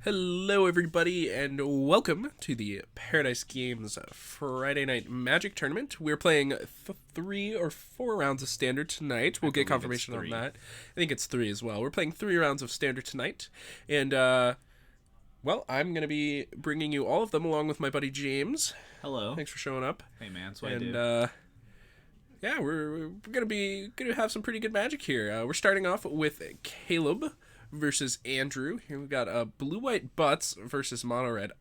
Hello, everybody, and welcome to the Paradise Games Friday Night Magic Tournament. We're playing 3 or 4 rounds of Standard tonight. We'll get confirmation on that. I think it's 3 as well. We're playing 3 rounds of Standard tonight, and, well, I'm going to be bringing you all of them along with my buddy James. Hello. Thanks for showing up. Hey, man, that's what I do. Yeah, we're gonna have some pretty good magic here. We're starting off with Caleb versus Andrew. Here we've got blue-white butts versus mono-red.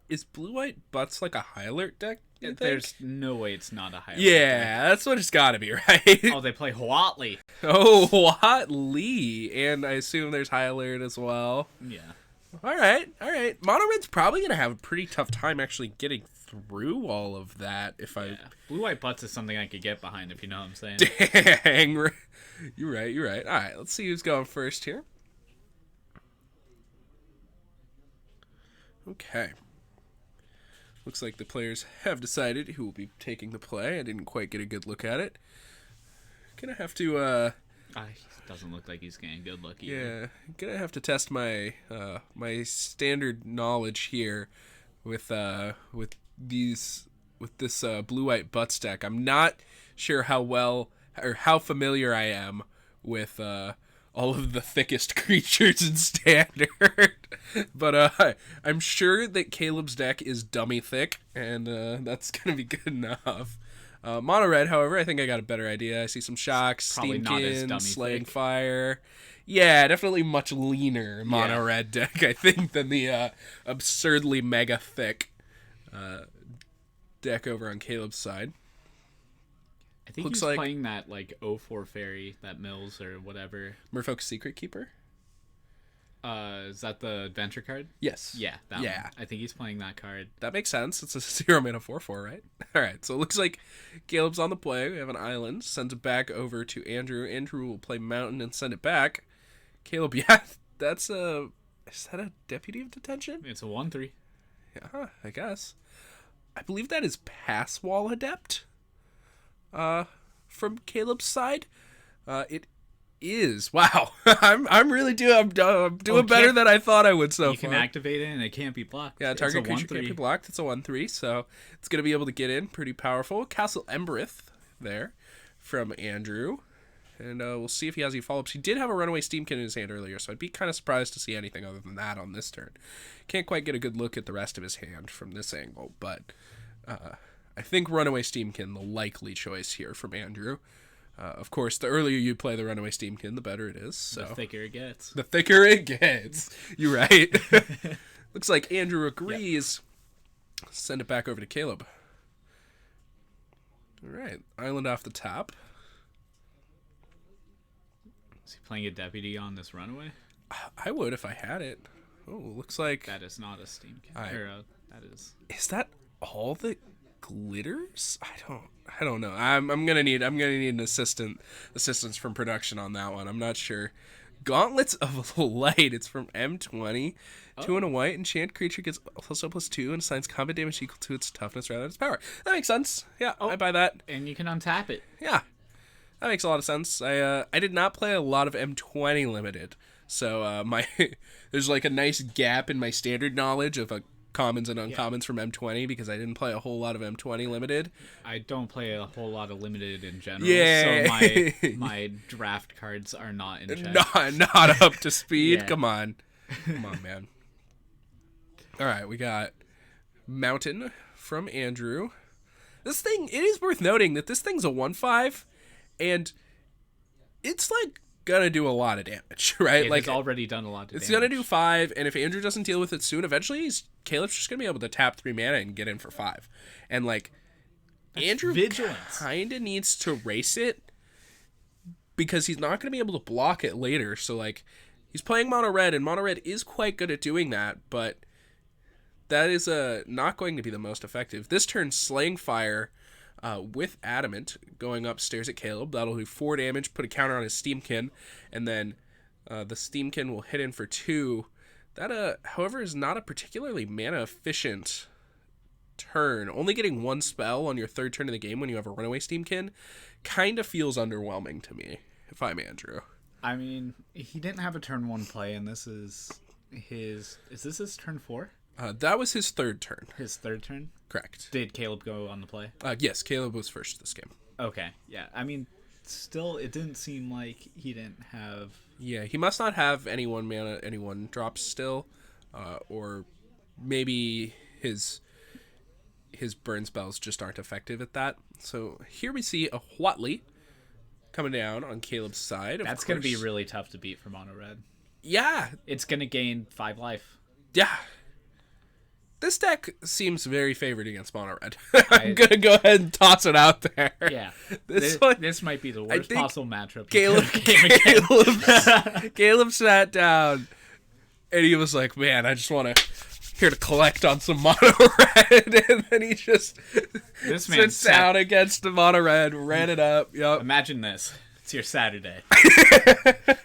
Is blue-white butts like a high alert deck? There's no way it's not a high alert Yeah, that's what it's got to be, right? Oh, they play Huatli. Oh, Huatli, and I assume there's high alert as well. Yeah. All right. Mono-red's probably gonna have a pretty tough time actually getting through all of that. Yeah. Blue-white butts is something I could get behind, if you know what I'm saying. Dang, you're right. All right, let's see who's going first here. Okay. Looks like the players have decided who will be taking the play. I didn't quite get a good look at it. Gonna have to, He doesn't look like he's getting a good look either. Yeah, gonna have to test my my standard knowledge here with this blue-white butts deck. I'm not sure how well or how familiar I am with all of the thickest creatures in Standard, but I'm sure that Caleb's deck is dummy thick, and that's gonna be good enough. Mono-red, however, I think I got a better idea. I see some shocks, Steamkin, Slaying Fire. Yeah, definitely much leaner mono-red deck, I think, than the absurdly mega thick deck over on Caleb's side. I think he's playing that, 04 Fairy, that Mills or whatever. Merfolk's Secret Keeper? Is that the adventure card? Yes. Yeah, that one. I think he's playing that card. That makes sense. It's a 0-mana 4/4, right? Alright, so it looks like Caleb's on the play. We have an island. Sends it back over to Andrew. Andrew will play Mountain and send it back. Caleb, yeah, that's a... Is that a Deputy of Detention? It's a 1/3. Yeah, I guess. I believe that is Pass Wall Adept. From Caleb's side. It is. Wow. I'm really doing better than I thought I would so far. You can activate it and it can't be blocked. Yeah, target creature can't be blocked. It's a 1/3, so it's going to be able to get in. Pretty powerful. Castle Embereth there from Andrew. And we'll see if he has any follow-ups. He did have a Runaway Steamkin in his hand earlier, so I'd be kind of surprised to see anything other than that on this turn. Can't quite get a good look at the rest of his hand from this angle, but I think Runaway Steamkin, the likely choice here from Andrew. Of course, the earlier you play the Runaway Steamkin, the better it is. So. The thicker it gets. The thicker it gets. You're right. Looks like Andrew agrees. Yep. Send it back over to Caleb. All right. Island off the top. Is he playing a Deputy on this Runaway? I would if I had it. Oh, looks like... That is not a Steamkin. That is... Is that all that glitters? I don't know. I'm gonna need an assistance from production on that one. I'm not sure. Gauntlets of Light. It's from M20. 2 and a white. Enchant creature gets +1/+2 and assigns combat damage equal to its toughness rather than its power. That makes sense. Yeah, I buy that. And you can untap it. Yeah, that makes a lot of sense. I did not play a lot of M20 limited, so there's like a nice gap in my standard knowledge of commons and uncommons from M20 because I didn't play a whole lot of M20 limited. I don't play a whole lot of limited in general. Yeah. So my draft cards are not in check. Not up to speed. Yeah. Come on, man. All right, we got Mountain from Andrew. This thing, it is worth noting that this thing's a 1/5, and it's gonna do a lot of damage, right? It's already done a lot of damage. It's gonna do 5, and if Andrew doesn't deal with it soon, eventually Caleb's just gonna be able to tap 3 mana and get in for 5. And Andrew kinda needs to race it because he's not gonna be able to block it later. So he's playing mono red, and mono red is quite good at doing that, but that is not going to be the most effective. This turn, Slaying Fire with Adamant going upstairs at Caleb. That'll do 4 damage, put a counter on his Steamkin, and then the Steamkin will hit in for 2. That, however, is not a particularly mana-efficient turn. Only getting 1 spell on your 3rd turn of the game when you have a Runaway Steamkin kind of feels underwhelming to me, if I'm Andrew. I mean, he didn't have a turn 1 play, and this is Is this his turn 4? That was his third turn. His third turn? Correct. Did Caleb go on the play? Yes, Caleb was first this game. Okay, yeah. I mean, still, it didn't seem like he didn't have... Yeah, he must not have any 1 mana, any 1 drops still. Or maybe his burn spells just aren't effective at that. So here we see a Huatli coming down on Caleb's side. That's going to be really tough to beat for mono red. Yeah. It's going to gain 5 life. Yeah. This deck seems very favored against mono red. I'm going to go ahead and toss it out there. Yeah. This might be the worst possible matchup. Caleb sat down and he was like, man, I just want to here to collect on some mono red, and then he just sits down against the mono red, ran it up. Yep. Imagine this. It's your Saturday.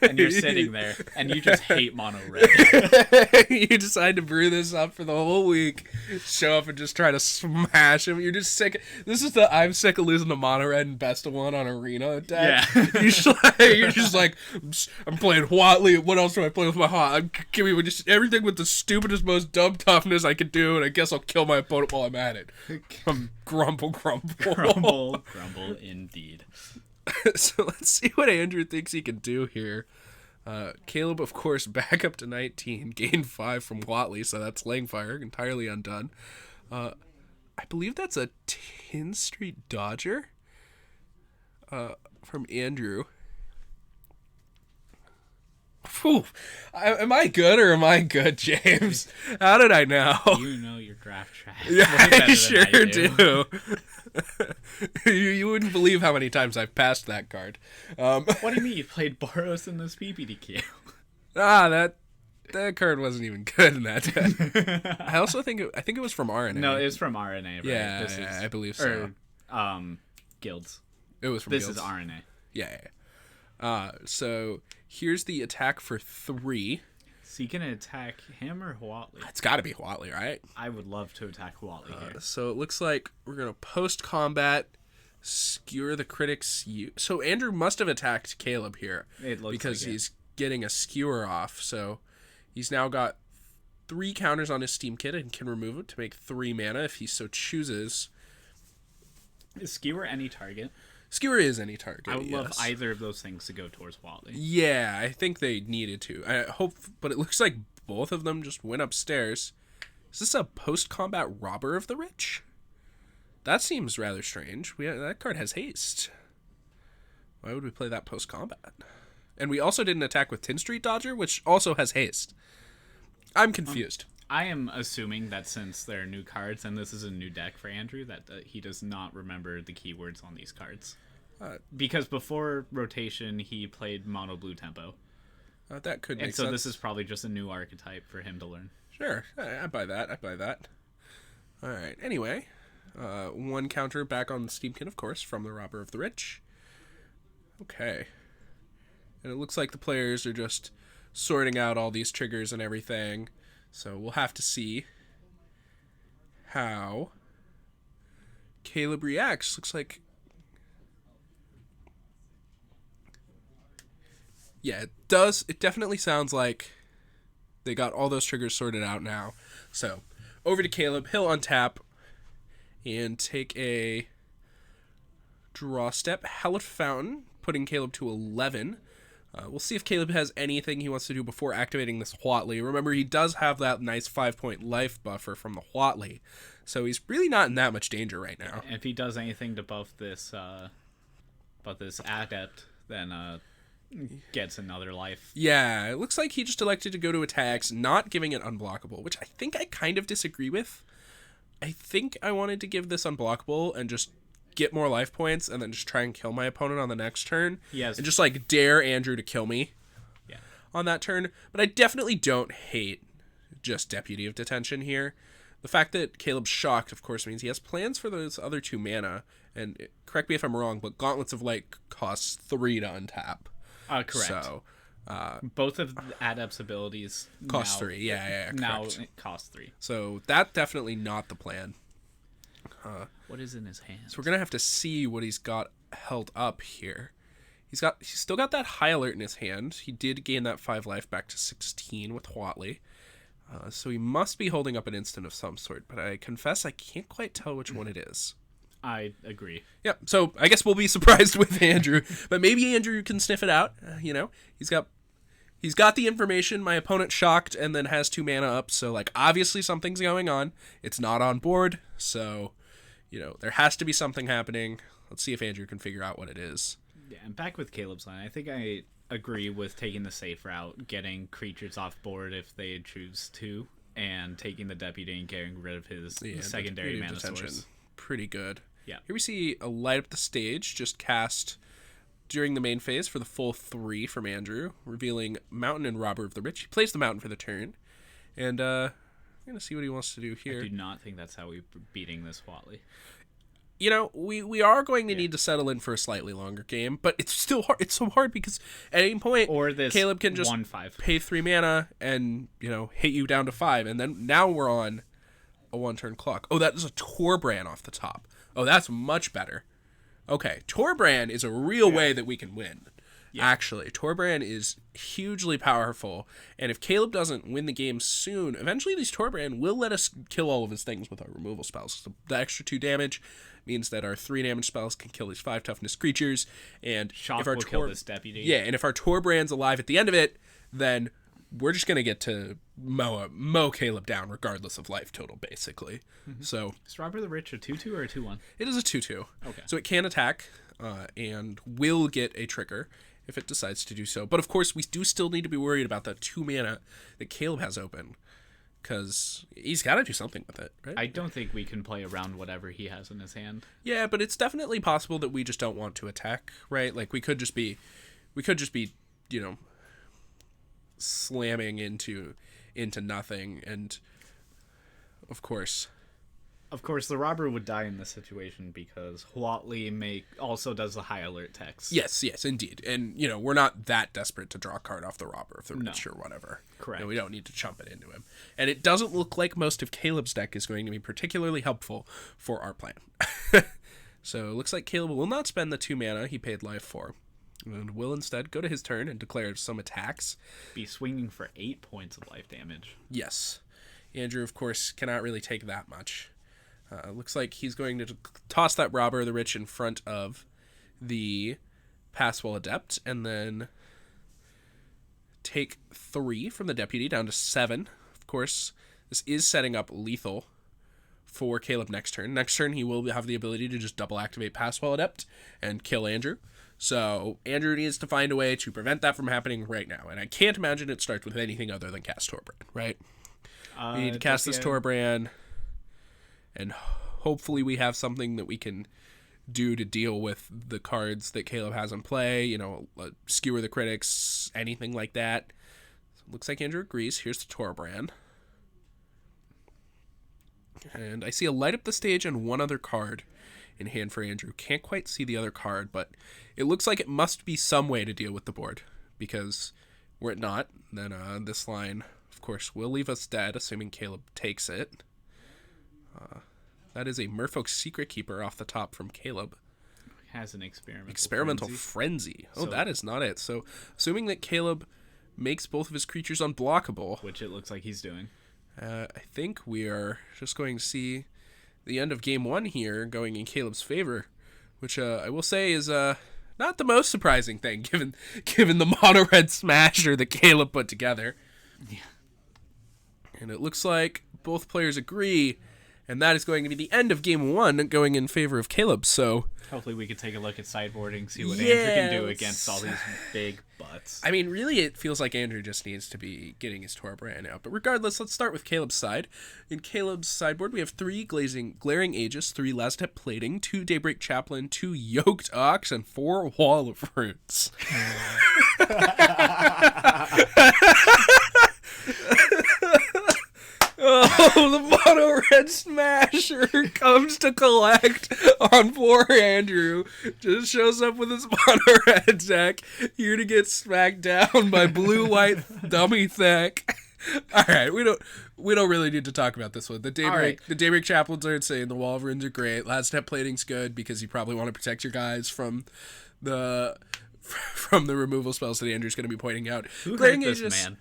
And you're sitting there, and you just hate mono red. You decide to brew this up for the whole week, show up and just try to smash him. You're just sick. This is the I'm sick of losing to mono red and best of 1 on arena deck. Yeah. You're just like, I'm playing Huatli. What else do I play with my Huatli? Give me just everything with the stupidest, most dumb toughness I could do, and I guess I'll kill my opponent while I'm at it. Grumble. Grumble indeed. So let's see what Andrew thinks he can do here. Caleb, of course, back up to 19, gained 5 from Huatli, so that's Laying Fire, entirely undone. I believe that's a Tin Street Dodger from Andrew. Whew. Am I good or am I good, James? How did I know? You know your draft track. Yeah, I sure do. You wouldn't believe how many times I've passed that card. What do you mean? You played Boros in this PPDQ? That card wasn't even good in that deck. I also think it was from RNA. No, it was from RNA, right? Yeah, I believe so. Guilds. It was from This Guilds. is RNA. Yeah. So here's the attack for 3. So you can attack him or Huatli? It's got to be Huatli, right? I would love to attack Huatli here. So it looks like we're going to post-combat skewer the critics. So Andrew must have attacked Caleb here. It looks because like he's getting a skewer off. So he's now got 3 counters on his Steam Kit and can remove it to make 3 mana if he so chooses. Is skewer any target? Skewer is any target. I would love either of those things to go towards Huatli. Yeah, I think they needed to. I hope, but it looks like both of them just went upstairs. Is this a post-combat Robber of the Rich? That seems rather strange. That card has haste. Why would we play that post-combat? And we also did an attack with Tin Street Dodger, which also has haste. I'm confused. I am assuming that since there are new cards and this is a new deck for Andrew, that he does not remember the keywords on these cards. Because before rotation, he played mono blue tempo. That could make sense. And so this is probably just a new archetype for him to learn. Sure. I buy that. All right. Anyway, 1 counter back on Steamkin, of course, from the Robber of the Rich. Okay. And it looks like the players are just sorting out all these triggers and everything. So we'll have to see how Caleb reacts. Looks like... Yeah, it does. It definitely sounds like they got all those triggers sorted out now. So, over to Caleb. He'll untap and take a draw step. Hallowed Fountain, putting Caleb to 11. We'll see if Caleb has anything he wants to do before activating this Huatli. Remember, he does have that nice 5-point life buffer from the Huatli, so he's really not in that much danger right now. And if he does anything to buff this Adept, then gets another life. Yeah, it looks like he just elected to go to attacks, not giving it unblockable, which I think I kind of disagree with. I think I wanted to give this unblockable and just get more life points and then just try and kill my opponent on the next turn. Yes. And just like dare Andrew to kill me on that turn. But I definitely don't hate just Deputy of Detention here. The fact that Caleb's shocked, of course, means he has plans for those other 2 mana. And correct me if I'm wrong, but Gauntlets of Light costs 3 to untap. Correct. So both of the Adept's abilities cost 3. Yeah, now it costs 3. So that's definitely not the plan. What is in his hands? So we're gonna have to see what he's got held up here. He's still got that High Alert in his hand. He did gain that 5 life back to 16 with Huatli. So he must be holding up an instant of some sort, but I confess I can't quite tell which one it is. I agree. Yeah, so I guess we'll be surprised with Andrew, but maybe Andrew can sniff it out. He's got the information. My opponent shocked and then has 2 mana up, so like obviously something's going on. It's not on board, so there has to be something happening. Let's see if Andrew can figure out what it is. Yeah, and back with Caleb's line, I think I agree with taking the safe route, getting creatures off board if they choose to, and taking the deputy and getting rid of his secondary mana source. Pretty good. Yeah. Here we see a Light Up the Stage just cast during the main phase for the full 3 from Andrew, revealing Mountain and Robber of the Rich. He plays the Mountain for the turn, and I'm going to see what he wants to do here. I do not think that's how we're beating this Huatli. We are going to need to settle in for a slightly longer game, but it's still hard. It's so hard because at any point, Caleb can just 1/5. pay 3 mana and, hit you down to 5, and then now we're on a 1-turn clock. Oh, that is a Torbran off the top. Oh, that's much better. Okay, Torbran is a real way that we can win. Yeah. Actually, Torbran is hugely powerful, and if Caleb doesn't win the game soon, eventually these Torbran will let us kill all of his things with our removal spells. So the extra 2 damage means that our 3 damage spells can kill these 5 toughness creatures, and Shock if our will kill this deputy. Yeah, and if our Torbran's alive at the end of it, then we're just going to get to mow Caleb down regardless of life total, basically. Mm-hmm. So is Robber the Rich a 2/2 or a 2/1? It is a 2/2. Okay. So it can attack and will get a trigger if it decides to do so. But of course, we do still need to be worried about the 2 mana that Caleb has open, because he's got to do something with it, right? I don't think we can play around whatever he has in his hand. Yeah, but it's definitely possible that we just don't want to attack, right? Like we could just be, slamming into nothing, and of course the Robber would die in this situation because Huatli also does the high alert text. Yes, indeed. And, we're not that desperate to draw a card off the Robber of the Rich or whatever. Correct. We don't need to chump it into him. And it doesn't look like most of Caleb's deck is going to be particularly helpful for our plan. So it looks like Caleb will not spend the 2 mana he paid life for, and will instead go to his turn and declare some attacks. Be swinging for 8 points of life damage. Yes. Andrew, of course, cannot really take that much. Looks like he's going to toss that Robber of the Rich in front of the Passwell Adept, and then take 3 from the Deputy down to 7. Of course, this is setting up lethal for Caleb next turn. Next turn, he will have the ability to just double activate Passwell Adept and kill Andrew. So Andrew needs to find a way to prevent that from happening right now, and I can't imagine it starts with anything other than cast Torbran, right? We need to cast this Torbran, and hopefully we have something that we can do to deal with the cards that Caleb has in play, Skewer the Critics, anything like that. So looks like Andrew agrees. Here's the Torbran. And I see a Light Up the Stage and 1 other card in hand for Andrew. Can't quite see the other card, but it looks like it must be some way to deal with the board, because were it not, then this line, of course, will leave us dead, assuming Caleb takes it. That is a Merfolk Secret Keeper off the top from Caleb. Has an experimental frenzy. Oh, so, that is not it. So, assuming that Caleb makes both of his creatures unblockable, which it looks like he's doing, I think we are just going to see the end of game 1 here going in Caleb's favor, which I will say is not the most surprising thing given the mono red smasher that Caleb put together. Yeah. And it looks like both players agree, and that is going to be the end of game 1 going in favor of Caleb. So hopefully we could take a look at sideboarding, see what Andrew can do against all these big butts. I mean, really, it feels like Andrew just needs to be getting his Torbran out. But regardless, let's start with Caleb's side. In Caleb's sideboard, we have 3 Glaring Aegis, 3 Lazotep Plating, 2 Daybreak Chaplain, 2 Yoked Ox, and 4 Wall of Roots. Oh, the mono red smasher comes to collect on poor Andrew. Just shows up with his mono red deck, here to get smacked down by blue white dummy deck. All right, we don't really need to talk about this one. The Daybreak Chaplains are insane. The Wall of Runes are great. Last Step Plating's good because you probably want to protect your guys from the from the removal spells that Andrew's going to be pointing out. Who Glaring Aegis, this man?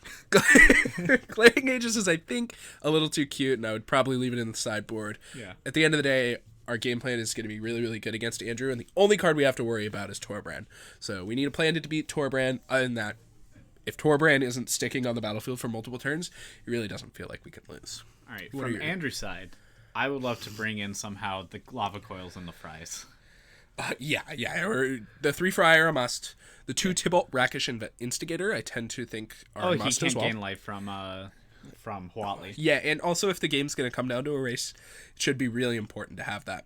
Glaring Aegis is, I think, a little too cute, and I would probably leave it in the sideboard. Yeah. At the end of the day, our game plan is going to be really, really good against Andrew, and the only card we have to worry about is Torbran. So we need a plan to beat Torbran. Other than that, if Torbran isn't sticking on the battlefield for multiple turns, it really doesn't feel like we can lose. All right, from Andrew's side, I would love to bring in somehow the lava coils and the fries. Yeah. Or the 3 Fry are a must. The 2 Tibalt, Rakish, and Instigator, I tend to think are a must as well. Oh, he can't gain life from Huatli. Yeah, and also if the game's going to come down to a race, it should be really important to have that.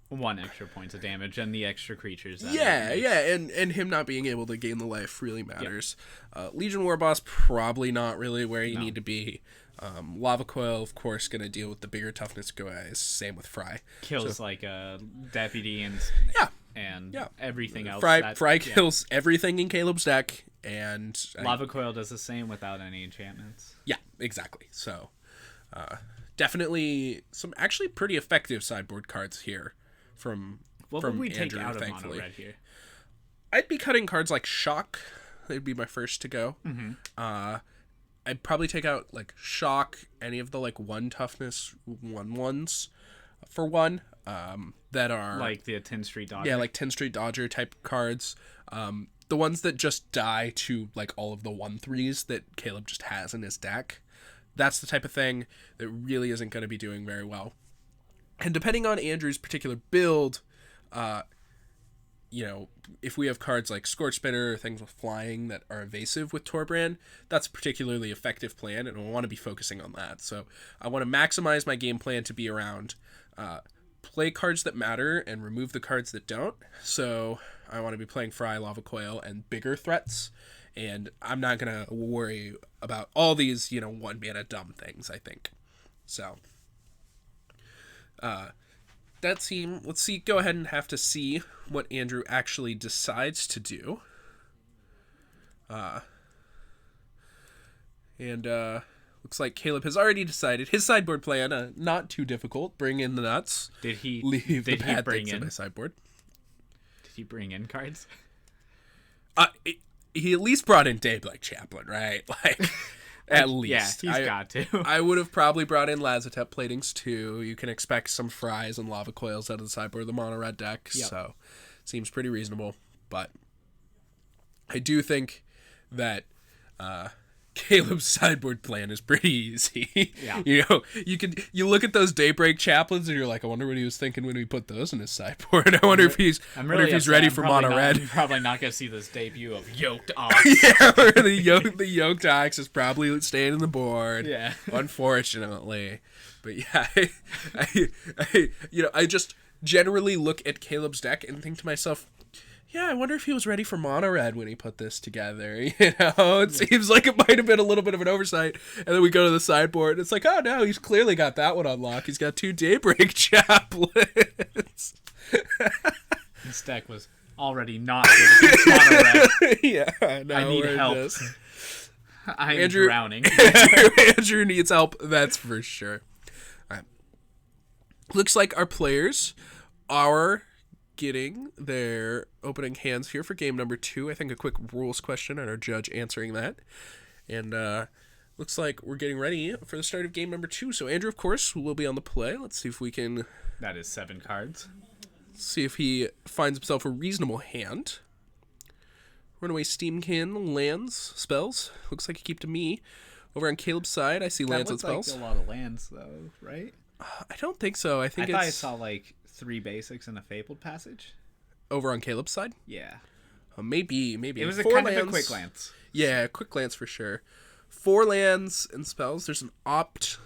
1 extra points of damage and the extra creatures. And him not being able to gain the life really matters. Yep. Legion War Boss, probably not really where you need to be. Lava Coil, of course, going to deal with the bigger toughness guys. Same with Fry. Kills like a deputy and everything else. Fry kills everything in Caleb's deck, and Lava Coil does the same without any enchantments. Yeah, exactly. So, definitely some actually pretty effective sideboard cards here from What from would we Andrew, take out thankfully. of mono red here? I'd be cutting cards like Shock. They'd be my first to go. Mm-hmm. I'd probably take out like Shock, any of the like 1 toughness 1/1s for 1 that are like the 10 Street Dodger. Yeah, like 10 Street Dodger type cards. The ones that just die to like all of the 1/3s that Caleb just has in his deck. That's the type of thing that really isn't going to be doing very well. And depending on Andrew's particular build, if we have cards like Scorch Spitter or things with flying that are evasive with Torbran, that's a particularly effective plan, and I want to be focusing on that. So I want to maximize my game plan to be around play cards that matter and remove the cards that don't. So I want to be playing Fry, Lava Coil, and bigger threats, and I'm not going to worry about all these, 1-mana dumb things, I think. So that seem, let's see, go ahead and have to see what Andrew actually decides to do. Looks like Caleb has already decided his sideboard plan, not too difficult. Bring in the nuts. Did he leave the bad things in my sideboard? Did he bring in cards? He at least brought in Daybreak Chaplain, right? Like, at least. Yeah, he's got to. I would have probably brought in Lazotep Platings too. You can expect some Fries and Lava Coils out of the sideboard of the mono red deck, so seems pretty reasonable. But I do think that Caleb's sideboard plan is pretty easy. Yeah. You look at those Daybreak Chaplains and you're like, I wonder what he was thinking when we put those in his sideboard. I wonder if he's ready for mono red. I'm probably not going to see this debut of Yoked Ox. Yeah, the Yoked Ox is probably staying in the board. Yeah. Unfortunately. But yeah, I just generally look at Caleb's deck and think to myself, yeah, I wonder if he was ready for mono red when he put this together. It seems like it might have been a little bit of an oversight. And then we go to the sideboard, and it's like, oh no, he's clearly got that one on lock. He's got 2 Daybreak Chaplains. This deck was already not good against mono red. Yeah, I need help. I'm drowning. Andrew needs help, that's for sure. All right. Looks like our players are getting their opening hands here for game number 2. I think a quick rules question and our judge answering that. And looks like we're getting ready for the start of game number 2. So Andrew, of course, will be on the play. Let's see if we can... That is 7 cards. See if he finds himself a reasonable hand. Runaway Steamkin lands spells. Looks like he keep to me. Over on Caleb's side, I see lands and spells. That looks like a lot of lands, though, right? I don't think so. I thought I saw like 3 basics and a Fabled Passage. Over on Caleb's side? Yeah. Maybe. It was kind of a quick glance. Yeah, quick glance for sure. 4 lands and spells. There's an Opt.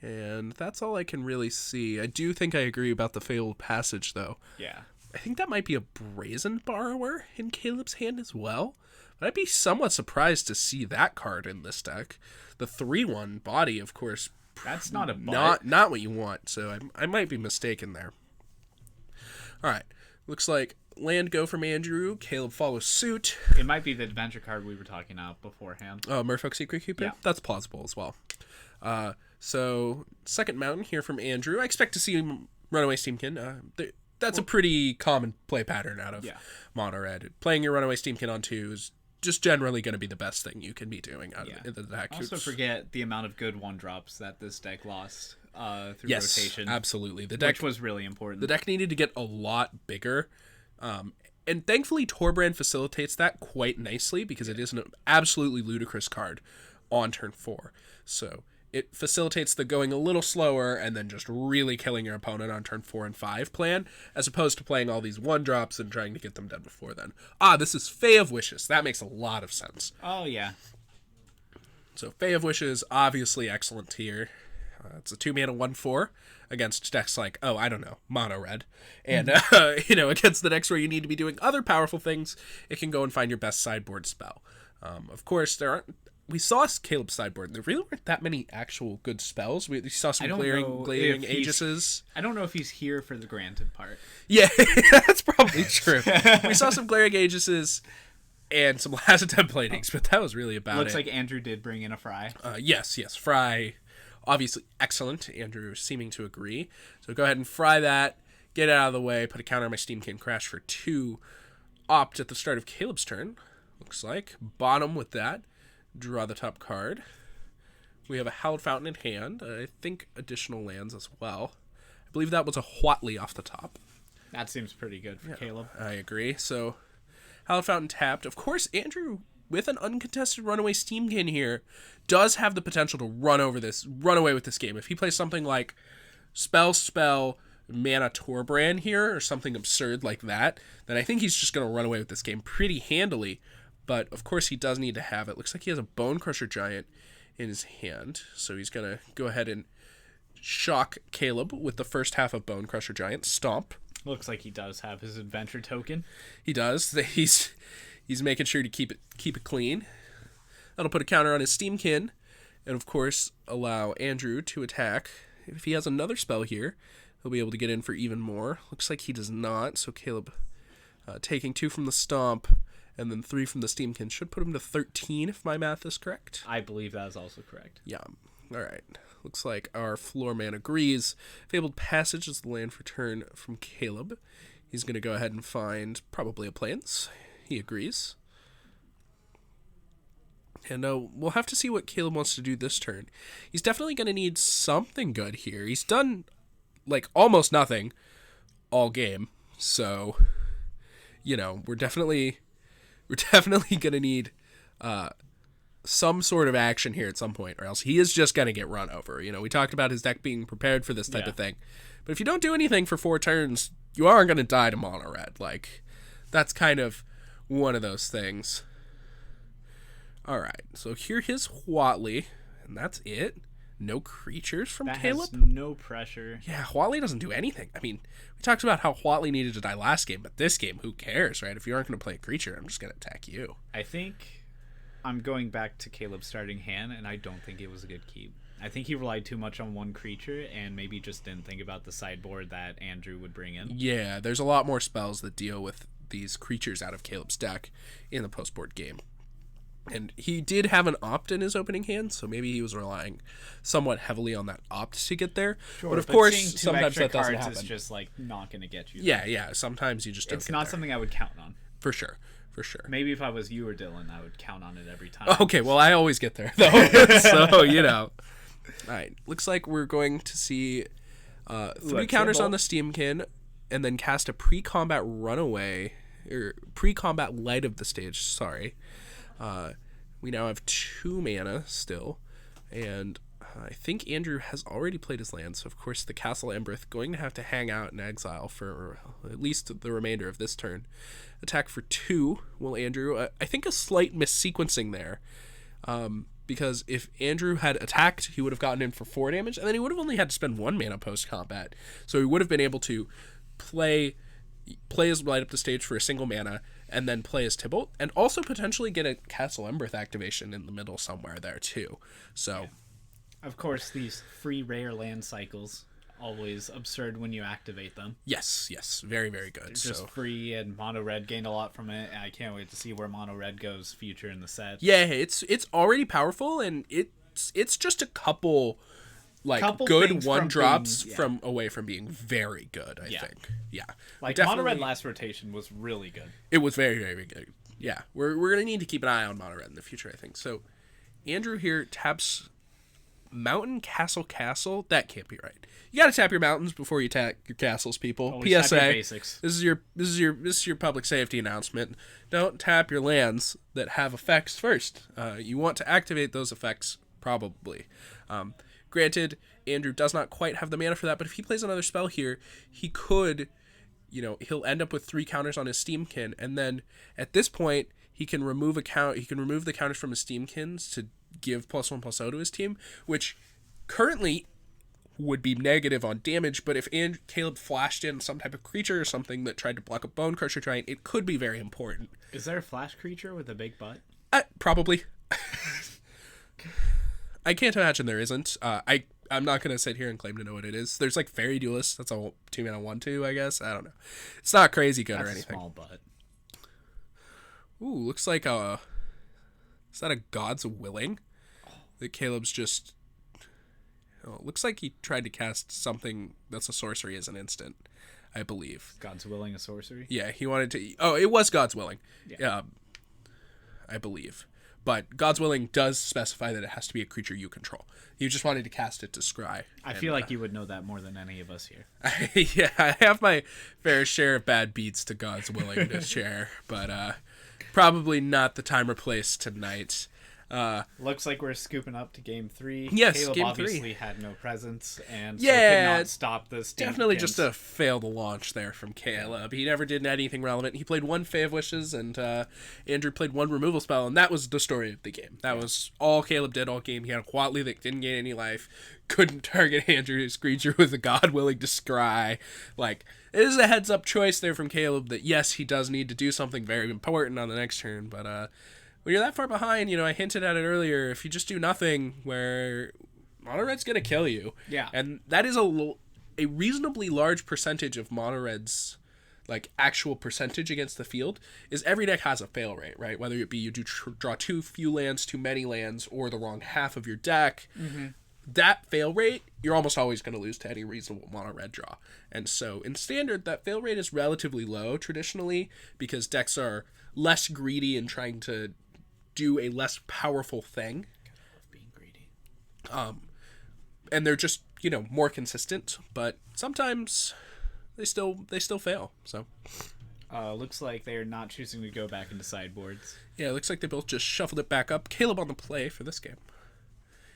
And that's all I can really see. I do think I agree about the Fabled Passage, though. Yeah. I think that might be a Brazen Borrower in Caleb's hand as well. But I'd be somewhat surprised to see that card in this deck. The 3/1 body, of course. That's not a butt. Not what you want, so I might be mistaken there. All right. Looks like land go from Andrew. Caleb follows suit. It might be the adventure card we were talking about beforehand. Oh, Merfolk Secret Keeper? Yeah. That's plausible as well. So, second mountain here from Andrew. I expect to see Runaway Steamkin. that's a pretty common play pattern out of Mono Red. Playing your Runaway Steamkin on 2 is just generally going to be the best thing you can be doing out of the deck. Also forget the amount of good 1-drops that this deck lost through rotation. Absolutely. The deck, which was really important. The deck needed to get a lot bigger. And thankfully, Torbrand facilitates that quite nicely because it is an absolutely ludicrous card on turn 4. So it facilitates the going a little slower and then just really killing your opponent on turn 4 and 5 plan, as opposed to playing all these 1-drops and trying to get them dead before then. This is Fae of Wishes. That makes a lot of sense. Oh, yeah. So Fae of Wishes, obviously excellent here. It's a 2-mana 1/4 against decks like, Mono Red. And, against the decks where you need to be doing other powerful things, it can go and find your best sideboard spell. Of course, we saw Caleb's sideboard, and there really weren't that many actual good spells. We saw some glaring Aegises. I don't know if he's here for the granted part. Yeah, that's probably true. We saw some glaring Aegises and some last attempt platings, but that was really about Looks like Andrew did bring in a Fry. Yes, Fry, obviously excellent. Andrew seeming to agree. So go ahead and Fry that, get it out of the way, put a counter on my Steamkin Crash for 2, opt at the start of Caleb's turn, looks like. Bottom with that. Draw the top card. We have a Hallowed Fountain in hand. I think additional lands as well. I believe that was a Huatli off the top. That seems pretty good for Caleb. I agree. So, Hallowed Fountain tapped. Of course, Andrew, with an uncontested Runaway Steamkin here, does have the potential to run away with this game. If he plays something like Spell, Mana Torbrand here, or something absurd like that, then I think he's just going to run away with this game pretty handily. But, of course, he does need to have it. Looks like he has a Bone Crusher Giant in his hand. So he's going to go ahead and shock Caleb with the first half of Bone Crusher Giant. Stomp. Looks like he does have his adventure token. He does. He's making sure to keep it clean. That'll put a counter on his Steamkin. And, of course, allow Andrew to attack. If he has another spell here, he'll be able to get in for even more. Looks like he does not. So Caleb taking 2 from the Stomp and then 3 from the Steamkin should put him to 13 if my math is correct. I believe that is also correct. Yeah. All right. Looks like our floor man agrees. Fabled Passage is the land for turn from Caleb. He's going to go ahead and find probably a Plains. He agrees. And we'll have to see what Caleb wants to do this turn. He's definitely going to need something good here. He's done, almost nothing all game. So, we're definitely going to need some sort of action here at some point, or else he is just going to get run over. We talked about his deck being prepared for this type of thing. But if you don't do anything for 4 turns, you are going to die to Mono Red. That's kind of one of those things. All right, so here his Huatli, and that's it. No creatures from Caleb? Has no pressure. Yeah, Huatli doesn't do anything. I mean, we talked about how Huatli needed to die last game, but this game, who cares, right? If you aren't going to play a creature, I'm just going to attack you. I think I'm going back to Caleb's starting hand, and I don't think it was a good keep. I think he relied too much on one creature and maybe just didn't think about the sideboard that Andrew would bring in. Yeah, there's a lot more spells that deal with these creatures out of Caleb's deck in the post-board game. And he did have an opt in his opening hand, so maybe he was relying somewhat heavily on that opt to get there. Sure, but of course, sometimes that doesn't happen. It's just not going to get you there. Yeah. Sometimes you just don't. It's not something I would count on. For sure. Maybe if I was you or Dylan, I would count on it every time. Okay, well, I always get there, though. So, All right, looks like we're going to see 3 counters on the Steamkin, and then cast a pre-combat runaway, or pre-combat light of the stage, sorry. We now have 2 mana still, and I think Andrew has already played his land, so of course the Castle Embereth going to have to hang out in exile for at least the remainder of this turn. Attack for 2, will Andrew. I think a slight missequencing there, because if Andrew had attacked, he would have gotten in for 4 damage, and then he would have only had to spend 1 mana post-combat, so he would have been able to play his light up the stage for a single mana, and then play his Tibalt, and also potentially get a Castle Embereth activation in the middle somewhere there too. So, of course, these free rare land cycles, always absurd when you activate them. Yes, very, very good. They're just free, and Mono Red gained a lot from it, and I can't wait to see where Mono Red goes future in the set. Yeah, it's already powerful, and it's just a couple like good one drops from away from being very good. I think. Yeah. Like Mono Red last rotation was really good. It was very, very good. Yeah, we're gonna need to keep an eye on Mono Red in the future, I think. So, Andrew here taps Mountain Castle. That can't be right. You gotta tap your mountains before you tap your castles, people. Always PSA. Tap your basics. This is your public safety announcement. Don't tap your lands that have effects first. You want to activate those effects probably. Granted, Andrew does not quite have the mana for that, but if he plays another spell here, he could. He'll end up with 3 counters on his Steamkin, and then at this point, he can remove the counters from his Steamkins to give +1/+0 to his team, which currently would be negative on damage, but if Caleb flashed in some type of creature or something that tried to block a Bone Crusher Giant, it could be very important. Is there a flash creature with a big butt? Probably. I can't imagine there isn't. I'm not going to sit here and claim to know what it is. There's like Fairy Duelist. That's a 2-mana 1/2, I guess. I don't know. It's not crazy good or anything. Small butt. Ooh, looks like is that a God's Willing? That Caleb's just... Oh, it looks like he tried to cast something that's a sorcery as an instant, I believe. God's Willing a sorcery? Yeah, he wanted to... Oh, it was God's Willing. Yeah. I believe. But God's Willing does specify that it has to be a creature you control. You just wanted to cast it to scry. I feel like you would know that more than any of us here. Yeah, I have my fair share of bad beats to God's Willing to share, but probably not the time or place tonight. Looks like we're scooping up to game 3. Yes, Caleb game 3. Obviously had no presence, and so could not stop this. Definitely just a failed launch there from Caleb. He never did anything relevant. He played 1 Fae of Wishes, and Andrew played 1 removal spell, and that was the story of the game. That was all Caleb did all game. He had a Quatli that didn't gain any life, couldn't target Andrew's creature with a God Willing to scry. Like, it is a heads-up choice there from Caleb that, yes, he does need to do something very important on the next turn, but... when you're that far behind, I hinted at it earlier, if you just do nothing, where Mono Red's going to kill you. Yeah. And that is a reasonably large percentage of Mono Red's, actual percentage against the field, is every deck has a fail rate, right? Whether it be you do draw too few lands, too many lands, or the wrong half of your deck. Mm-hmm. That fail rate, you're almost always going to lose to any reasonable Mono Red draw. And so, in Standard, that fail rate is relatively low, traditionally, because decks are less greedy in trying to do a less powerful thing. Being greedy. And they're just, more consistent, but sometimes they still fail. So looks like they're not choosing to go back into sideboards. Yeah, it looks like they both just shuffled it back up. Caleb on the play for this game.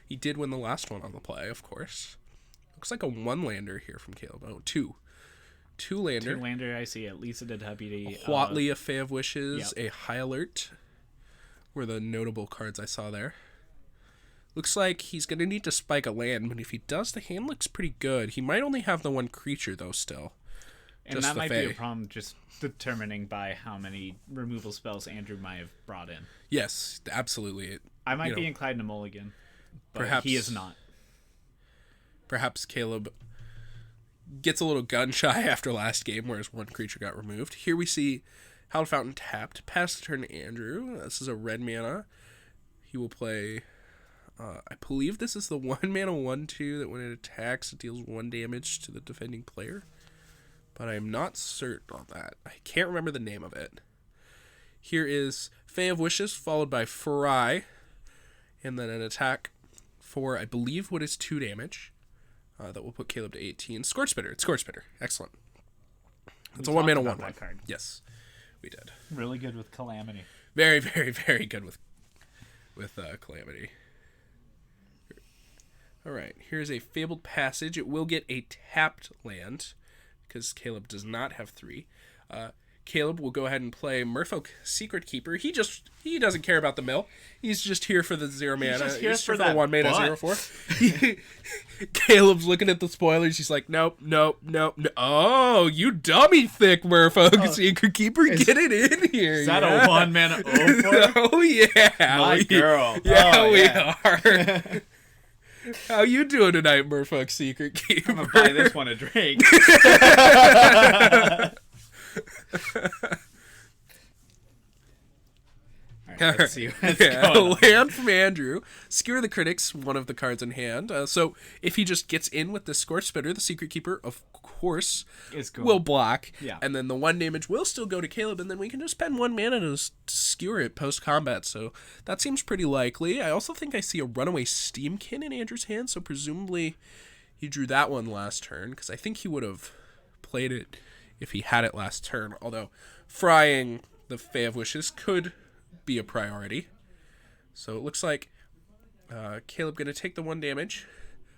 He did win the last one on the play, of course. Looks like a 1-lander here from Caleb. Oh, 2-lander. 2-lander, I see. At least a deputy. A Huatli, a Fae of Wishes, a High Alert were the notable cards I saw there. Looks like he's going to need to spike a land, but if he does, the hand looks pretty good. He might only have the 1 creature, though, still. And that might be a problem just determining by how many removal spells Andrew might have brought in. Yes, absolutely. I might be inclined to mulligan, but perhaps he is not. Perhaps Caleb gets a little gun-shy after last game, where his 1 creature got removed. Here we see Hallowed Fountain tapped. Pass the turn to Andrew. This is a red mana. He will play... I believe this is the 1-mana 1/2 that when it attacks, it deals 1 damage to the defending player. But I am not certain on that. I can't remember the name of it. Here is Fae of Wishes, followed by Fry. And then an attack for, I believe, what is 2 damage. That will put Caleb to 18. Scorch Spitter. It's Scorch Spitter. Excellent. It's a 1-mana 1/1. Card. Yes. We did. Really good with Calamity. Very, very, very good with Calamity. All right, here's a Fabled Passage. It will get a tapped land because Caleb does not have 3. Caleb will go ahead and play Merfolk Secret Keeper. He doesn't care about the mill. He's just here for the 0 mana. He's here for the 1-mana 0/4. Caleb's looking at the spoilers. He's like, nope. Oh, you dummy thick Merfolk Secret Keeper. Get it in here. Is that a 1-mana 0/4? Oh, yeah. My girl. Yeah, we are. How you doing tonight, Merfolk Secret Keeper? I'm going to buy this one a drink. Let's see what's going on. Land from Andrew. Skewer the Critics, one of the cards in hand. So if he just gets in with the Scorch Spitter, the Secret Keeper, of course, will block. Yeah. And then the 1 damage will still go to Caleb, and then we can just spend 1 mana to skewer it post-combat. So that seems pretty likely. I also think I see a Runaway Steamkin in Andrew's hand, so presumably he drew that one last turn, because I think he would have played it if he had it last turn, although frying the Fae of Wishes could be a priority. So it looks like Caleb going to take the 1 damage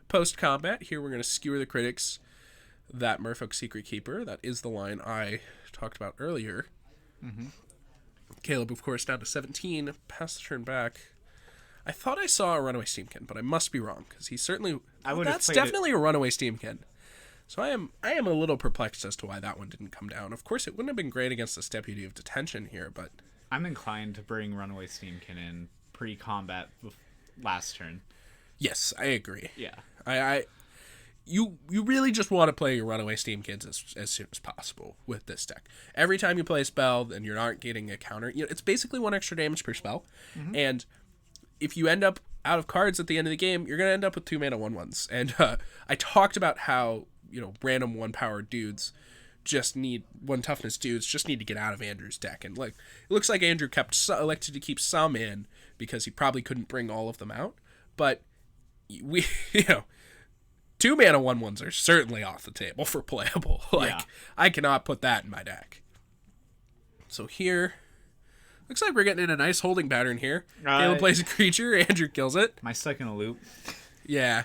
post-combat. Here we're going to skewer the Critics, that Merfolk Secret Keeper. That is the line I talked about earlier. Mm-hmm. Caleb, of course, down to 17. Pass the turn back. I thought I saw a Runaway Steamkin, but I must be wrong, because he certainly... that's definitely a Runaway Steamkin. So I am a little perplexed as to why that one didn't come down. Of course, it wouldn't have been great against this Deputy of Detention here, but... I'm inclined to bring Runaway Steamkin in pre-combat last turn. Yes, I agree. Yeah. You really just want to play your Runaway Steamkins as soon as possible with this deck. Every time you play a spell and you're not getting a counter, it's basically 1 extra damage per spell. Mm-hmm. And if you end up out of cards at the end of the game, you're going to end up with 2 mana 1/1s. And I talked about how, random 1-power dudes just need 1 toughness dudes just need to get out of Andrew's deck. And it looks like Andrew elected to keep some in because he probably couldn't bring all of them out. But we, 2 mana 1/1s are certainly off the table for playable. I cannot put that in my deck. So here, looks like we're getting in a nice holding pattern here. Caleb plays a creature, Andrew kills it. Am I stuck in a loop? Yeah.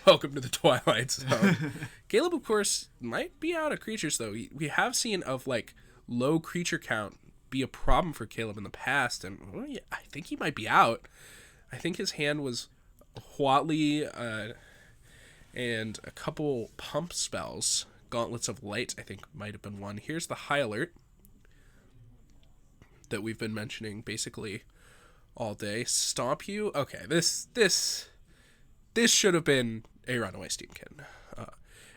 Welcome to the Twilight Zone. Caleb, of course, might be out of creatures, though. We have seen of, low creature count be a problem for Caleb in the past, and I think he might be out. I think his hand was Huatli and a couple pump spells. Gauntlets of Light, I think, might have been one. Here's the High Alert that we've been mentioning basically all day. Stomp You. Okay, this should have been a Runaway Steamkin.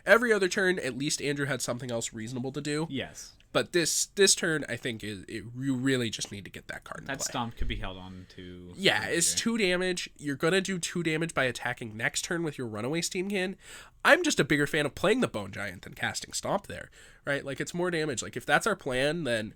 Every other turn, at least Andrew had something else reasonable to do. Yes. But this turn, I think, you really just need to get that card in play. That Stomp could be held on to... Yeah, it's 2 damage. You're going to do 2 damage by attacking next turn with your Runaway Steamkin. I'm just a bigger fan of playing the Bone Giant than casting Stomp there, right? It's more damage. If that's our plan, then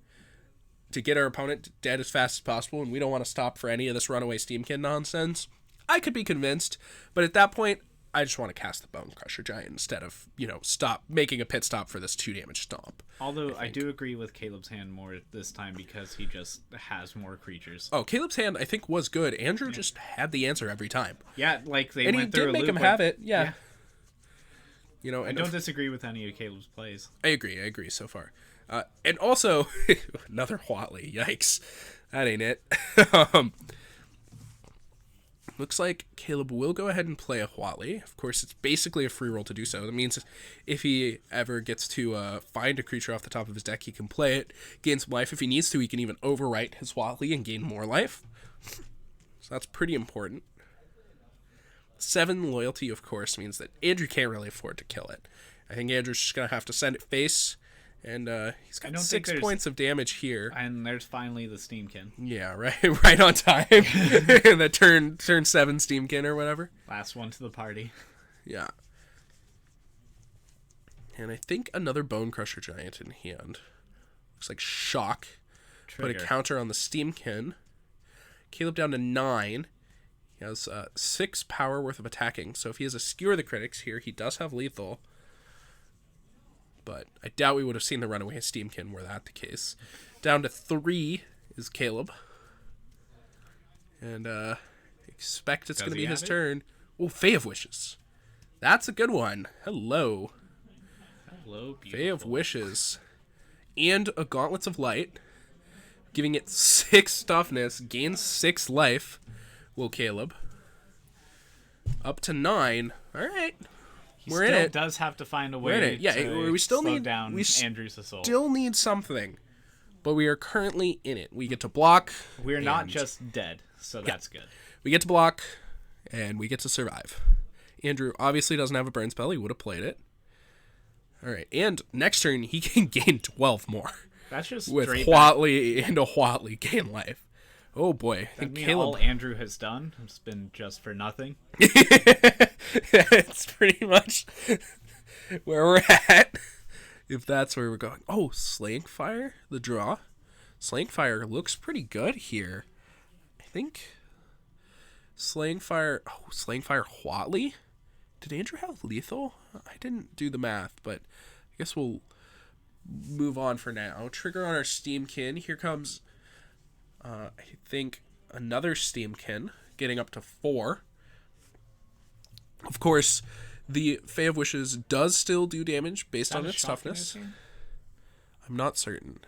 to get our opponent dead as fast as possible, and we don't want to stop for any of this Runaway Steamkin nonsense, I could be convinced. But at that point, I just want to cast the Bone Crusher Giant instead of, stop making a pit stop for this 2 damage stomp. Although I do agree with Caleb's hand more this time because he just has more creatures. Oh, Caleb's hand, I think, was good. Andrew just had the answer every time. Yeah, they and went through a loop. And he did make him have it, yeah. I don't disagree with any of Caleb's plays. I agree so far. And also, another Huatli, yikes. That ain't it. Looks like Caleb will go ahead and play a Huatli. Of course, it's basically a free roll to do so. That means if he ever gets to find a creature off the top of his deck, he can play it, gain some life. If he needs to, he can even overwrite his Huatli and gain more life. So that's pretty important. 7 loyalty, of course, means that Andrew can't really afford to kill it. I think Andrew's just going to have to send it face. And he's got 6 points of damage here. And there's finally the Steamkin. Yeah, right on time. The turn 7 Steamkin or whatever. Last one to the party. Yeah. And I think another Bone Crusher Giant in hand. Looks like Shock. Trigger. Put a counter on the Steamkin. Caleb down to 9. He has 6 power worth of attacking. So if he has a Skewer the Critics here, he does have lethal. But I doubt we would have seen the Runaway Steamkin were that the case. Down to 3 is Caleb. And expect it's going to be his turn. Oh, Fae of Wishes. That's a good one. Hello, beautiful. Fae of Wishes. And a Gauntlets of Light. Giving it 6 toughness. Gains 6 life. Will Caleb. Up to 9. All right. We're in it. Does have to find a way. To we still slow need down Andrew's assault. Still need something, but we are currently in it. We get to block. We're not just dead, so that's good. We get to block, and we get to survive. Andrew obviously doesn't have a burn spell. He would have played it. All right, and next turn he can gain 12 more. That's just with Huatli and a Huatli gain life. Oh boy, I think Caleb... all Andrew has done has been just for nothing. It's pretty much where we're at, if that's where we're going. Oh, Slaying Fire, the draw. Slaying Fire looks pretty good here. I think Slaying Fire Huatli? Did Andrew have lethal? I didn't do the math, but I guess we'll move on for now. Trigger on our Steamkin. Here comes, I think, another Steamkin, getting up to 4. Of course, the Fae of Wishes does still do damage based on its toughness. I'm not certain.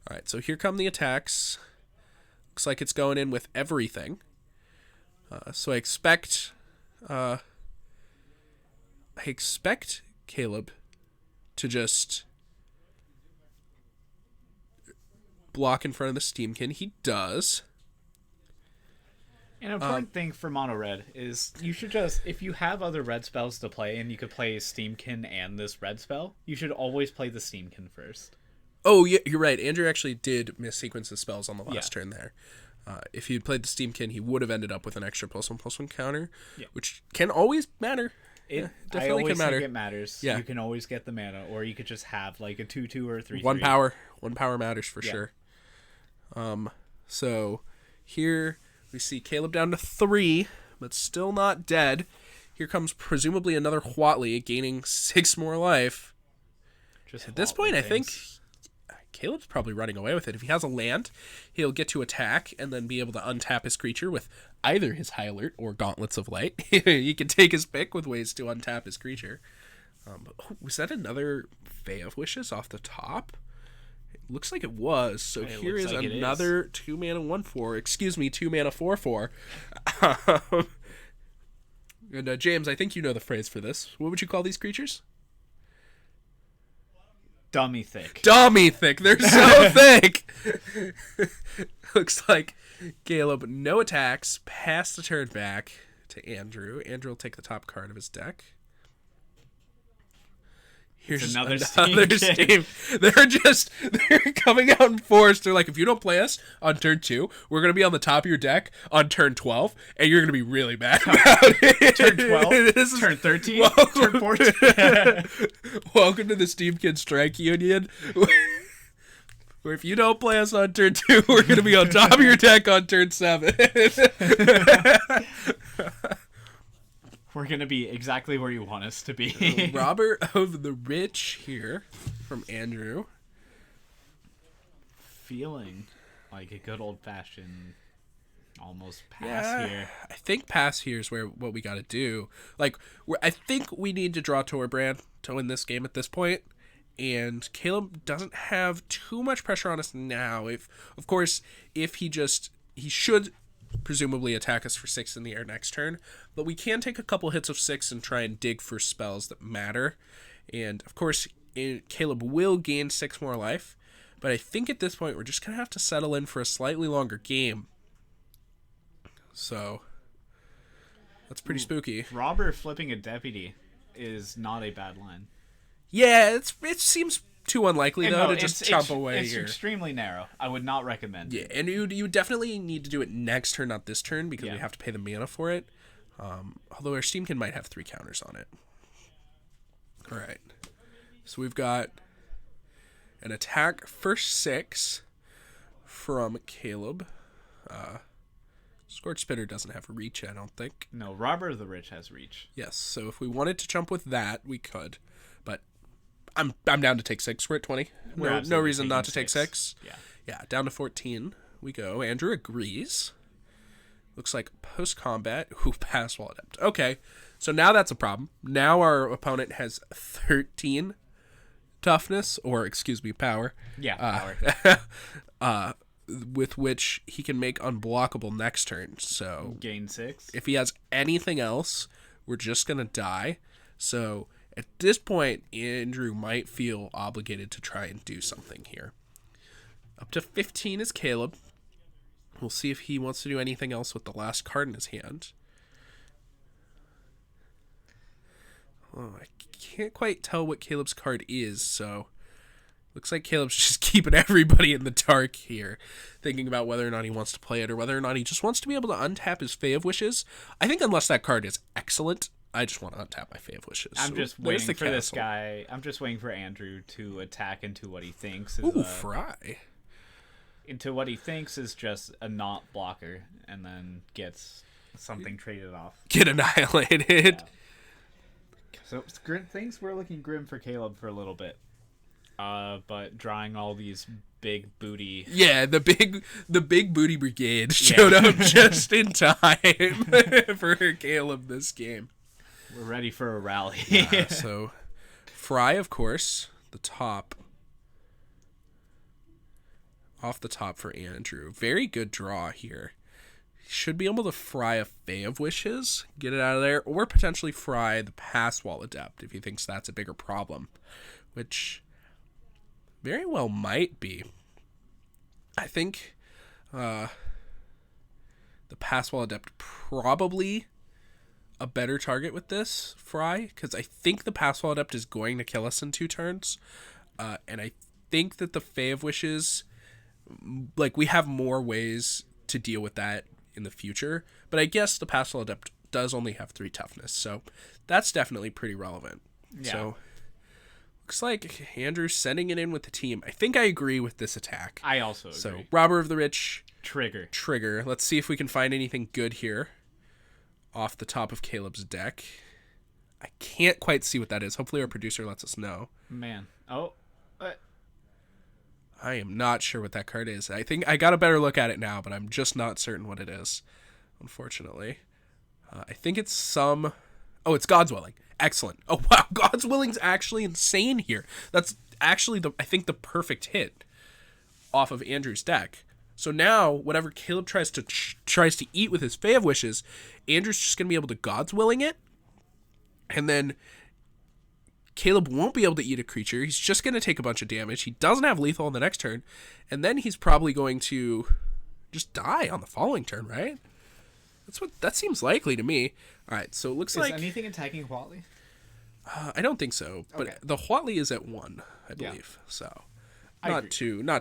Alright, so here come the attacks. Looks like it's going in with everything. So I expect Caleb to just block in front of the Steamkin. He does. An important thing for mono red is you should just, if you have other red spells to play and you could play Steamkin and this red spell, you should always play the Steamkin first. Oh, yeah, you're right. Andrew actually did missequence his spells on the last turn there. If he'd played the Steamkin, he would have ended up with an extra +1/+1 counter, which can always matter. It definitely can matter. Think it matters. Yeah. You can always get the mana, or you could just have like a 2/2 or 3/3. One power matters for sure. So here we see Caleb down to 3, but still not dead. Here comes presumably another Huatli, gaining 6 more life. Just at this point, I think Caleb's probably running away with it. If he has a land, he'll get to attack and then be able to untap his creature with either his High Alert or Gauntlets of Light. He can take his pick with ways to untap his creature. Was that another Fae of Wishes off the top? It looks like it was. So here is another 2 mana 1/4. Excuse me, 2 mana 4/4. And James, I think you know the phrase for this. What would you call these creatures? Dummy thick. Dummy thick. They're so thick. Looks like Caleb, no attacks, pass the turn back to Andrew. Andrew will take the top card of his deck. Here's another Steam. They're coming out in force. They're like, if you don't play us on turn 2, we're going to be on the top of your deck on turn 12, and you're going to be really bad about it. Turn 12? Turn 13? Turn 14? Welcome to the Steamkin Strike Union, where if you don't play us on turn 2, we're going to be on top of your deck on turn 7. We're going to be exactly where you want us to be. Robber of the Rich here from Andrew. Feeling like a good old-fashioned almost pass here. I think pass here is what we got to do. Like, I think we need to draw Torbrand to win this game at this point. And Caleb doesn't have too much pressure on us now. Of course, he should presumably attack us for 6 in the air next turn, but we can take a couple hits of 6 and try and dig for spells that matter. And of course, Caleb will gain 6 more life, but I think at this point we're just gonna have to settle in for a slightly longer game. So that's pretty spooky. Robber flipping a deputy is not a bad line. Yeah, it seems too unlikely though to just chomp away it's here. It's extremely narrow. I would not recommend it. Yeah, and you definitely need to do it next turn, not this turn, because we have to pay the mana for it. Although our Steamkin might have 3 counters on it. All right, so we've got an attack for 6 from Caleb. Scorch Spitter doesn't have reach, I don't think. No, Robber of the Rich has reach. Yes, so if we wanted to jump with that, we could. But I'm down to take 6. We're at 20. No reason not to take 6. Yeah, down to 14 we go. Andrew agrees. Looks like post-combat. Ooh, pass while adept. Okay, so now that's a problem. Now our opponent has 13 toughness, or excuse me, power. Yeah, power. With which he can make unblockable next turn. So gain 6. If he has anything else, we're just going to die. So at this point, Andrew might feel obligated to try and do something here. Up to 15 is Caleb. We'll see if he wants to do anything else with the last card in his hand. Oh, I can't quite tell what Caleb's card is, so Looks like Caleb's just keeping everybody in the dark here, thinking about whether or not he wants to play it or whether or not he just wants to be able to untap his Fae of Wishes. I think unless that card is excellent, I just want to untap my Fae of Wishes. I'm just waiting for this guy. I'm just waiting for Andrew to attack into what he thinks is Fry. Into what he thinks is just a not blocker, and then gets something traded off. Get annihilated. Yeah. So things were looking grim for Caleb for a little bit. But drawing all these big booty... Yeah, the big booty brigade showed up just in time for Caleb this game. We're ready for a rally. So, Fry, of course, the top. Off the top for Andrew. Very good draw here. Should be able to fry a Fae of Wishes, get it out of there, or potentially fry the Passwall Adept if he thinks that's a bigger problem, which... very well might be. I think the Passwall Adept probably a better target with this Fry, because I think the Passwall Adept is going to kill us in 2 turns. And I think that the Fae of Wishes, like, we have more ways to deal with that in the future. But I guess the Passwall Adept does only have 3 toughness, so that's definitely pretty relevant. Yeah. So looks like Andrew's sending it in with the team. I think I agree with this attack. I also agree. So, Robber of the Rich. Trigger. Let's see if we can find anything good here off the top of Caleb's deck. I can't quite see what that is. Hopefully our producer lets us know. Man. Oh. I am not sure what that card is. I think I got a better look at it now, but I'm just not certain what it is, unfortunately. I think it's some... Oh, it's God's Willing. Excellent. Oh, wow. God's Willing's actually insane here. That's actually, I think, the perfect hit off of Andrew's deck. So now, whatever Caleb tries to eat with his Fae of Wishes, Andrew's just going to be able to God's Willing it. And then Caleb won't be able to eat a creature. He's just going to take a bunch of damage. He doesn't have lethal on the next turn. And then he's probably going to just die on the following turn, right? That seems likely to me. All right, so it looks like... Is anything attacking Huatli? I don't think so, but okay. The Huatli is at 1, I believe. Yeah. So not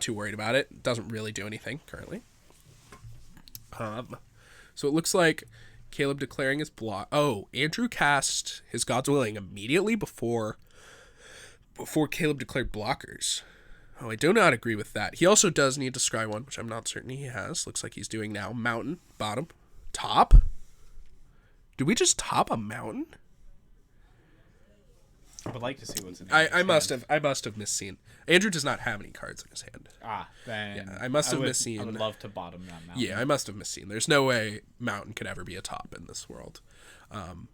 too worried about it. Doesn't really do anything currently. So it looks like Caleb declaring his block. Oh, Andrew cast his God's Willing immediately before Caleb declared blockers. Oh, I do not agree with that. He also does need to scry one, which I'm not certain he has. Looks like he's doing now. Mountain, bottom, top. Did we just top a mountain? I would like to see what's in I must have misseen. Andrew does not have any cards in his hand. Then yeah, I must have misseen. I would love to bottom that mountain. Yeah, I must have misseen. There's no way mountain could ever be a top in this world. Of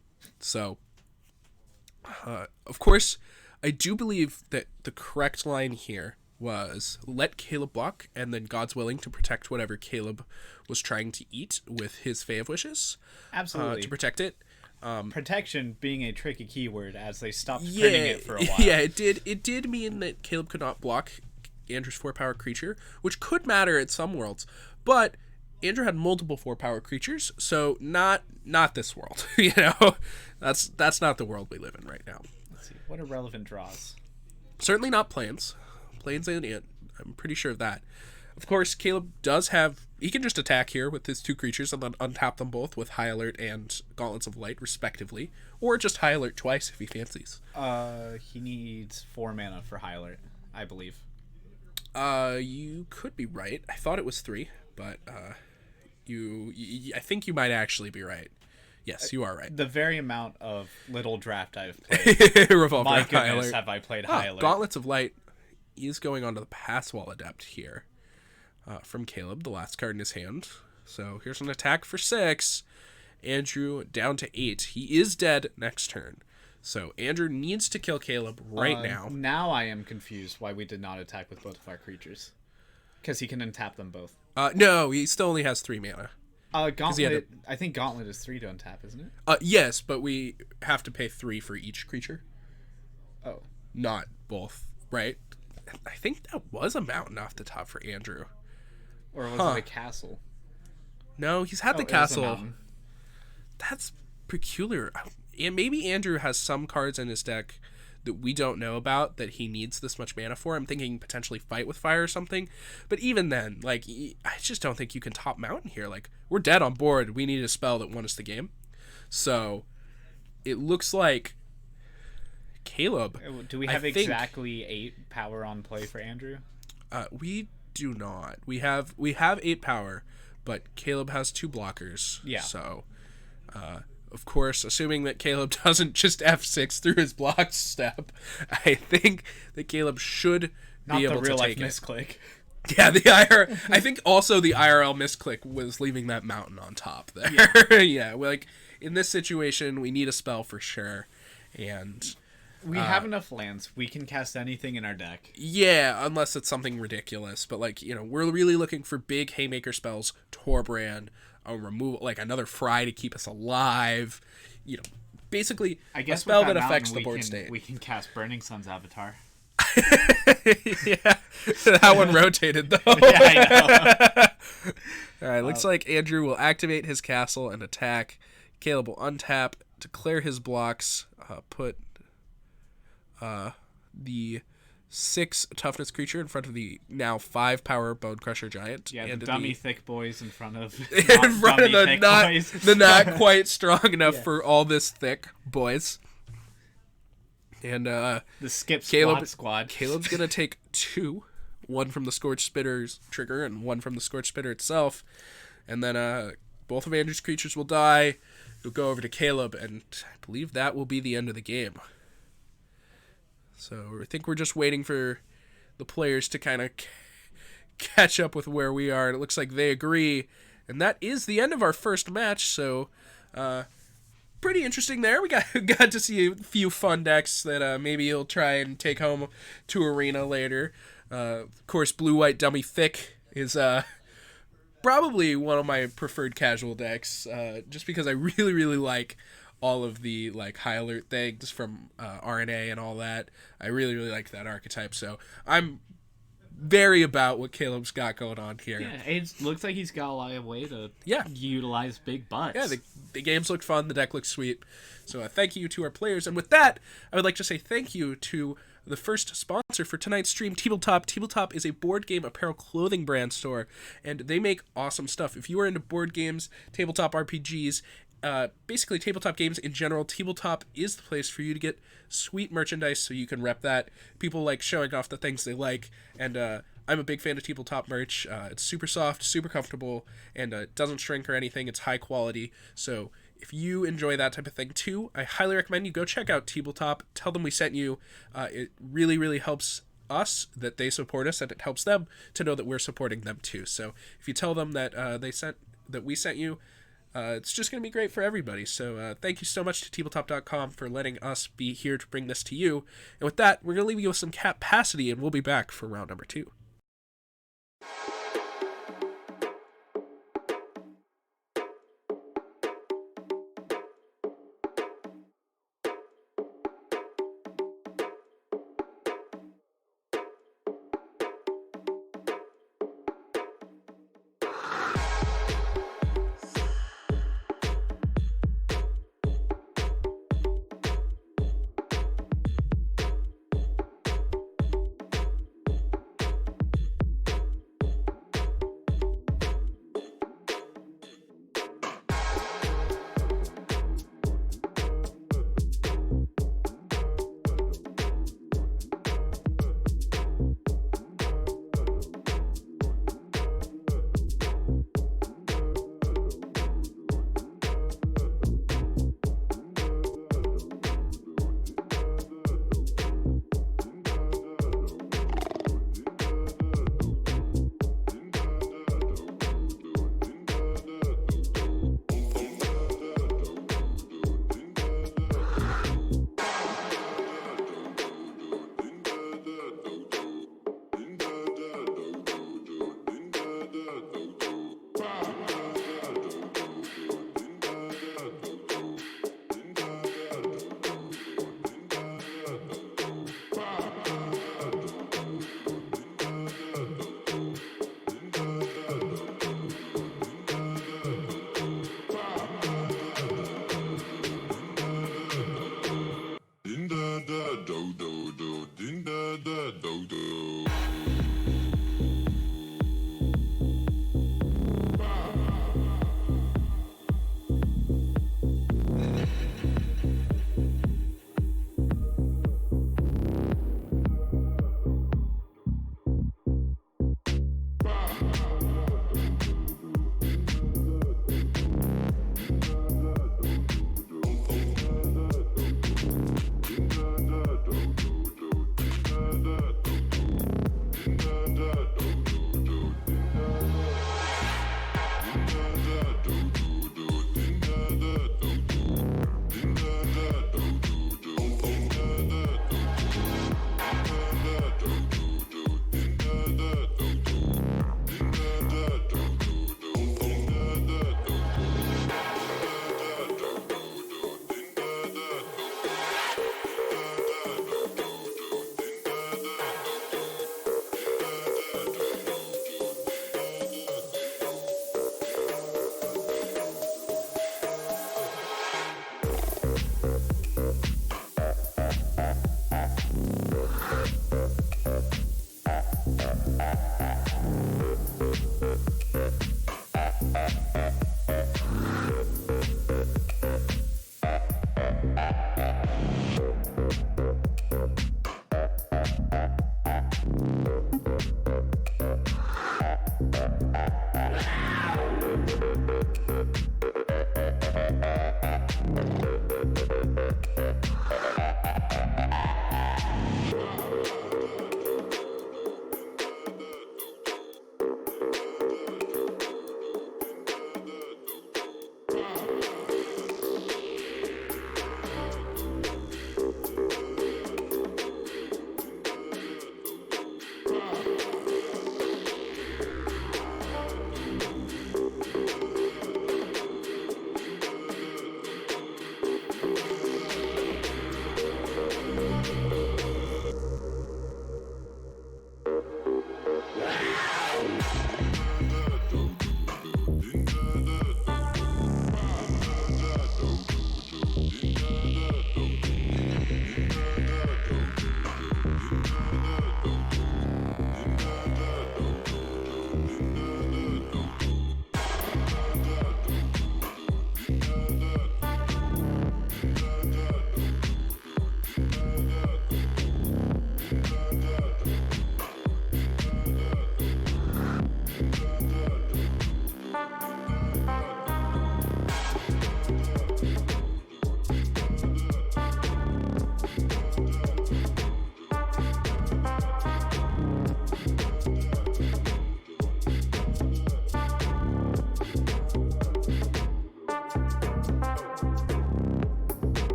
course, I do believe that the correct line here was let Caleb block and then God's Willing to protect whatever Caleb was trying to eat with his Fae of Wishes. Absolutely. To protect it. Protection being a tricky keyword as they stopped printing it for a while. Yeah, it did mean that Caleb could not block Andrew's 4-power creature, which could matter at some worlds, but Andrew had multiple 4-power creatures, so not this world. You know, that's not the world we live in right now. Let's see, what are relevant draws? Certainly not Plains and Ant. I'm pretty sure of that. Of course, Caleb does have... He can just attack here with his 2 creatures and then untap them both with High Alert and Gauntlets of Light, respectively. Or just High Alert twice if he fancies. He needs 4 mana for High Alert, I believe. You could be right. I thought it was 3, but I think you might actually be right. Yes, you are right. The very amount of little draft I've played. Revolver My goodness, High Alert. have I played High Alert. Gauntlets of Light is going on to the Passwall Adept here. From Caleb, the last card in his hand. So here's an attack for 6. Andrew down to 8. He is dead next turn. So Andrew needs to kill Caleb right now. Now I am confused why we did not attack with both of our creatures. Because he can untap them both. No, he still only has 3 mana. Gauntlet. I think Gauntlet is 3 to untap, isn't it? Yes, but we have to pay 3 for each creature. Oh. Not both, right? I think that was a mountain off the top for Andrew. Or was it a castle? No, he's had the castle. That's peculiar. And maybe Andrew has some cards in his deck that we don't know about that he needs this much mana for. I'm thinking potentially Fight with Fire or something. But even then, like, I just don't think you can top Mountain here. Like, we're dead on board. We need a spell that won us the game. So it looks like Caleb. Do we have exactly 8 power on play for Andrew? We do not. We have 8 power, but Caleb has 2 blockers. Yeah. So, of course, assuming that Caleb doesn't just F6 through his block step, I think that Caleb should be able to take it. Not the real life misclick. Yeah, I think also the IRL misclick was leaving that Mountain on top there. Yeah, yeah, like in this situation, we need a spell for sure, and we have enough lands. We can cast anything in our deck. Yeah, unless it's something ridiculous. But, like, you know, we're really looking for big Haymaker spells, Torbrand, a removal, like another Fry to keep us alive. You know, basically I guess a spell that affects the board state. We can cast Burning Sun's Avatar. Yeah, that one rotated, though. Yeah, I know. All right, looks like Andrew will activate his castle and attack. Caleb will untap, declare his blocks, put the 6 toughness creature in front of the now 5 power Bone Crusher Giant. Yeah, the dummy thick boys in front of the not quite strong enough for all this thick boys. And the skip squad. Caleb's gonna take 2, one from the Scorch Spitter's trigger and one from the Scorch Spitter itself, and then both of Andrew's creatures will die. You'll go over to Caleb, and I believe that will be the end of the game. So I think we're just waiting for the players to kind of catch up with where we are, and it looks like they agree. And that is the end of our first match, so pretty interesting there. We got to see a few fun decks that maybe you'll try and take home to Arena later. Of course, Blue-White Dummy Thick is probably one of my preferred casual decks, just because I really, really like all of the like high alert things from RNA and all that. I really, really like that archetype, so I'm very about what Caleb's got going on here. Yeah, it looks like he's got a lot of way to utilize big butts. Yeah, the games look fun, the deck looks sweet. So thank you to our players, and with that, I would like to say thank you to the first sponsor for tonight's stream, Tabletop. Tabletop is a board game apparel clothing brand store, and they make awesome stuff. If you are into board games, tabletop RPGs, basically tabletop games in general, Tabletop is the place for you to get sweet merchandise so you can rep that. People like showing off the things they like, and I'm a big fan of Tabletop merch. It's super soft, super comfortable, and it doesn't shrink or anything. It's high quality, so if you enjoy that type of thing too, I highly recommend you go check out Tabletop. Tell them we sent you. It really, really helps us that they support us, and it helps them to know that we're supporting them too. So if you tell them that we sent you, it's just going to be great for everybody. So thank you so much to tabletop.com for letting us be here to bring this to you. And with that, we're going to leave you with some capacity, and we'll be back for round number 2.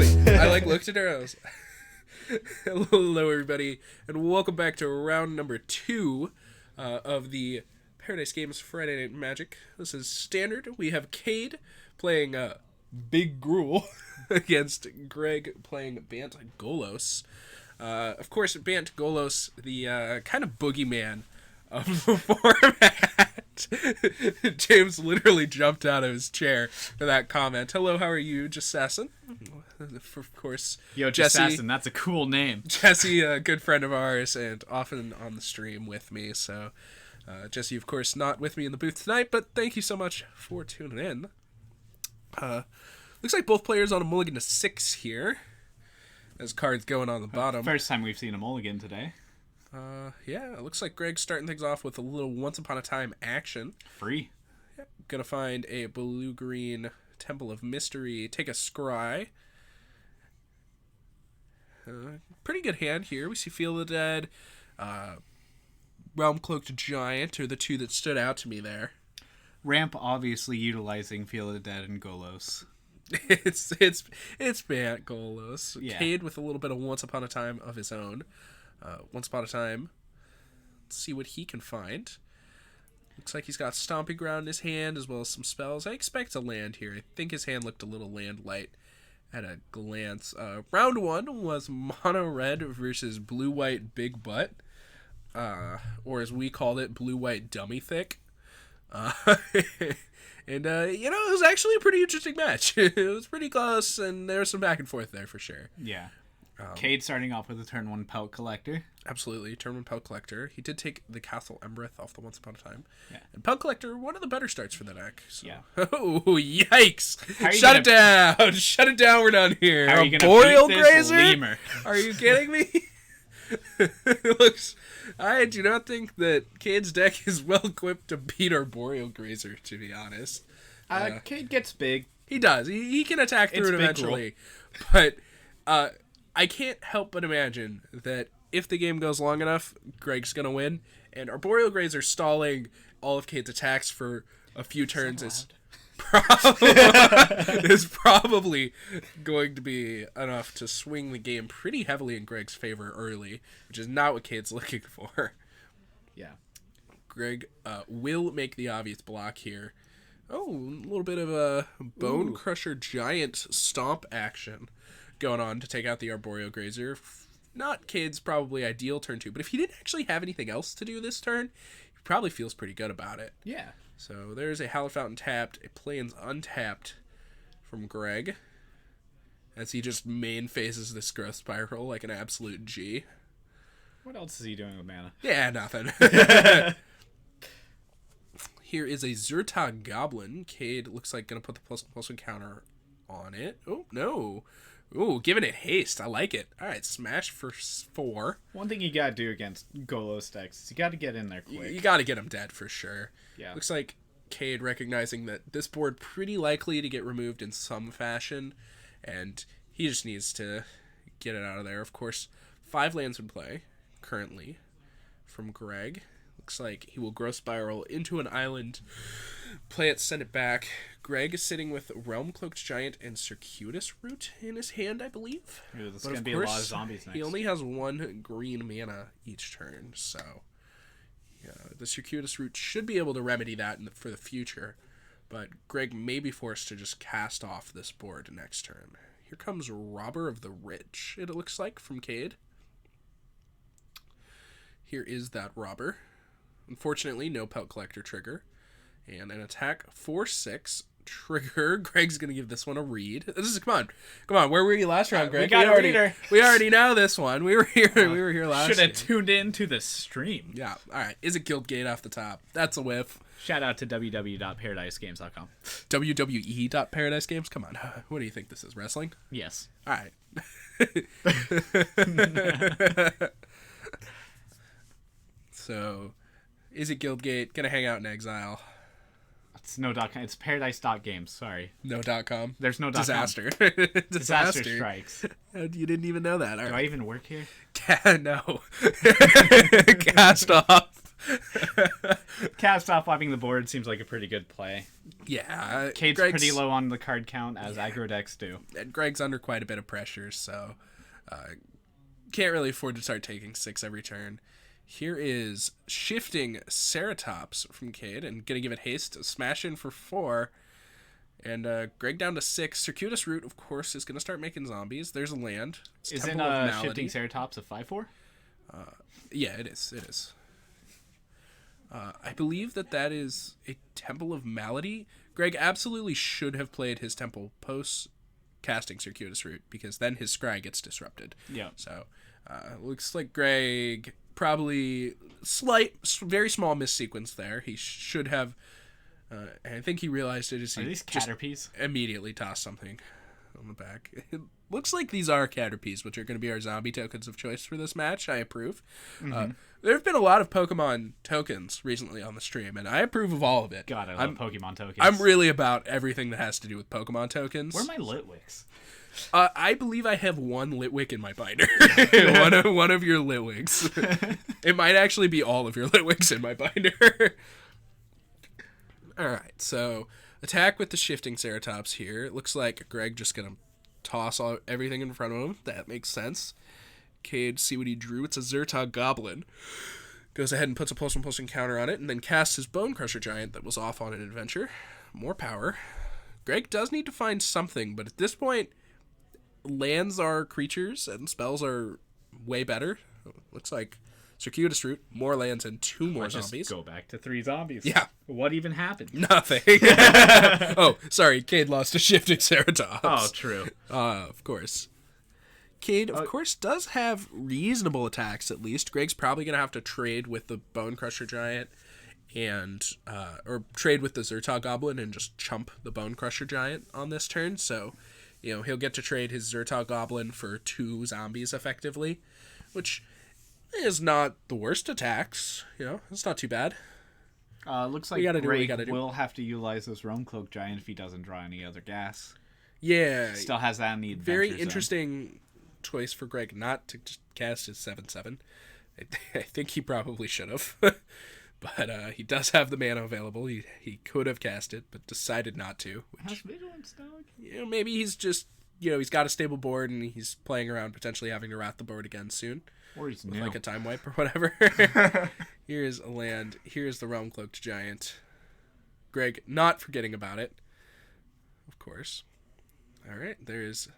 exactly. I looked at her. I was hello, everybody, and welcome back to round number 2 of the Paradise Games Friday Night Magic. This is standard. We have Cade playing Big Gruel against Greg playing Bant Golos. Of course, Bant Golos, the kind of boogeyman of the format. James literally jumped out of his chair for that comment. Hello, how are you, Jassassin? Of course, Yo, Jassassin, that's a cool name. Jesse, a good friend of ours, and often on the stream with me. So, Jesse, of course, not with me in the booth tonight, but thank you so much for tuning in. Looks like both players on a mulligan to 6 here. As cards going on the bottom. First time we've seen a mulligan today. Yeah, it looks like Greg's starting things off with a little Once Upon a Time action. Free. Yep. Gonna find a blue-green Temple of Mystery. Take a scry. Pretty good hand here. We see Field of the Dead, Realm Cloaked Giant are the two that stood out to me there. Ramp obviously utilizing Field of the Dead and Golos. It's Bant Golos. Yeah. Cade with a little bit of Once Upon a Time of his own. Once Upon a Time. Let's see what he can find. Looks like he's got Stomping Ground in his hand as well as some spells. I expect a land here. I think his hand looked a little land light at a glance. Round 1 was Mono Red versus Blue White Big Butt. Or as we called it, Blue White Dummy Thick. And, it was actually a pretty interesting match. It was pretty close, and there was some back and forth there for sure. Yeah. Cade starting off with a turn 1 Pelt Collector. Absolutely, turn 1 Pelt Collector. He did take the Castle Embereth off the Once Upon a Time. Yeah. And Pelt Collector, one of the better starts for the deck. So. Yeah. Oh, yikes! Shut it down! Shut it down, we're done here. How are you Boreal beat this Grazer? lemur? Are you kidding me? It looks... I do not think that Cade's deck is well equipped to beat our Boreal Grazer, to be honest. Cade gets big. He does. He can attack through it eventually. But I can't help but imagine that if the game goes long enough, Greg's going to win. And our Boreal Grazer stalling all of Cade's attacks for a few turns is probably going to be enough to swing the game pretty heavily in Greg's favor early, which is not what Cade's looking for. Yeah. Greg will make the obvious block here. Oh, a little bit of a Bone Crusher Giant stomp action going on to take out the Arboreal Grazer. Not Cade's probably ideal turn 2, but if he didn't actually have anything else to do this turn, he probably feels pretty good about it. Yeah. So there's a Hallowed Fountain tapped, a Plains untapped from Greg, as he just main phases this Growth Spiral like an absolute G. What else is he doing with mana? Yeah, nothing. Here is a Zertog Goblin. Cade looks like going to put the +1/+1 counter on it. Oh, no. Ooh, giving it haste. I like it. All right, smash for 4. One thing you got to do against Golos decks is you got to get in there quick. You got to get him dead for sure. Yeah. Looks like Cade recognizing that this board pretty likely to get removed in some fashion, and he just needs to get it out of there. Of course, 5 lands in play currently from Greg. Looks like he will Growth Spiral into an island, play it, send it back. Greg is sitting with Realm Cloaked Giant and Circuitous Root in his hand, I believe. Ooh, this is going to be a lot of zombies next. He only has 1 green mana each turn, so yeah, the Circuitous Root should be able to remedy that for the future, but Greg may be forced to just cast off this board next turn. Here comes Robber of the Rich, it looks like, from Cade. Here is that Robber. Unfortunately, no Pelt Collector trigger. And an attack 4/6 trigger. Greg's going to give this one a read. Come on. Where were you last round, Greg? We already know this one. We were here last Should have tuned in to the stream. Yeah. All right. Is it Guildgate off the top? That's a whiff. Shout out to www.paradisegames.com. www.paradisegames? Come on. What do you think this is? Wrestling? Yes. All right. So, is it Guildgate? Gonna hang out in exile. It's no.com. It's paradise.games. Sorry. No.com. There's no Disaster. Disaster strikes. You didn't even know that. Do I even work here? No. Cast off. Cast off wiping the board seems like a pretty good play. Yeah. Cade's pretty low on the card count, as aggro decks do. And Greg's under quite a bit of pressure, so can't really afford to start taking 6 every turn. Here is Shifting Ceratops from Cade, and gonna give it haste, smash in for 4. And Greg down to 6. Circuitous Root, of course, is gonna start making zombies. There's a land. Isn't Shifting Ceratops a 5/4? Yeah, it is. It is. I believe that is a Temple of Malady. Greg absolutely should have played his Temple post casting Circuitous Root, because then his scry gets disrupted. Yeah. So, looks like Greg probably very small missequence there. He should have. I think he realized it as he these Caterpies? Immediately tossed something on the back. It looks like these are Caterpies, which are going to be our zombie tokens of choice for this match. I approve. Mm-hmm. There have been a lot of Pokemon tokens recently on the stream, and I approve of all of it. God, I love Pokemon tokens. I'm really about everything that has to do with Pokemon tokens. Where are my Litwicks? I believe I have one Litwick in my binder. one of your Litwicks. It might actually be all of your Litwicks in my binder. Alright, so attack with the Shifting Ceratops here. It looks like Greg just gonna toss everything in front of him. That makes sense. Cade, see what he drew. It's a Zertog Goblin. Goes ahead and puts a +1/+1 counter on it, and then casts his Bone Crusher Giant that was off on an adventure. More power. Greg does need to find something, but at this point, lands are creatures and spells are way better. Looks like Circuitous Root, more lands, and 2 more zombies. Just go back to 3 zombies. Yeah. What even happened? Nothing. Oh, sorry. Cade lost to Shifting Ceratops. Oh, true. Of course. Cade, of course, does have reasonable attacks, at least. Greg's probably going to have to trade with the Bone Crusher Giant or trade with the Zertog Goblin and just chump the Bone Crusher Giant on this turn. So, he'll get to trade his Zertog Goblin for 2 zombies effectively, which is not the worst attacks. It's not too bad. Looks like Greg will have to utilize this Realm Cloak Giant if he doesn't draw any other gas. Yeah. Still has that in the adventure Very zone. Interesting choice for Greg not to just cast his 7/7. I think he probably should have. But he does have the mana available. He could have cast it, but decided not to. Has Vigilance, dog? Maybe he's just, he's got a stable board and he's playing around potentially having to rat the board again soon. Or he's with like a time wipe or whatever. Here's a land. Here's the Realm Cloaked Giant. Greg not forgetting about it. Of course. Alright, there's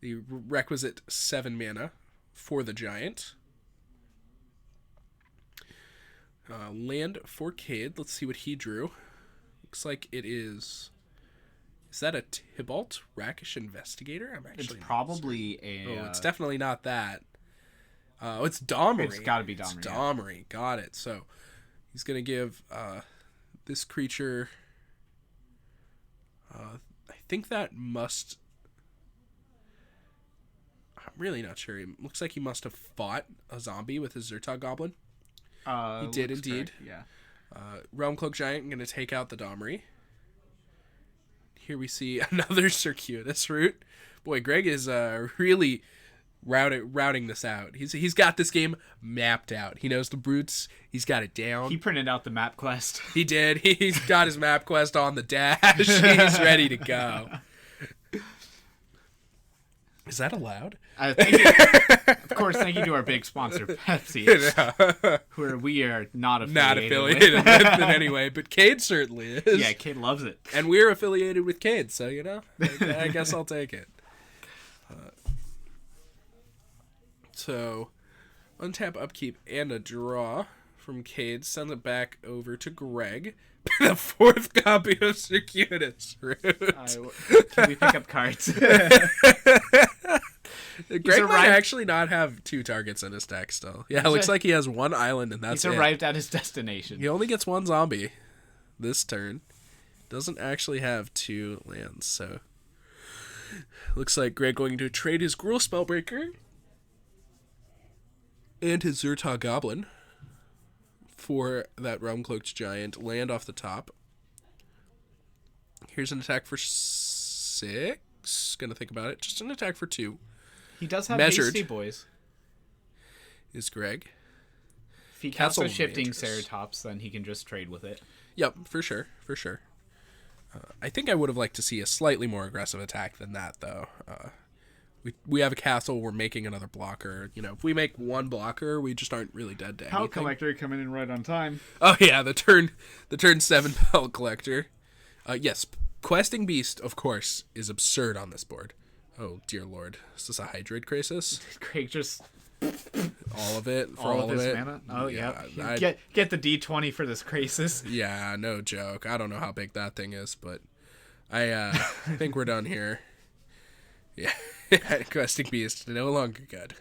the requisite 7 mana for the Giant. Land for Cade. Let's see what he drew. Looks like it is... Is that a Tibalt Rakish Investigator? It's probably a... it's definitely not that. It's Domri. It's got to be Domri. It's Domri. Yeah. Got it. So he's going to give this creature... I think that must... I'm really not sure. It looks like he must have fought a zombie with his Zertog Goblin. He did indeed. Correct. Yeah. Realm Cloak Giant, I'm going to take out the Domri. Here we see another Circuitous Root. Boy, Greg is really routing this out. He's got this game mapped out. He knows the brutes. He's got it down. He printed out the map quest. He did. He's got his map quest on the dash. He's ready to go. Is that allowed? Of course, thank you to our big sponsor, Pepsi, where we are not affiliated with in any way, but Cade certainly is. Yeah, Cade loves it. And we're affiliated with Cade, so, I guess I'll take it. So, untap, upkeep, and a draw from Cade. Send it back over to Greg. The 4th copy of Circuitous Root. Can we pick up cards? Greg might actually not have 2 targets in his deck still. Yeah, it looks like he has 1 island and that's it. He's arrived at his destination. He only gets 1 zombie this turn. Doesn't actually have 2 lands, so... Looks like Greg going to trade his Gruul Spellbreaker and his Zertog Goblin for that Realm Cloaked Giant, land off the top. Here's an attack for 6. Gonna think about it. Just an attack for 2. He does have Measured Beastie Boys. Is Greg. If he counts the shifting Ceratops, then he can just trade with it. Yep, for sure. I think I would have liked to see a slightly more aggressive attack than that, though. We have a castle, we're making another blocker. If we make one blocker, we just aren't really dead to anything. Pellet Collector coming in right on time. Oh, yeah, the turn 7 Pellet Collector. Yes, Questing Beast, of course, is absurd on this board. Oh, dear lord. Is this a Hydroid Crisis? Craig just... all of it for all of it. Mana? Oh yeah. Get the D20 for this Crisis. Yeah, no joke. I don't know how big that thing is, but I think we're done here. Yeah, Questing Beast no longer good.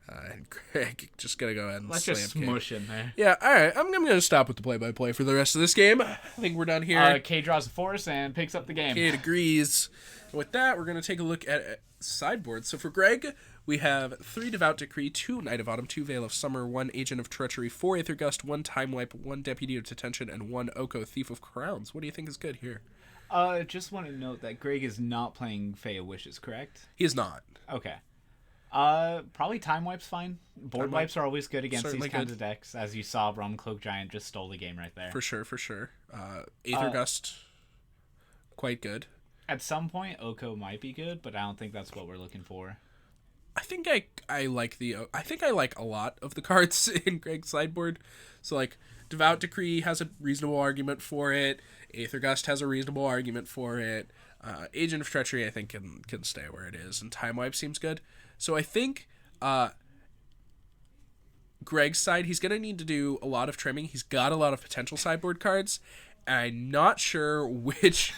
And Craig just gonna go ahead and let's just smush in there. Yeah, all right. I'm gonna stop with the play-by-play for the rest of this game. I think we're done here. K draws a force and picks up the game. K agrees. And with that, we're gonna take a look at sideboard. So for Greg, we have 3 Devout Decree, 2 Knight of Autumn, 2 Veil of Summer, 1 Agent of Treachery, 4 Aether Gust, 1 Time Wipe, 1 Deputy of Detention, and 1 Oko Thief of Crowns. What do you think is good here? Just want to note that Greg is not playing Fae of Wishes, correct? He is not. Okay. Probably Time Wipe's fine. Board wipes are always good against these kinds of decks. As you saw, Realm Cloak Giant just stole the game right there. For sure. Aether Gust, quite good. At some point, Oko might be good, but I don't think that's what we're looking for. I think I like a lot of the cards in Greg's sideboard. So like Devout Decree has a reasonable argument for it. Aether Gust has a reasonable argument for it. Agent of Treachery I think can stay where it is, and Time Wipe seems good. So I think Greg's side, he's gonna need to do a lot of trimming. He's got a lot of potential sideboard cards, and I'm not sure which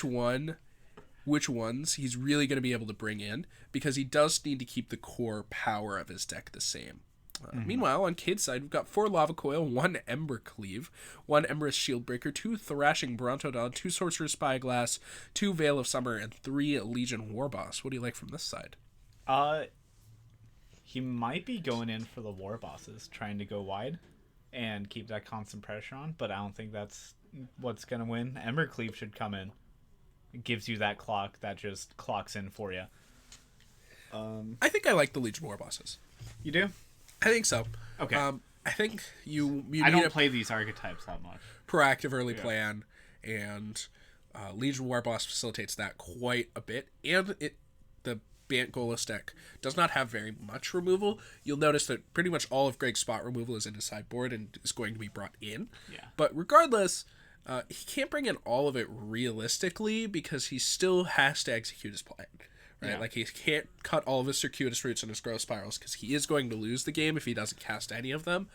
ones he's really going to be able to bring in, because he does need to keep the core power of his deck the same. Meanwhile, on Cade's side, we've got 4 Lava Coil, 1 Ember Cleave, 1 Emberous Shieldbreaker, 2 Thrashing Brontodon, 2 Sorcerer's Spyglass, 2 Veil of Summer, and 3 Legion Warboss. What do you like from this side? He might be going in for the Warbosses, trying to go wide and keep that constant pressure on, but I don't think that's what's going to win. Ember Cleave should come in. It gives you that clock that just clocks in for you. I think I like the Legion Warbosses. You do? I think so. Okay. I think you I don't play these archetypes that much. Proactive early plan, and Legion Warboss facilitates that quite a bit. And the Bant Golos deck does not have very much removal. You'll notice that pretty much all of Greg's spot removal is in his sideboard and is going to be brought in. Yeah. But regardless, he can't bring in all of it realistically, because he still has to execute his plan. Right? Yeah. Like, he can't cut all of his Circuitous Roots and his Growth Spirals, because he is going to lose the game if he doesn't cast any of them,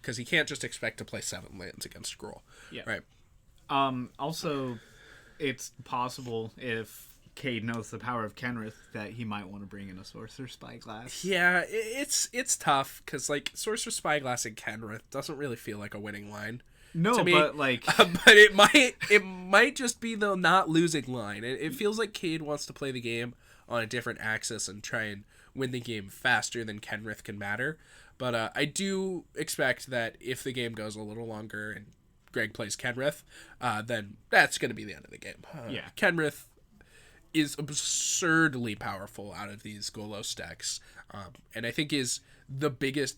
because he can't just expect to play 7 lands against Gruul. Yeah. Right. Also, it's possible, if Cade knows the power of Kenrith, that he might want to bring in a Sorcerer's Spyglass. Yeah, it's tough, because like Sorcerer's Spyglass and Kenrith doesn't really feel like a winning line. No, to me, but like, but it might just be the not losing line. It feels like Cade wants to play the game on a different axis and try and win the game faster than Kenrith can matter. But I do expect that if the game goes a little longer and Greg plays Kenrith, then that's going to be the end of the game. Yeah, Kenrith is absurdly powerful out of these Golos decks, and I think is the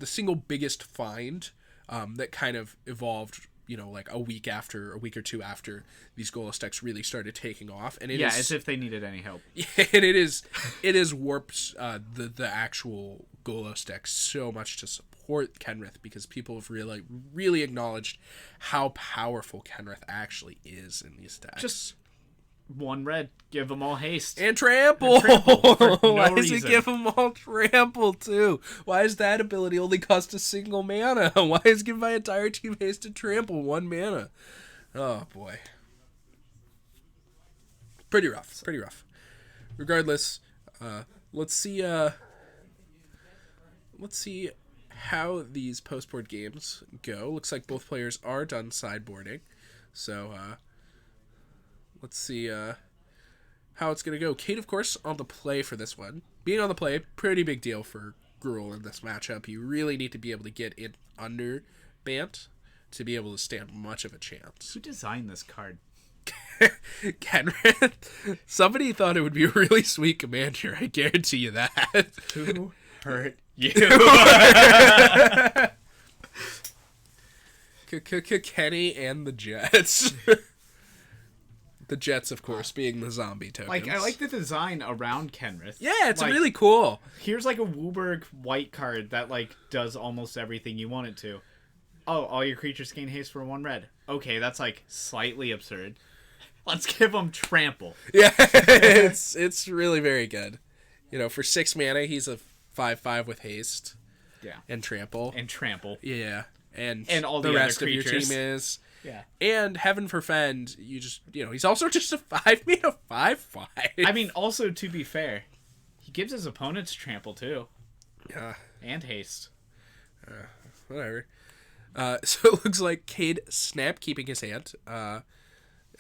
single biggest find that kind of evolved, like a week or 2 after these Golos decks really started taking off. And as if they needed any help. Yeah, and it is warped the actual Golos decks so much to support Kenrith, because people have really acknowledged how powerful Kenrith actually is in these decks. Just 1 red, give them all haste and trample. Why does it give them all trample too? Why does that ability only cost a single mana? Why is give my entire team haste and trample 1 mana? Oh boy, pretty rough. Regardless, let's see how these post-board games go. Looks like both players are done sideboarding, so let's see how it's going to go. Cade, of course, on the play for this one. Being on the play, pretty big deal for Gruul in this matchup. You really need to be able to get in under Bant to be able to stand much of a chance. Who designed this card? Kenrith. Somebody thought it would be a really sweet commander. I guarantee you that. Who hurt you? Kenny and the Jets. The Jets, of course, being the zombie tokens. Like, I like the design around Kenrith. Yeah, it's really cool. Here's like a Wooburg white card that like does almost everything you want it to. Oh, all your creatures gain haste for 1 red. Okay, that's like slightly absurd. Let's give them trample. Yeah, it's really very good. You know, for 6 mana, he's a 5/5 with haste. Yeah. And trample. Yeah. And all the the rest other of your creatures. team is. Yeah. And Heaven for Fend, he's also just a 5 mana 5/5. I mean, also, to be fair, he gives his opponents trample, too. Yeah. And haste. Whatever. So it looks like Cade Snap keeping his hand.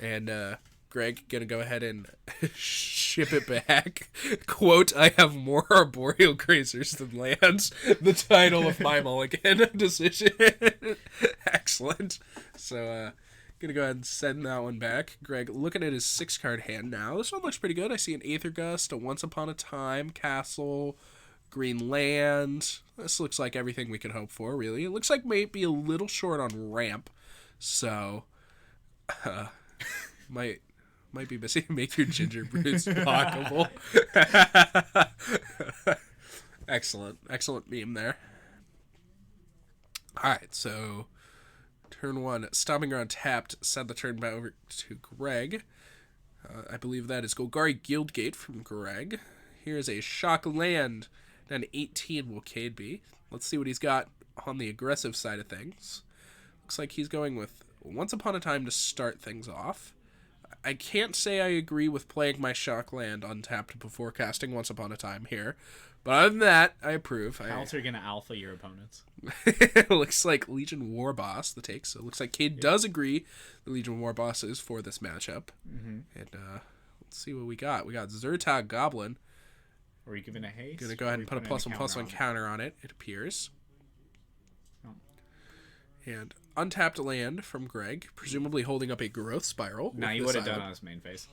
And Greg gonna go ahead and ship it back. Quote, I have more Arboreal Grazers than lands. The title of my mulligan decision. Excellent. So, gonna go ahead and send that one back. Greg, looking at his 6-card hand now. This one looks pretty good. I see an Aether Gust, a Once Upon a Time, Castle, Green Land. This looks like everything we could hope for, really. It looks like maybe a little short on ramp. So, might be missing make your ginger brews blockable. Excellent meme there. Alright, so turn 1, Stomping Ground tapped, send the turn back over to Greg. I believe that is Golgari Guildgate from Greg. Here's a Shock Land, and an 18 will Cade be. Let's see what he's got on the aggressive side of things. Looks like he's going with Once Upon a Time to start things off. I can't say I agree with playing my Shock Land untapped before casting Once Upon a Time here. But other than that, I approve. How else are you going to alpha your opponents? It looks like Legion Warboss, the take. So it looks like Cade does agree the Legion Warboss is for this matchup. Mm-hmm. And let's see what we got. We got Zertog Goblin. Are you giving a haste? Gonna go ahead and put a +1/+1 counter on it, it appears. Oh. And untapped land from Greg, presumably holding up a Growth Spiral. Now you would have done on his main phase.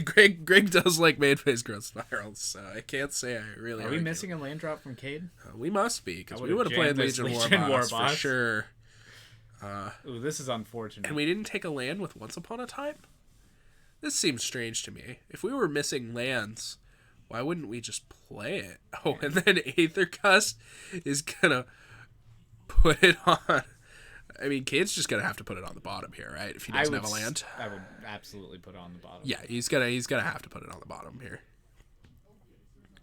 Greg does like main phase Growth Spirals, so I can't say I really. Are we missing a land drop from Cade? We must be, because we would have played Legion Warboss for sure. Ooh, this is unfortunate. And we didn't take a land with Once Upon a Time? This seems strange to me. If we were missing lands, why wouldn't we just play it? Oh, and then Aether Gust is gonna put it on. I mean, Cade's just gonna have to put it on the bottom here, right? If he doesn't have a land, I would absolutely put it on the bottom. Yeah, he's gonna have to put it on the bottom here.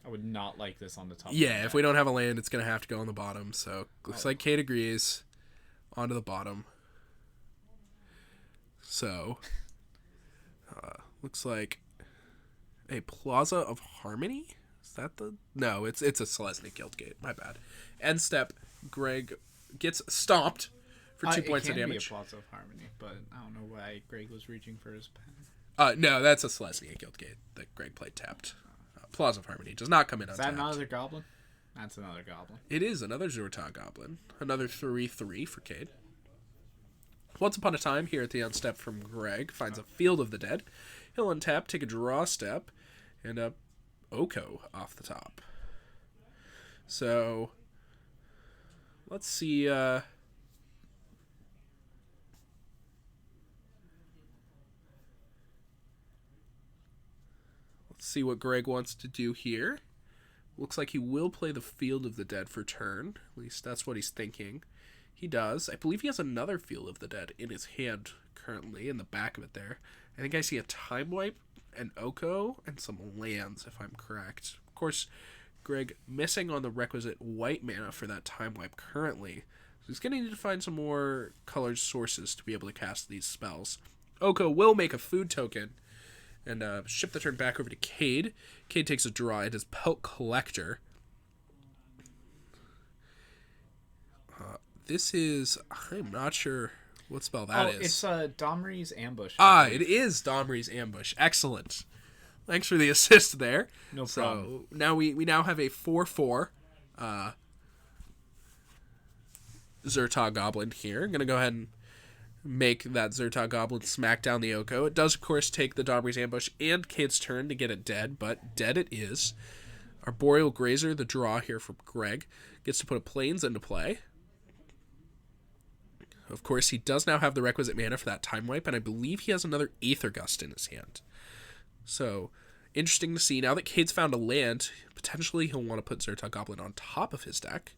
I would not like this on the top. Yeah, if we don't have a land, it's gonna have to go on the bottom. So looks like Cade agrees. Onto the bottom. So looks like a Plaza of Harmony. Is that the? No, it's a Selesnya Guildgate. My bad. End step. Greg gets stomped for 2 points of damage. It can be a Plaza of Harmony, but I don't know why Greg was reaching for his pen. No, that's a Selesnya Guildgate that Greg played tapped. Plaza of Harmony does not come in untapped. Is that another goblin? That's another goblin. It is another Zertog Goblin. Another 3/3 for Cade. Once Upon a Time here at the unstep from Greg finds a Field of the Dead. He'll untap, take a draw step, and a Oko off the top. So let's see. Let's see what Greg wants to do here. Looks like he will play the Field of the Dead for turn. At least that's what he's thinking. He does. I believe he has another Field of the Dead in his hand currently, in the back of it there. I think I see a Time Wipe, an Oko, and some lands, if I'm correct. Of course, Greg missing on the requisite white mana for that Time Wipe currently. So he's going to need to find some more colored sources to be able to cast these spells. Oko will make a food token and ship the turn back over to Cade. Cade takes a draw. It is Pelt Collector. This is... I'm not sure what spell that is. It's Domri's Ambush. It is Domri's Ambush. Excellent. Thanks for the assist there. No problem. So now we now have a 4/4 Zertog Goblin here. I'm going to go ahead and make that Zertog Goblin smack down the Oko. It does, of course, take the Domri's Ambush and Cade's turn to get it dead, but dead it is. Arboreal Grazer, the draw here from Greg, gets to put a Plains into play. Of course, he does now have the requisite mana for that Time Wipe, and I believe he has another Aether Gust in his hand. So, interesting to see. Now that Cade's found a land, potentially he'll want to put Zertok Goblin on top of his deck.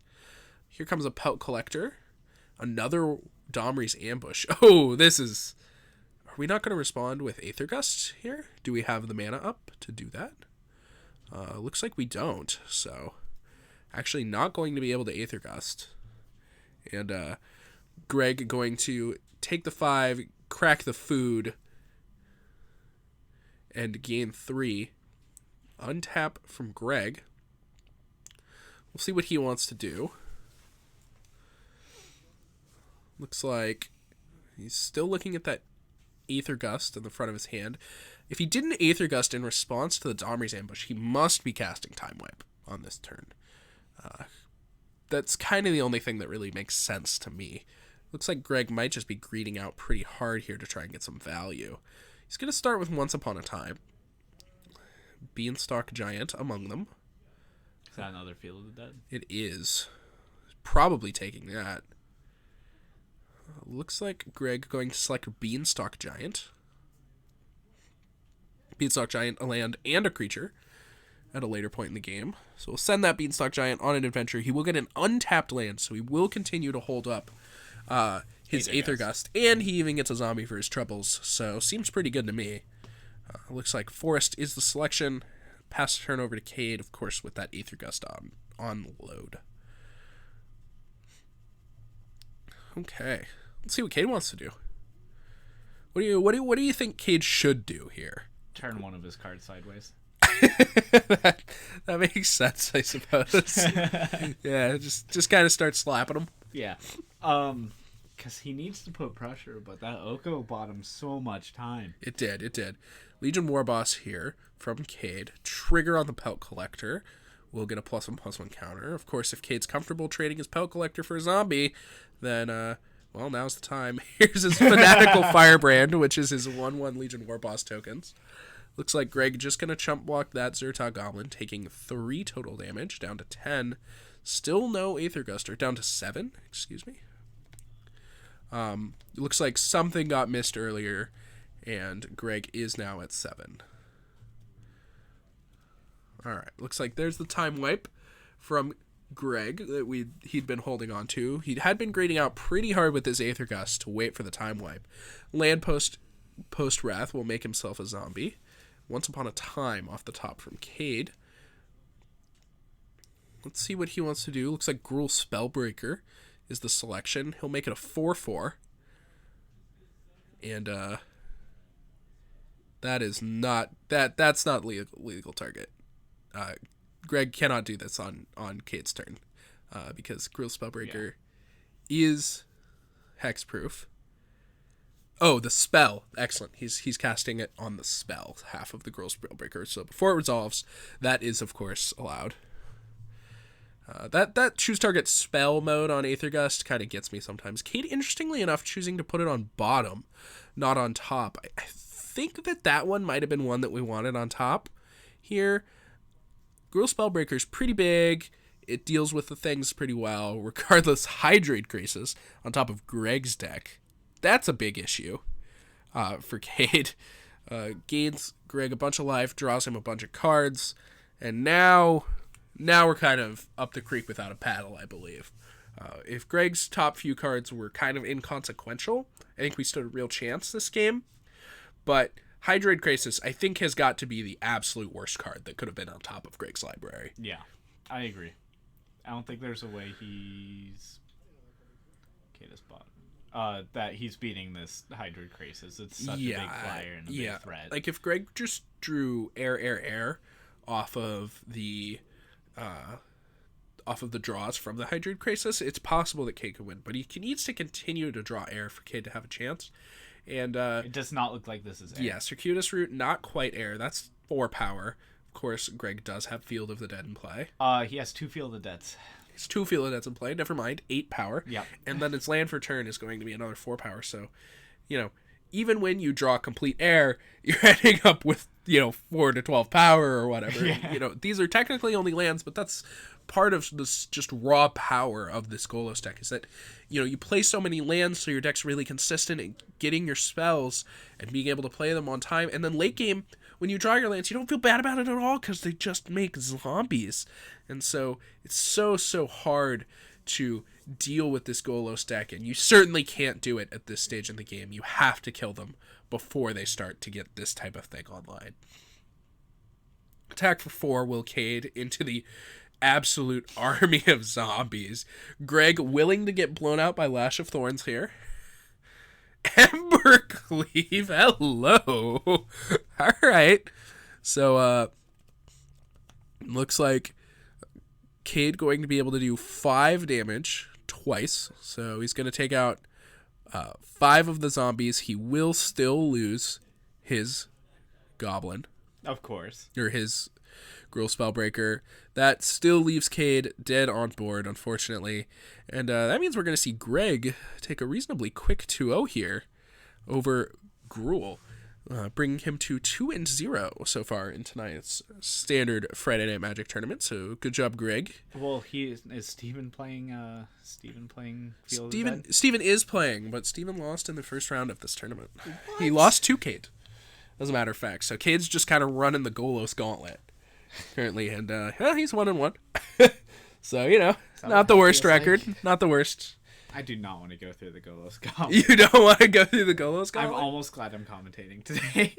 Here comes a Pelt Collector. Another Domri's Ambush. Oh, this is... Are we not going to respond with Aether Gust here? Do we have the mana up to do that? Looks like we don't, so... Actually not going to be able to Aether Gust. And Greg going to take the 5, crack the food, and gain 3. Untap from Greg. We'll see what he wants to do. Looks like he's still looking at that Aether Gust in the front of his hand. If he didn't Aether Gust in response to the Domri's Ambush, he must be casting Time Wipe on this turn. That's kind of the only thing that really makes sense to me. Looks like Greg might just be greeding out pretty hard here to try and get some value. He's going to start with Once Upon a Time. Beanstalk Giant among them. Is that another Field of the Dead? It is. Probably taking that. Looks like Greg going to select Beanstalk Giant. Beanstalk Giant, a land and a creature at a later point in the game. So we'll send that Beanstalk Giant on an adventure. He will get an untapped land, so he will continue to hold up his Aether Gust. And he even gets a zombie for his troubles, so seems pretty good to me. Looks like Forest is the selection. Pass the turn over to Cade, of course, with that Aether Gust on load. Okay, let's see what Cade wants to do. What do you think Cade should do here? Turn one of his cards sideways. that makes sense, I suppose. Yeah, just kind of start slapping him. Yeah, because he needs to put pressure, but that Oko bought him so much time. It did. Legion Warboss here from Cade. Trigger on the Pelt Collector. We'll get a +1/+1 counter. Of course, if Cade's comfortable trading his Pelt Collector for a zombie, then, well, now's the time. Here's his Fanatical Firebrand, which is his 1/1 Legion Warboss tokens. Looks like Greg just going to chump block that Zertok Goblin, taking 3 total damage, down to 10. Still no Aether Guster, down to 7, excuse me. Looks like something got missed earlier, and Greg is now at 7. Alright, looks like there's the Time Wipe from Greg that he'd been holding on to. He had been grading out pretty hard with his Aether Gust to wait for the Time Wipe. Land post-Wrath will make himself a zombie. Once Upon a Time off the top from Cade. Let's see what he wants to do. Looks like Gruul Spellbreaker is the selection. He'll make it a 4/4. And that is not that's not legal target. Greg cannot do this on Cade's turn. Because Gruul Spellbreaker is hexproof. Oh, the spell. Excellent. He's casting it on the spell, half of the Gruul Spellbreaker. So before it resolves, that is, of course, allowed. That choose target spell mode on Aether Gust kind of gets me sometimes. Cade, interestingly enough, choosing to put it on bottom, not on top. I think that one might have been one that we wanted on top here. Gruul Spellbreaker is pretty big. It deals with the things pretty well. Regardless, Hydrate Graces on top of Greg's deck. That's a big issue for Cade. Gains Greg a bunch of life, draws him a bunch of cards, and now we're kind of up the creek without a paddle, I believe. If Greg's top few cards were kind of inconsequential, I think we stood a real chance this game. But Hydrate Crisis, I think, has got to be the absolute worst card that could have been on top of Greg's library. Yeah, I agree. I don't think there's a way he's... Okay, this bottom. That he's beating this Hydrate Crisis. It's such a big flyer and a big threat. Like, if Greg just drew air off of the draws from the Hydrate Crisis, it's possible that Cade could win. But he needs to continue to draw air for Cade to have a chance. And it does not look like this is air. Yeah, Circuitous Route, not quite air. That's 4 power. Of course, Greg does have Field of the Dead in play. He has 2 Field of the Deads. It's 2 Field of the Deads in play. Never mind, 8 power. Yeah. And then its land for turn is going to be another 4 power. So, even when you draw complete air, you're ending up with, 4 to 12 power or whatever. Yeah. These are technically only lands, but that's part of this just raw power of this Golos deck, is that, you play so many lands, so your deck's really consistent in getting your spells and being able to play them on time. And then late game, when you draw your lands, you don't feel bad about it at all because they just make zombies. And so it's so hard to deal with this Golos deck, and you certainly can't do it at this stage in the game. You have to kill them before they start to get this type of thing online. Attack for 4 will Cade into the absolute army of zombies. Greg willing to get blown out by Lash of Thorns here. Embercleave, hello. Alright. So, looks like Cade going to be able to do 5 damage twice. So he's going to take out 5 of the zombies. He will still lose his goblin. Of course. Or his Gruul Spellbreaker. That still leaves Cade dead on board, unfortunately. And that means we're going to see Greg take a reasonably quick 2-0 here over Gruul. Bringing him to 2-0 so far in tonight's standard Friday Night Magic tournament. So good job, Greg. Well, is Steven playing? Steven playing? Steven is playing, but Steven lost in the first round of this tournament. What? He lost to Cade, as a matter of fact. So Cade's just kind of running the Golos gauntlet currently, and he's 1-1. So not the worst record, like? Not the worst. I do not want to go through the Golos gauntlet. You don't want to go through the Golos gauntlet? I'm almost glad I'm commentating today.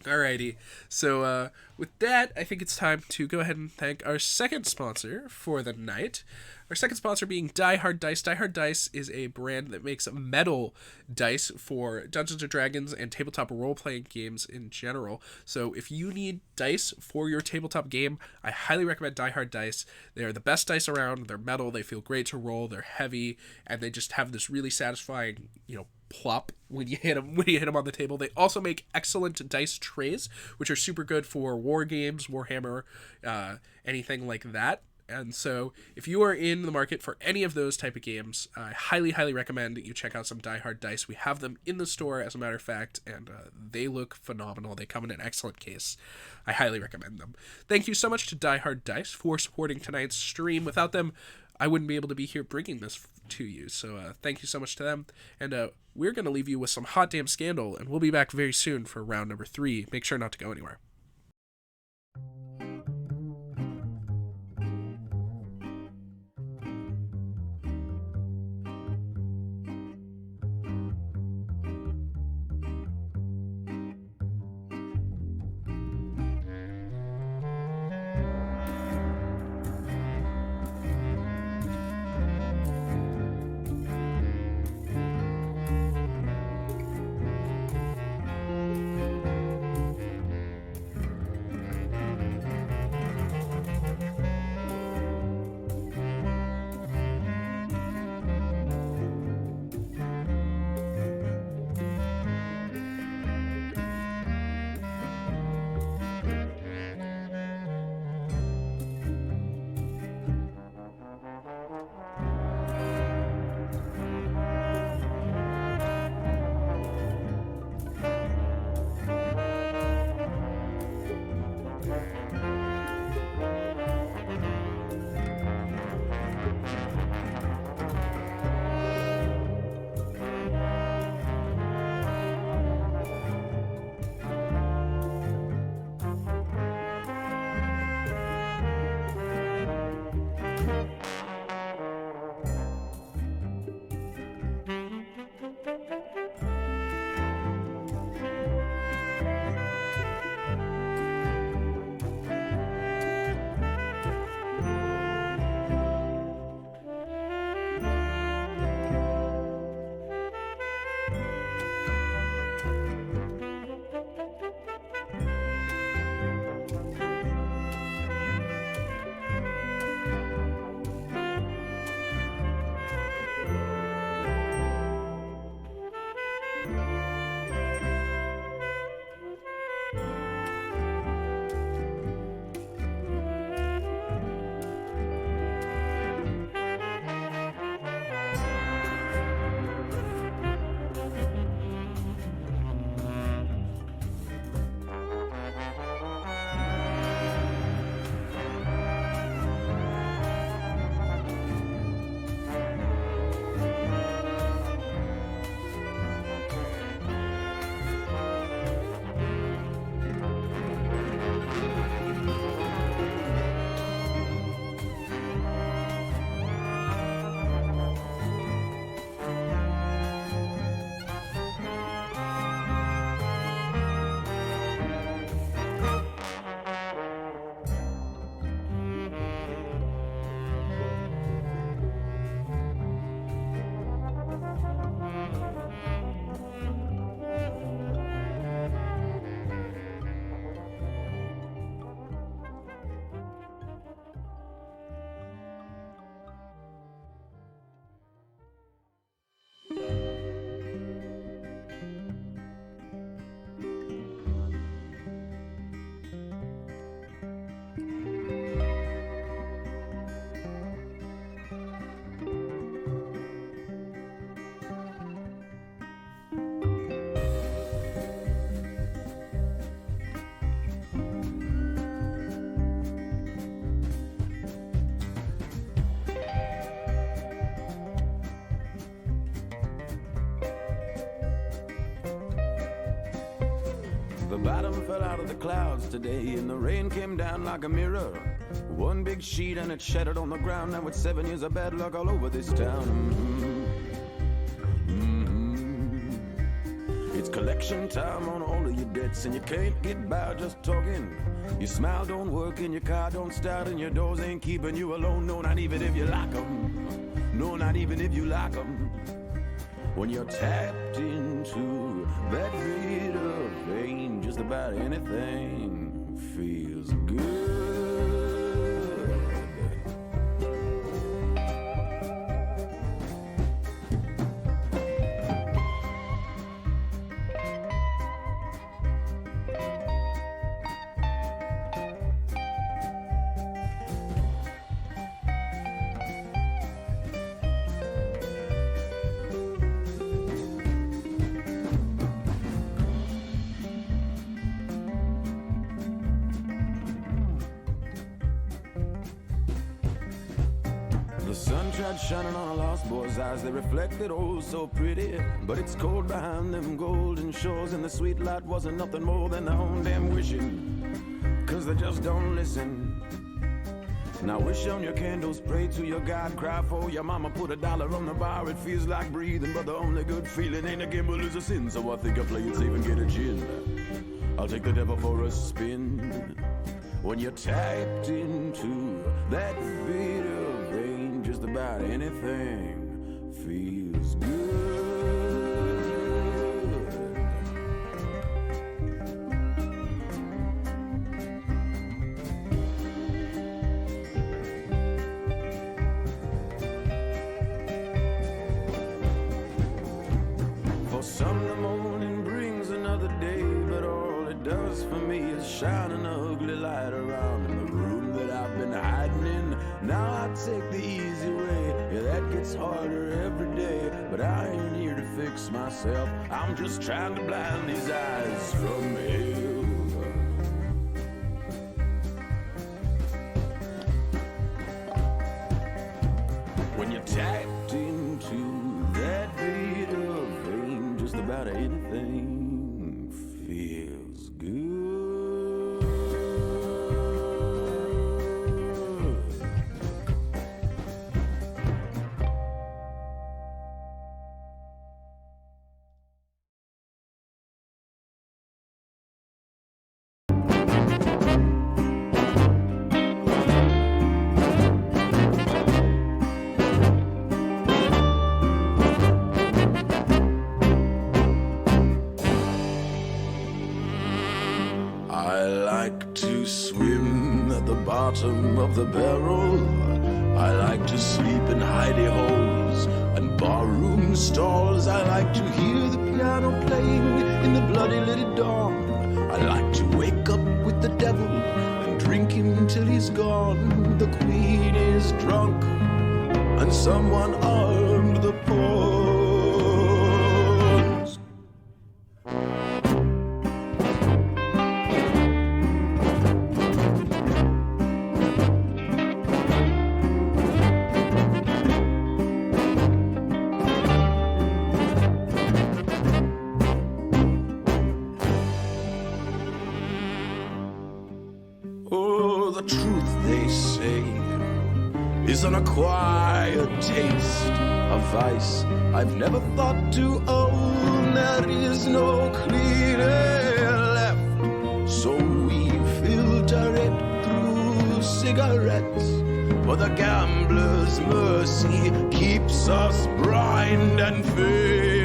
Alrighty. So with that, I think it's time to go ahead and thank our second sponsor for the night. Our second sponsor being Die Hard Dice. Die Hard Dice is a brand that makes metal dice for Dungeons & Dragons and tabletop role-playing games in general. So if you need dice for your tabletop game, I highly recommend Die Hard Dice. They are the best dice around. They're metal. They feel great to roll. They're heavy. And they just have this really satisfying, plop when you hit them on the table. They also make excellent dice trays, which are super good for war games, Warhammer, anything like that. And so if you are in the market for any of those type of games, I highly recommend that you check out some Die Hard Dice. We have them in the store, as a matter of fact, and they look phenomenal. They come in an excellent case. I highly recommend them. Thank you so much to Die Hard Dice for supporting tonight's stream. Without them, I wouldn't be able to be here bringing this to you. So thank you so much to them. And we're going to leave you with some hot damn scandal, and we'll be back very soon for round number 3. Make sure not to go anywhere. The bottom fell out of the clouds today, and the rain came down like a mirror. One big sheet and it shattered on the ground. Now it's 7 years of bad luck all over this town. It's collection time on all of your debts, and you can't get by just talking. Your smile don't work, and your car don't start, and your doors ain't keeping you alone. No, not even if you lock them. No, not even if you lock them. When you're tapped into that bit of fame, just about anything feels good. Shining on a lost boy's eyes, they reflected oh so pretty. But it's cold behind them golden shores, and the sweet light wasn't nothing more than their own damn wishing, 'cause they just don't listen. Now wish on your candles, pray to your God, cry for your mama, put $1 on the bar. It feels like breathing, but the only good feeling ain't a gamble, is a sin. So I think I play it safe and get a gin. I'll take the devil for a spin. When you're tapped into that bit of rain, just about anything feels good. For some the morning brings another day, but all it does for me is shine an ugly light around in the room that I've been hiding in. Now I take the easy way, yeah, that gets harder every day. But I ain't here to fix myself, I'm just trying to blind these eyes from hell. When you're tapped into that bit of fame, just about anything feels good. Bottom of the barrel, I like to sleep in hidey holes and barroom stalls. I like to hear the piano playing in the bloody little dawn. I like to wake up with the devil and drink him till he's gone. The queen is drunk and someone armed the pawns. Is an acquired taste, a vice I've never thought to own. There is no cleaner left, so we filter it through cigarettes. For the gambler's mercy keeps us blind and fade.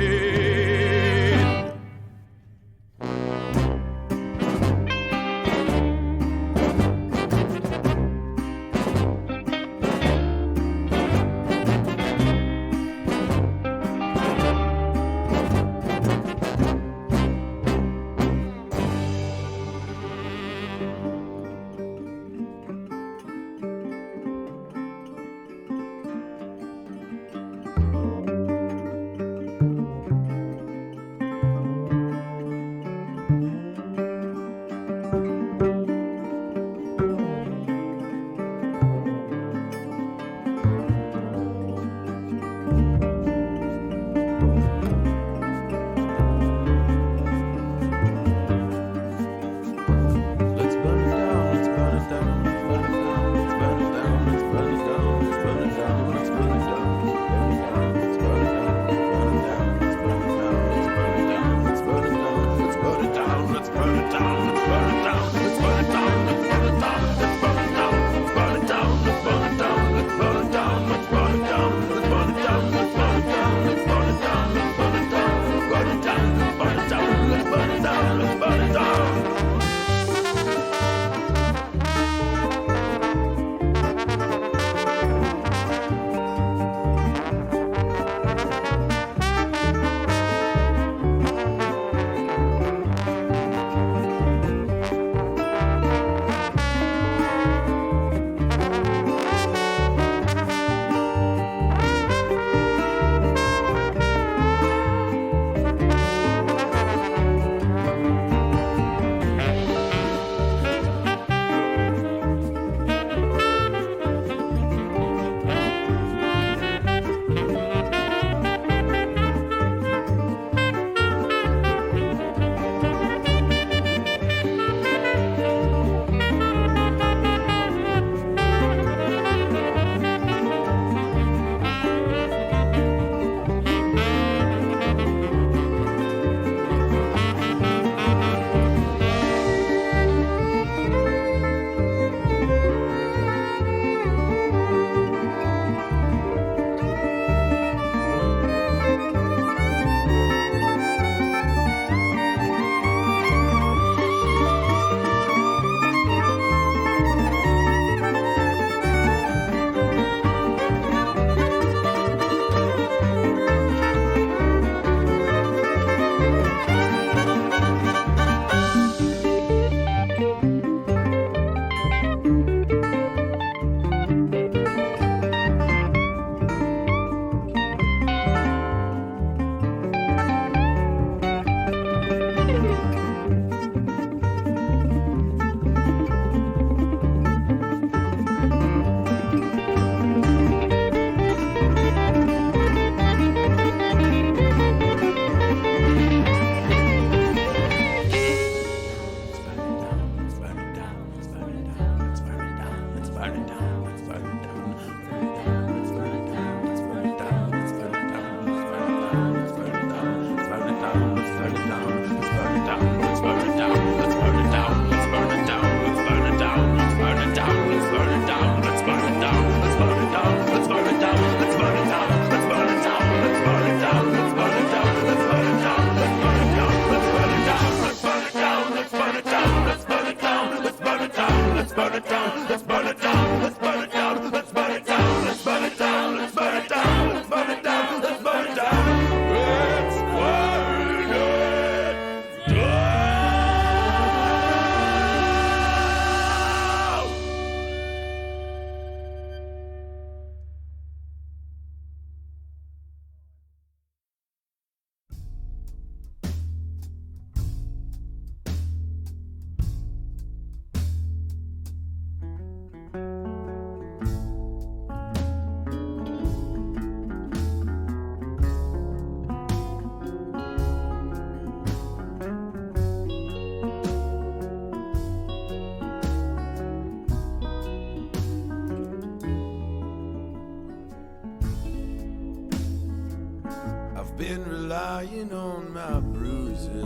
been relying on my bruises,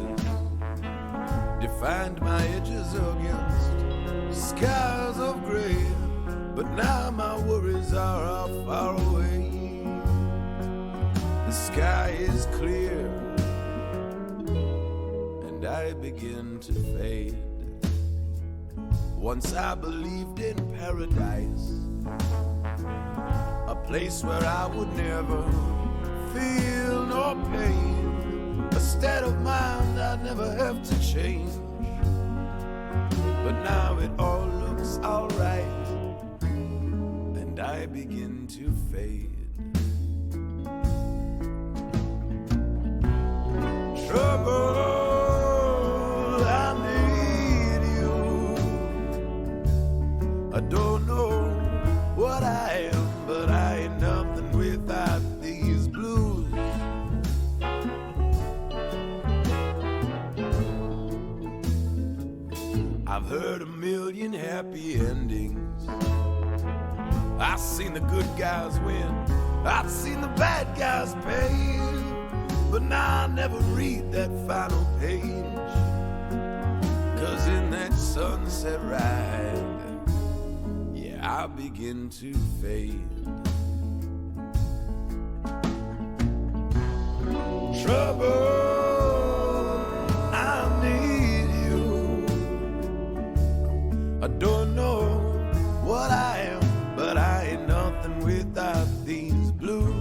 defined my edges against skies of gray, but now my worries are how far away. The sky is clear and I begin to fade. Once I believed in paradise, a place where I would never feel no pain, a state of mind I'd never have to change. But now it all looks alright, and I begin to fade. Trouble, I need you. I don't know what I am, but I ain't nothing without these blues. I've heard a million happy endings. I've seen the good guys win, I've seen the bad guys pay, but now I never read that final page. 'cause in that sunset ride, yeah, I begin to fade. Trouble, I need you. I don't know what I am, but I ain't nothing without these blues.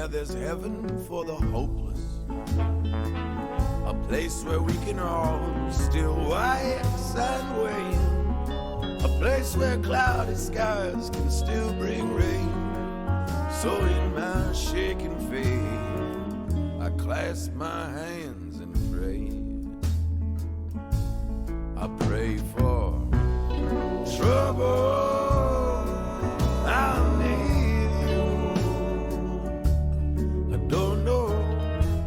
There's heaven for the hopeless, a place where we can all still wax and wane, a place where cloudy skies can still bring rain. So in my shaking faith, I clasp my hands and pray. I pray for trouble. I'll need don't know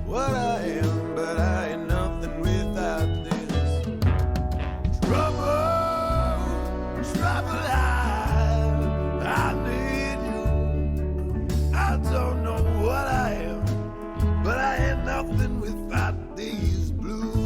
what I am, but I ain't nothing without this trouble, trouble. I need you. I don't know what I am, but I ain't nothing without these blues.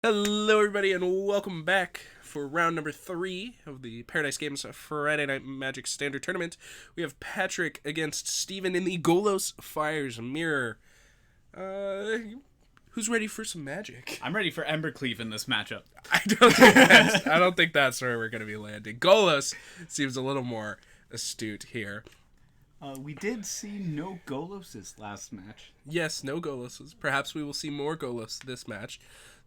Hello, everybody, and welcome back for round number 3 of the Paradise Games Friday Night Magic Standard Tournament. We have Patrick against Steven in the Golos Fires Mirror. Who's ready for some magic? I'm ready for Embercleave in this matchup. I don't think that's where we're going to be landing. Golos seems a little more astute here. We did see no Goloses last match. Yes, no Goloses. Perhaps we will see more Golos this match,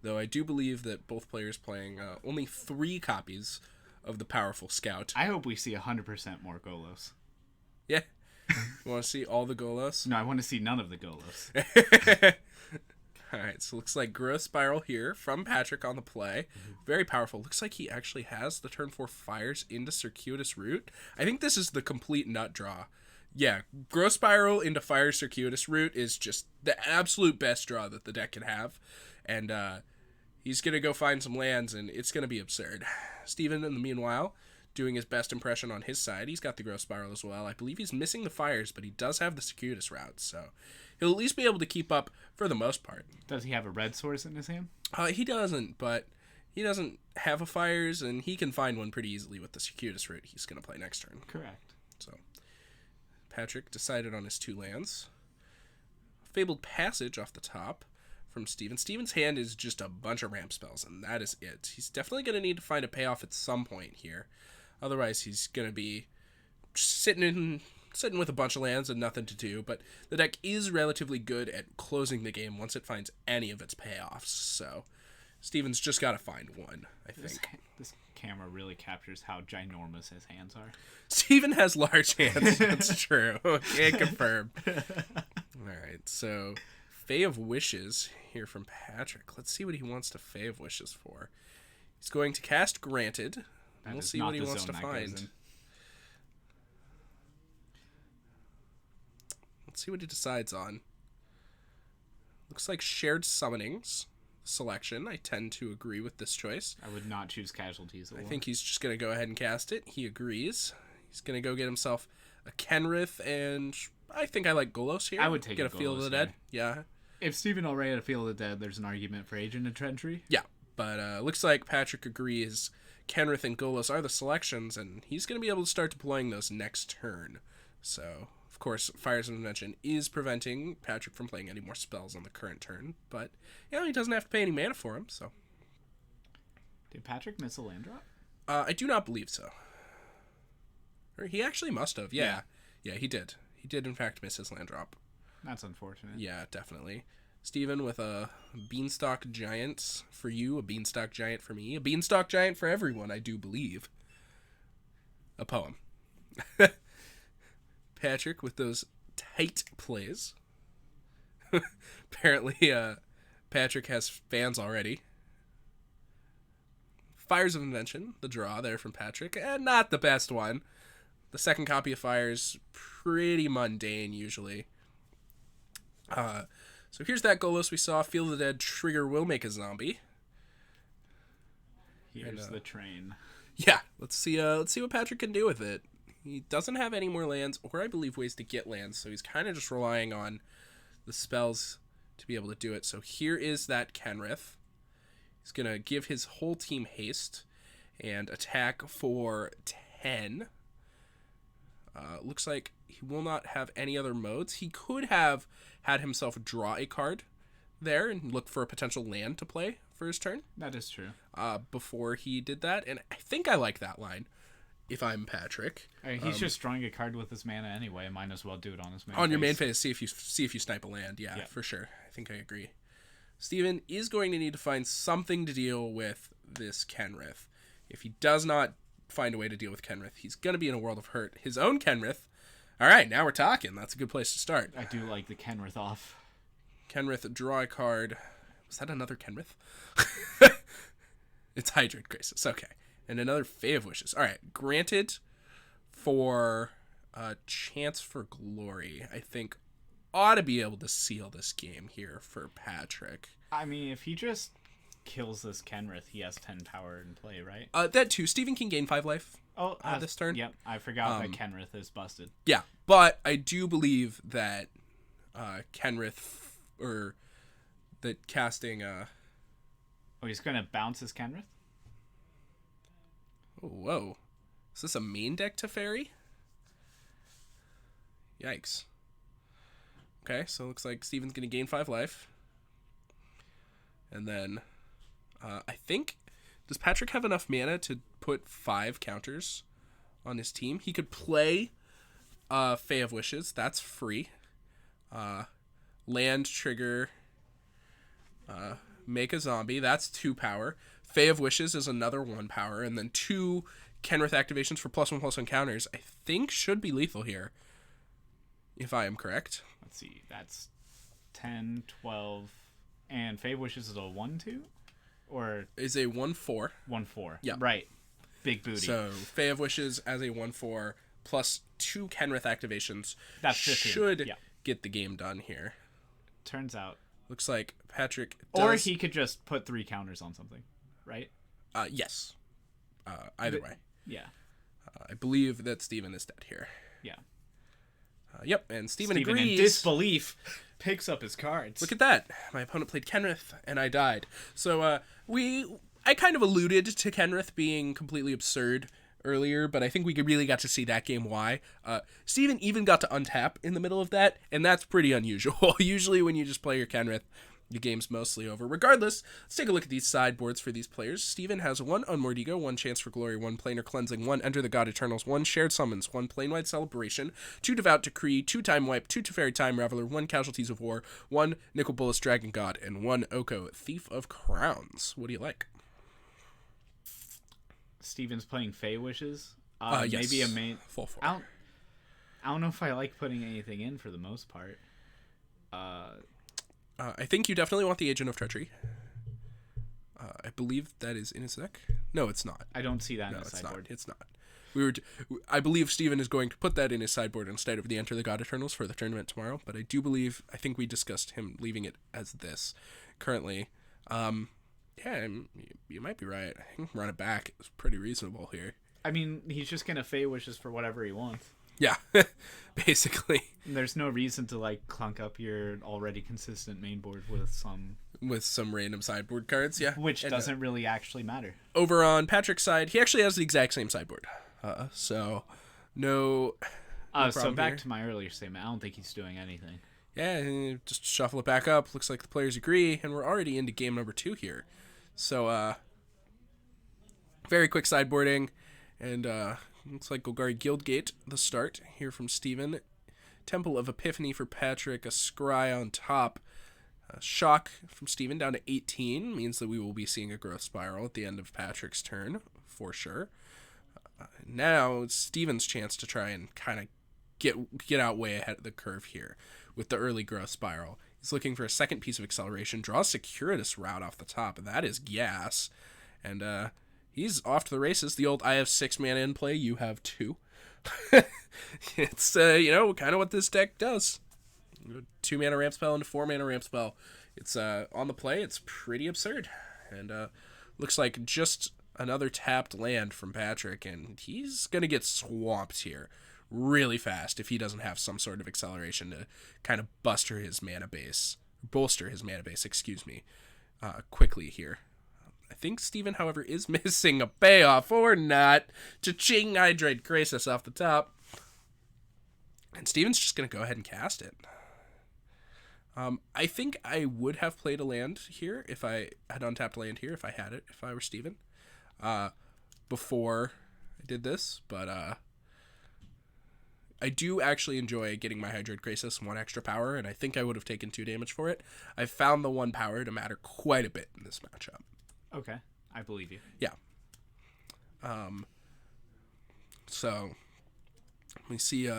though I do believe that both players playing only 3 copies of the Powerful Scout. I hope we see 100% more Golos. Yeah. You want to see all the Golos? No, I want to see none of the Golos. Alright, so looks like Growth Spiral here from Patrick on the play. Very powerful. Looks like he actually has the turn 4 Fires into Circuitous Route. I think this is the complete nut draw. Yeah, Growth Spiral into Fire Circuitous Route is just the absolute best draw that the deck can have. And he's going to go find some lands, and it's going to be absurd. Steven, in the meanwhile, doing his best impression on his side. He's got the Growth Spiral as well. I believe he's missing the Fires, but he does have the Circuitous Route, so he'll at least be able to keep up for the most part. Does he have a red source in his hand? He doesn't, but he doesn't have a Fires, and he can find one pretty easily with the Circuitous Route he's going to play next turn. Correct. So Patrick decided on his 2 lands. Fabled Passage off the top from Steven. Steven's hand is just a bunch of ramp spells, and that is it. He's definitely going to need to find a payoff at some point here. Otherwise, he's going to be sitting with a bunch of lands and nothing to do, but the deck is relatively good at closing the game once it finds any of its payoffs, so Steven's just got to find one, I think. This camera really captures how ginormous his hands are. Steven has large hands, that's true. Can't confirm. Alright, so Fae of Wishes here from Patrick. Let's see what he wants to Fae of Wishes for. He's going to cast Granted, and we'll see what he wants to find. Let's see what he decides on. Looks like Shared Summonings selection. I tend to agree with this choice. I would not choose Casualties. I think he's just going to go ahead and cast it. He agrees. He's going to go get himself a Kenrith, and I think I like Golos here. I would take get a Field of the Dead. Yeah. If Steven already had a Field of the Dead, there's an argument for Agent of Treachery. Yeah, but looks like Patrick agrees Kenrith and Golos are the selections, and he's going to be able to start deploying those next turn. So, of course, Fires of Invention is preventing Patrick from playing any more spells on the current turn, but he doesn't have to pay any mana for them, so. Did Patrick miss a land drop? I do not believe so. Or he actually must have, yeah. Yeah, he did. He did, in fact, miss his land drop. That's unfortunate. Yeah, definitely. Steven with a Beanstalk Giant for you, a Beanstalk Giant for me, a Beanstalk Giant for everyone, I do believe. A poem. Patrick with those tight plays. Apparently, Patrick has fans already. Fires of Invention, the draw there from Patrick, and not the best one. The second copy of Fires, pretty mundane usually. So here's that Golos we saw. Field of the Dead trigger will make a zombie. Here's the train. Yeah, let's see what Patrick can do with it. He doesn't have any more lands, or I believe ways to get lands, so he's kind of just relying on the spells to be able to do it. So here is that Kenrith. He's going to give his whole team haste and attack for 10. Looks like he will not have any other modes. He could have had himself draw a card there and look for a potential land to play for his turn. That is true. Before he did that, and I think I like that line. If I'm Patrick, he's just drawing a card with his mana anyway. Might as well do it on his main on your main phase. See if you snipe a land. Yeah, for sure. I think I agree. Steven is going to need to find something to deal with this Kenrith. If he does not find a way to deal with Kenrith, he's going to be in a world of hurt. His own Kenrith. All right, now we're talking. That's a good place to start. I do like the Kenrith off. Kenrith, draw a card. Was that another Kenrith? It's Hydrate Graces. Okay. And another Fae of Wishes. All right. Granted for Chance for Glory, I think ought to be able to seal this game here for Patrick. I mean, if he just kills this Kenrith, he has 10 power in play, right? That too. Steven can gain 5 life this turn. Yep. I forgot that Kenrith is busted. Yeah. But I do believe that Kenrith, or that casting... Oh, he's going to bounce his Kenrith? Oh, whoa. Is this a main deck Teferi? Yikes. Okay, so it looks like Steven's going to gain 5 life. And then, I think, does Patrick have enough mana to put 5 counters on his team? He could play Fae of Wishes. That's free. Land trigger. Make a zombie. That's 2 power. Fae of Wishes is another 1 power. And then 2 Kenrith activations for +1/+1 counters. I think should be lethal here. If I am correct. Let's see. That's 10, 12. And Fae Wishes is a 1/2? Or is a 1/4. 1/4. Yeah. Right. Big booty. So Fae of Wishes as a 1/4 plus 2 Kenrith activations That's 15. should get the game done here. Turns out. Looks like Patrick does... Or he could just put 3 counters on something, right? Yes. Either way. Yeah. I believe that Steven is dead here. Yeah. Yep, and Steven in agrees. disbelief picks up his cards. Look at that. My opponent played Kenrith, and I died. So I kind of alluded to Kenrith being completely absurd earlier, but I think we really got to see that game why. Steven even got to untap in the middle of that, and that's pretty unusual. Usually when you just play your Kenrith, the game's mostly over. Regardless, let's take a look at these sideboards for these players. Steven has 1 Unmordigo, 1 Chance for Glory, 1 Planar Cleansing, 1 Enter the God Eternals, 1 Shared Summons, 1 Planewide Celebration, 2 Devout Decree, 2 Time Wipe, 2 Teferi Time Raveler, 1 Casualties of War, 1 Nicol Bolas Dragon God, and 1 Oko Thief of Crowns. What do you like? Steven's playing Fae Wishes. Yes. Maybe a main... Full 4. I don't know if I like putting anything in for the most part. I think you definitely want the Agent of Treachery. I believe that is in his deck. No, it's not. I don't see that in No, the sideboard. it's not. I believe Steven is going to put that in his sideboard instead of the Enter the God Eternals for the tournament tomorrow, but I think we discussed him leaving it as this currently. Yeah, you might be right. I think run it back is pretty reasonable here. I mean, he's just going to Fae Wishes for whatever he wants. Yeah, basically. There's no reason to, like, clunk up your already consistent main board with some random sideboard cards, yeah. Which doesn't really actually matter. Over on Patrick's side, he actually has the exact same sideboard. So, no so back to my earlier statement, I don't think he's doing anything. Yeah, just shuffle it back up. Looks like the players agree, and we're already into game number 2 here. So, very quick sideboarding, and looks like Golgari Guildgate, the start here from Steven. Temple of Epiphany for Patrick, a Scry on top. Shock from Steven down to 18 means that we will be seeing a growth spiral at the end of Patrick's turn, for sure. Now it's Steven's chance to try and kind of get out way ahead of the curve here with the early growth spiral. He's looking for a second piece of acceleration, draws Securitas route off the top, and that is gas. And he's off to the races. The old I have 6 mana in play, you have 2. It's, kind of what this deck does. 2 mana ramp spell into 4 mana ramp spell. It's on the play, it's pretty absurd. And looks like just another tapped land from Patrick, and he's going to get swamped here really fast if he doesn't have some sort of acceleration to kind of bolster his mana base, quickly here. I think Steven, however, is missing a payoff, or not. Cha-ching, Hydroid Krasis off the top. And Steven's just going to go ahead and cast it. I think I would have played a land here if I had untapped land here, if I had it, if I were Steven, before I did this, but I do actually enjoy getting my Hydroid Krasis 1 extra power, and I think I would have taken 2 damage for it. I found the 1 power to matter quite a bit in this matchup. Okay, I believe you. Yeah. So, we see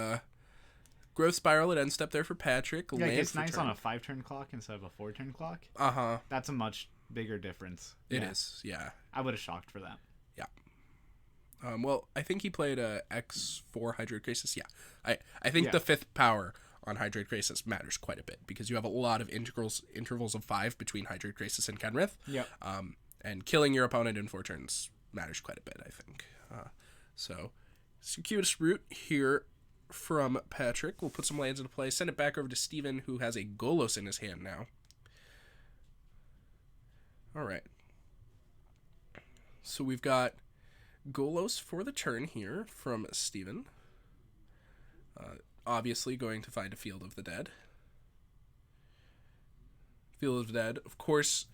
growth spiral at end step there for Patrick. Yeah, it's nice on a 5-turn clock instead of a 4-turn clock. Uh-huh. That's a much bigger difference. It is, yeah. I would have shocked for that. Yeah. Well, I think he played a X4 Hydroid Krasis. Yeah. I think the 5th power on Hydroid Krasis matters quite a bit because you have a lot of intervals of 5 between Hydroid Krasis and Kenrith. Yeah. And killing your opponent in 4 turns matters quite a bit, I think. So, circuitous route here from Patrick. We'll put some lands into play, send it back over to Steven, who has a Golos in his hand now. All right. So we've got Golos for the turn here from Steven. Obviously going to find a Field of the Dead. Field of the Dead, of course,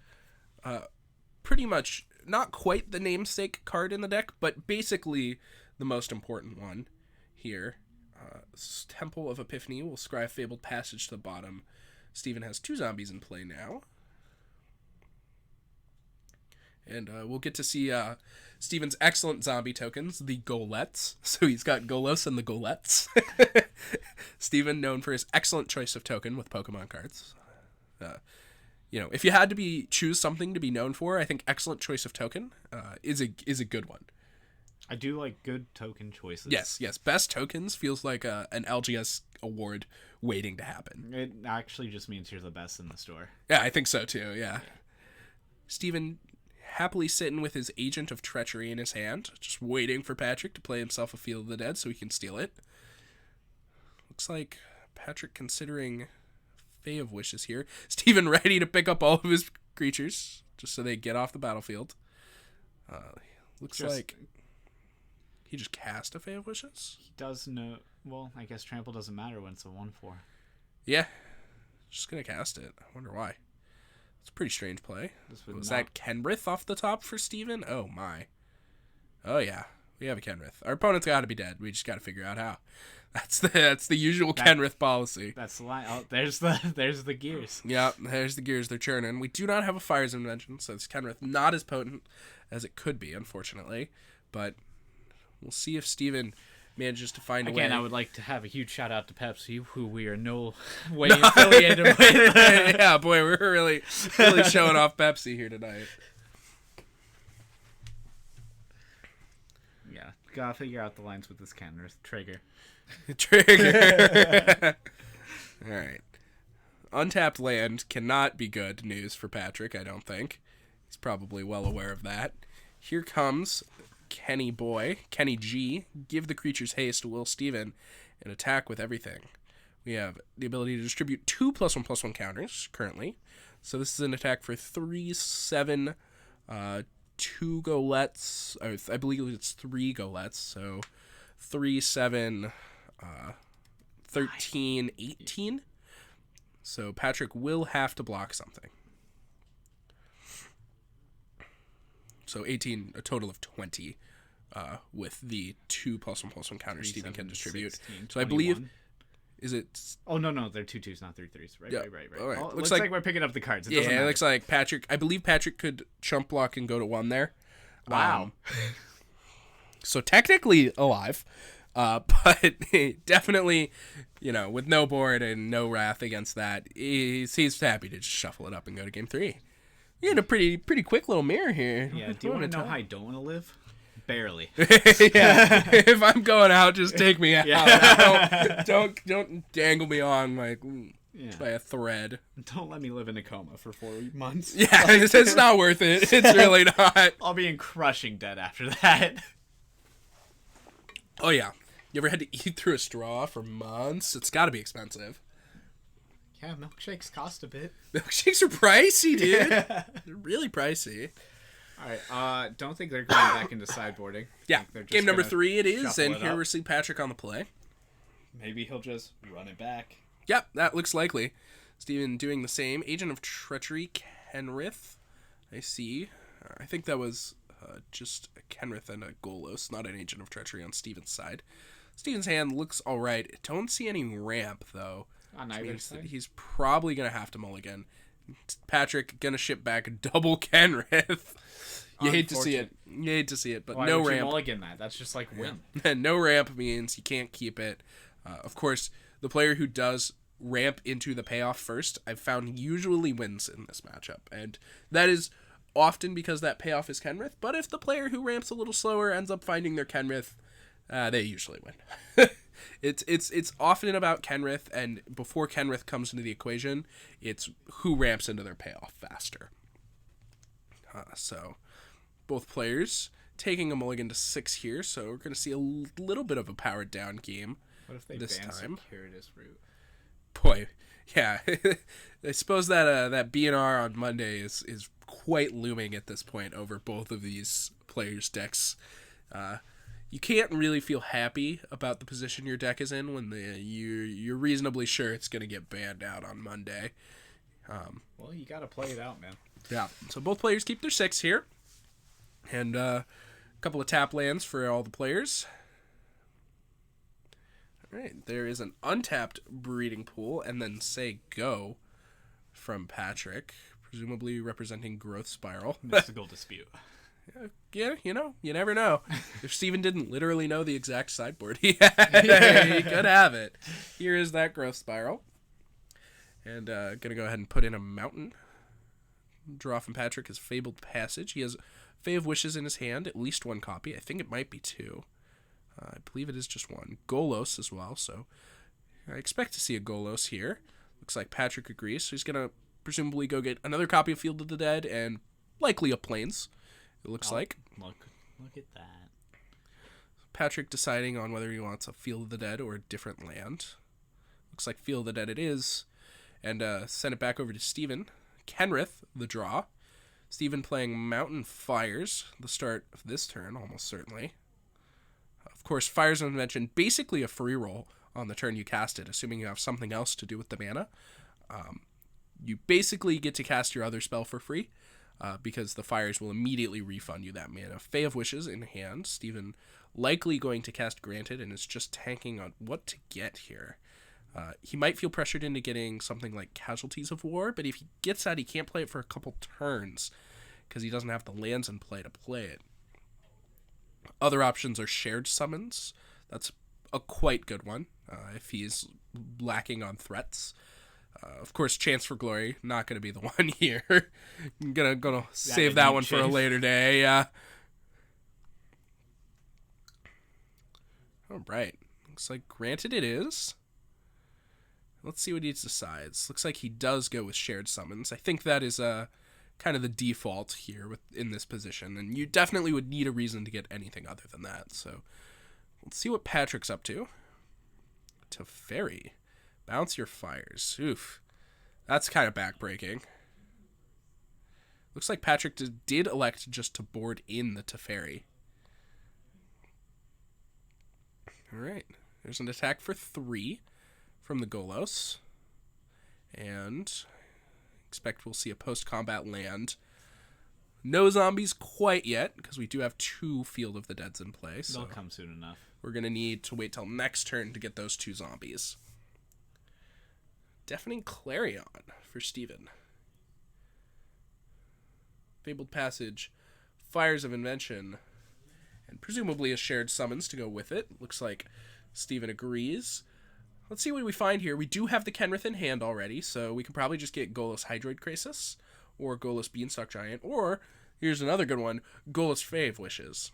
pretty much not quite the namesake card in the deck, but basically the most important one here. Temple of Epiphany will scry Fabled Passage to the bottom. Steven has 2 zombies in play now. And we'll get to see Steven's excellent zombie tokens, the Golettes. So he's got Golos and the Golettes. Steven, known for his excellent choice of token with Pokemon cards. If you had to choose something to be known for, I think excellent choice of token is a good one. I do like good token choices. Yes. Best tokens feels like an LGS award waiting to happen. It actually just means you're the best in the store. Yeah, I think so too, yeah. Steven happily sitting with his Agent of Treachery in his hand, just waiting for Patrick to play himself a Field of the Dead so he can steal it. Looks like Patrick considering Fae of Wishes here. Steven ready to pick up all of his creatures just so they get off the battlefield. Looks like he just cast a Fae of Wishes. He does know. Well, I guess Trample doesn't matter when it's a 1/4. Yeah, just gonna cast it. I wonder why. It's a pretty strange play. Was that Kenrith off the top for Steven? Oh my. Oh yeah, we have a Kenrith. Our opponent's got to be dead. We just got to figure out how. That's the usual Kenrith policy. That's the line. Oh, there's the gears. Yeah, there's the gears they're churning. We do not have a Fire's Invention, so it's Kenrith not as potent as it could be, unfortunately. But we'll see if Steven manages to find a way. Again, I would like to have a huge shout out to Pepsi, who we are no way affiliated with. Yeah, boy, we're really showing off Pepsi here tonight. Yeah, gotta figure out the lines with this Kenrith. Trigger. All right. Untapped land cannot be good news for Patrick, I don't think. He's probably well aware of that. Here comes Kenny G. Give the creatures haste, will Steven, and attack with everything. We have the ability to distribute 2 +1/+1 counters currently. So this is an attack for 3/7, 2 Golettes. I believe it's 3 Golettes. So 3/7, 13, 18. So Patrick will have to block something. So 18, a total of 20, with the 2 +1/+1 counters Steven can distribute. 16, so I believe, is it? Oh no, they're 2/2s, not 3/3s. Right, Yeah. right. All right. Oh, Looks looks like like we're picking up the cards. It Yeah, doesn't it matter. looks like Patrick. I believe Patrick could chump block and go to 1 there. Wow. So technically alive, but definitely, with no board and no wrath against that, he's happy to just shuffle it up and go to game 3. You had a pretty quick little mirror here. Yeah. Do you want to know how I don't want to live? Barely. Yeah. If I'm going out, just take me out. Yeah. Don't dangle me on Yeah. by a thread. Don't let me live in a coma for 4 months. Yeah, it's not worth it. It's really not. I'll be in crushing debt after that. Oh yeah. You ever had to eat through a straw for months? It's got to be expensive. Yeah, milkshakes cost a bit. Milkshakes are pricey, dude. They're really pricey. All right. Don't think they're going back into sideboarding. Yeah. They're just Game number gonna 3 it is, shuffle and it here up. we see Patrick on the play. Maybe he'll just run it back. Yep, that looks likely. Steven doing the same. Agent of Treachery, Kenrith. I see. I think that was just a Kenrith and a Golos, not an Agent of Treachery on Steven's side. Steven's hand looks alright. Don't see any ramp, though. On Which either means side. that he's probably going to have to mulligan. Patrick going to ship back double Kenrith. You hate to see it. But Why no would you ramp. mulligan that? That's just like win. No ramp means you can't keep it. Of course, the player who does ramp into the payoff first, I've found usually wins in this matchup. And that is often because that payoff is Kenrith. But if the player who ramps a little slower ends up finding their Kenrith, they usually win. It's often about Kenrith, and before Kenrith comes into the equation, it's who ramps into their payoff faster. So both players taking a mulligan to 6 here, so we're going to see a little bit of a powered down game. What if they this ban time. Circuitous Route? Boy, yeah. I suppose that BNR on Monday is quite looming at this point over both of these players' decks. You can't really feel happy about the position your deck is in when you're reasonably sure it's going to get banned out on Monday. Well, you got to play it out, man. Yeah, so both players keep their 6 here. And a couple of tap lands for all the players. All right, there is an untapped Breeding Pool, and then Say Go from Patrick, presumably representing Growth Spiral. Mystical Dispute. Yeah, you know, you never know. If Steven didn't literally know the exact sideboard he had, he could have it. Here is that Growth Spiral. And gonna go ahead and put in a Mountain. Draw from Patrick is Fabled Passage. He has Fae of Wishes in his hand, at least 1 copy. I think it might be 2. I believe it is just 1. Golos as well, so I expect to see a Golos here. Looks like Patrick agrees, so he's going to presumably go get another copy of Field of the Dead and likely a Plains, it looks like. Look at that. Patrick deciding on whether he wants a Field of the Dead or a different land. Looks like Field of the Dead it is. And send it back over to Steven. Kenrith, the draw. Steven playing Mountain Fires, the start of this turn, almost certainly. Of course, Fires of Invention, basically a free roll on the turn you cast it, assuming you have something else to do with the mana. You basically get to cast your other spell for free, because the Fires will immediately refund you that mana. Fae of Wishes in hand. Steven likely going to cast Granted, and is just tanking on what to get here. He might feel pressured into getting something like Casualties of War, but if he gets that, he can't play it for a couple turns because he doesn't have the lands in play to play it. Other options are Shared Summons. That's a quite good one if he's lacking on threats. Of course, Chance for Glory, not going to be the one here. I'm gonna save that one for a later day. All right. Looks like Granted it is. Let's see what he decides. Looks like he does go with Shared Summons. I think that is kind of the default here in this position, and you definitely would need a reason to get anything other than that. So let's see what Patrick's up to. Teferi. Bounce your Fires. Oof. That's kind of backbreaking. Looks like Patrick did elect just to board in the Teferi. All right. There's an attack for 3. From the Golos, and expect we'll see a post-combat land. No zombies quite yet, because we do have 2 Field of the Deads in play. So they'll come soon enough. We're going to need to wait till next turn to get those 2 zombies. Deafening Clarion for Steven. Fabled Passage, Fires of Invention, and presumably a Shared Summons to go with it. Looks like Steven agrees. Let's see what we find here. We do have the Kenrith in hand already, so we can probably just get Golos Hydroid Krasis, or Golos Beanstalk Giant, or, here's another good one, Golos Fae of Wishes.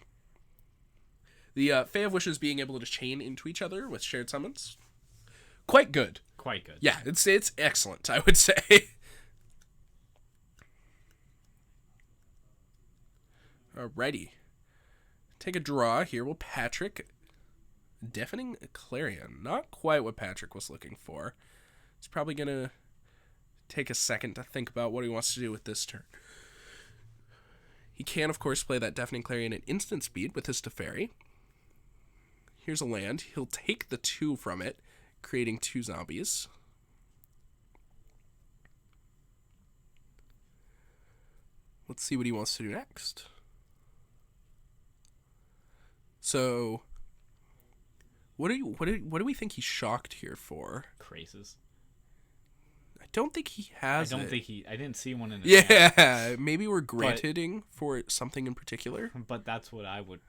The Fae of Wishes being able to chain into each other with Shared Summons, quite good. Quite good. Yeah, it's excellent, I would say. Alrighty. Take a draw. Here will Patrick... Deafening Clarion. Not quite what Patrick was looking for. He's probably going to take a second to think about what he wants to do with this turn. He can, of course, play that Deafening Clarion at instant speed with his Teferi. Here's a land. He'll take the 2 from it, creating 2 zombies. Let's see what he wants to do next. So... What do we think he's shocked here for? Krasis. I don't think he has. I didn't see one in his hand. Maybe we're granting for something in particular. But that's what I would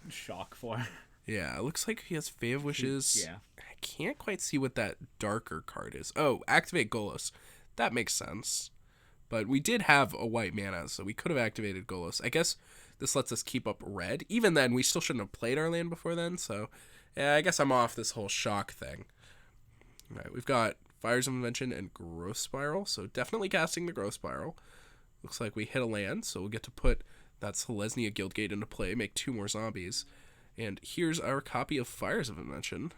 shock for. Yeah, it looks like he has Fae of Wishes. Yeah. I can't quite see what that darker card is. Oh, activate Golos. That makes sense. But we did have a white mana, so we could have activated Golos. I guess this lets us keep up red. Even then, we still shouldn't have played our land before then, so... Yeah, I guess I'm off this whole shock thing. All right, we've got Fires of Invention and Growth Spiral, so definitely casting the Growth Spiral. Looks like we hit a land, so we'll get to put that Selesnya Guildgate into play, make 2 more zombies. And here's our copy of Fires of Invention.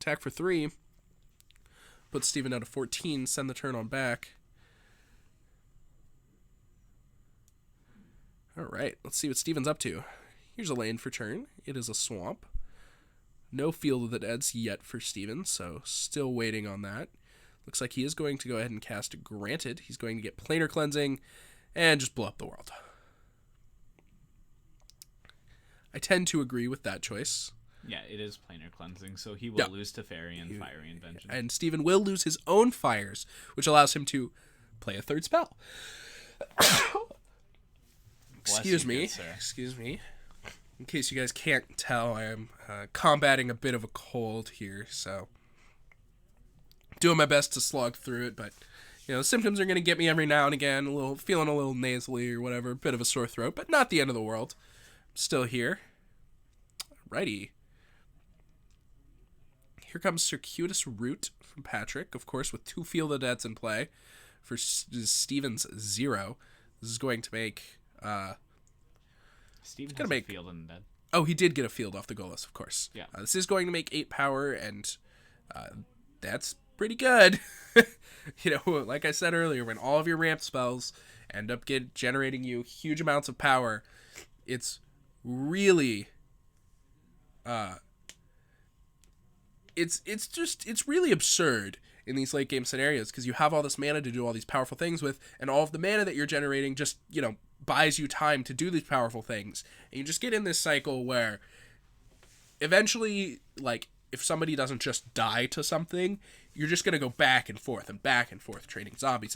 Attack for 3. Put Steven out of 14, send the turn on back. All right, let's see what Steven's up to. Here's a lane for turn. It is a swamp. No Field of the Deads yet for Steven, so still waiting on that. Looks like he is going to go ahead and cast Granted. He's going to get Planar Cleansing and just blow up the world. I tend to agree with that choice. Yeah, it is Planar Cleansing, so he will lose to Fairy and Fiery Invention. And Steven will lose his own fires, which allows him to play a third spell. Excuse me. In case you guys can't tell, I am combating a bit of a cold here, so doing my best to slog through it, but the symptoms are going to get me every now and again, feeling a little nasally or whatever, a bit of a sore throat, but not the end of the world. I'm still here. Alrighty. Here comes Circuitous Route from Patrick, of course, with 2 Field of Deads in play for Steven's 0. This is going to make... Steven has a Field in the Dead. Oh, he did get a field off the Golos, of course. Yeah. This is going to make 8 power, and that's pretty good. Like I said earlier, when all of your ramp spells end up generating you huge amounts of power, it's really... It's really absurd in these late game scenarios because you have all this mana to do all these powerful things with, and all of the mana that you're generating just, buys you time to do these powerful things. And you just get in this cycle where eventually, like, if somebody doesn't just die to something, you're just going to go back and forth, trading zombies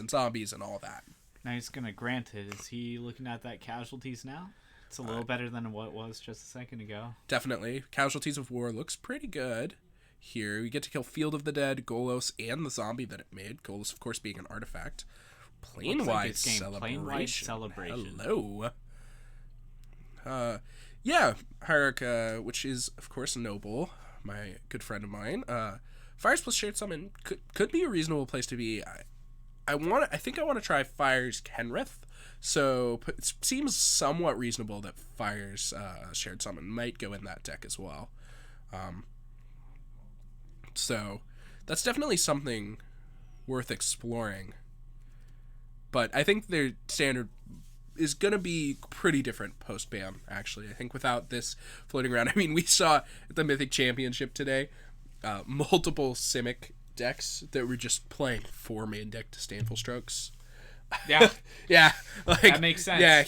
and all that. Now he's going to grant it. Is he looking at that casualties now? It's a little better than what it was just a second ago. Definitely. Casualties of War looks pretty good. Here, we get to kill Field of the Dead, Golos, and the zombie that it made. Golos, of course, being an artifact. Planewide Celebration. Hello. Hierarch, which is, of course, Noble, my good friend of mine. Fires plus Shared Summon could be a reasonable place to be. I think I want to try Fire's Kenrith. So it seems somewhat reasonable that Fire's Shared Summon might go in that deck as well. So that's definitely something worth exploring. But I think their standard is going to be pretty different post-ban, actually. I think without this floating around, we saw at the Mythic Championship today multiple Simic decks that were just playing 4 main deck Disdainful Strokes. Yeah. Yeah. Like, that makes sense. Yeah,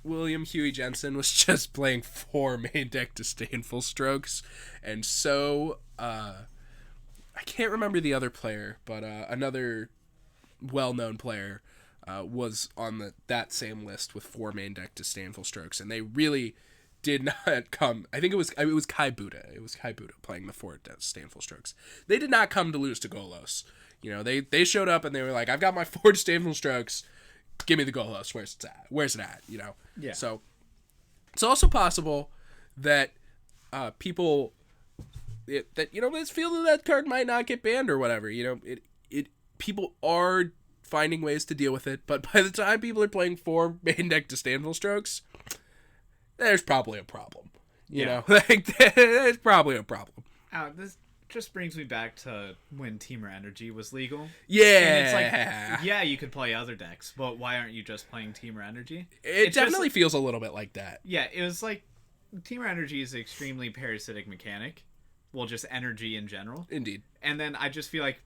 William Huey Jensen was just playing 4 main deck Disdainful Strokes. And so, I can't remember the other player, but another well-known player was on that same list with 4 main deck Disdainful Strokes. And they really did not come. I think it was Kai Buddha. It was Kai Buddha playing the 4 Disdainful Strokes. They did not come to lose to Golos. They showed up and they were like, I've got my 4 Disdainful Strokes. Give me the Golos. Where's it at? Yeah. So it's also possible that people this Field of that card might not get banned or whatever. People are finding ways to deal with it, but by the time people are playing 4 main deck Disdainful Strokes, there's probably a problem. There's probably a problem. This just brings me back to when Teamer Energy was legal. Yeah. And it's like, yeah, you could play other decks, but why aren't you just playing Teamer Energy? It definitely feels a little bit like that. Yeah, it was like, Teamer Energy is an extremely parasitic mechanic. Well, just energy in general. Indeed. And then I just feel like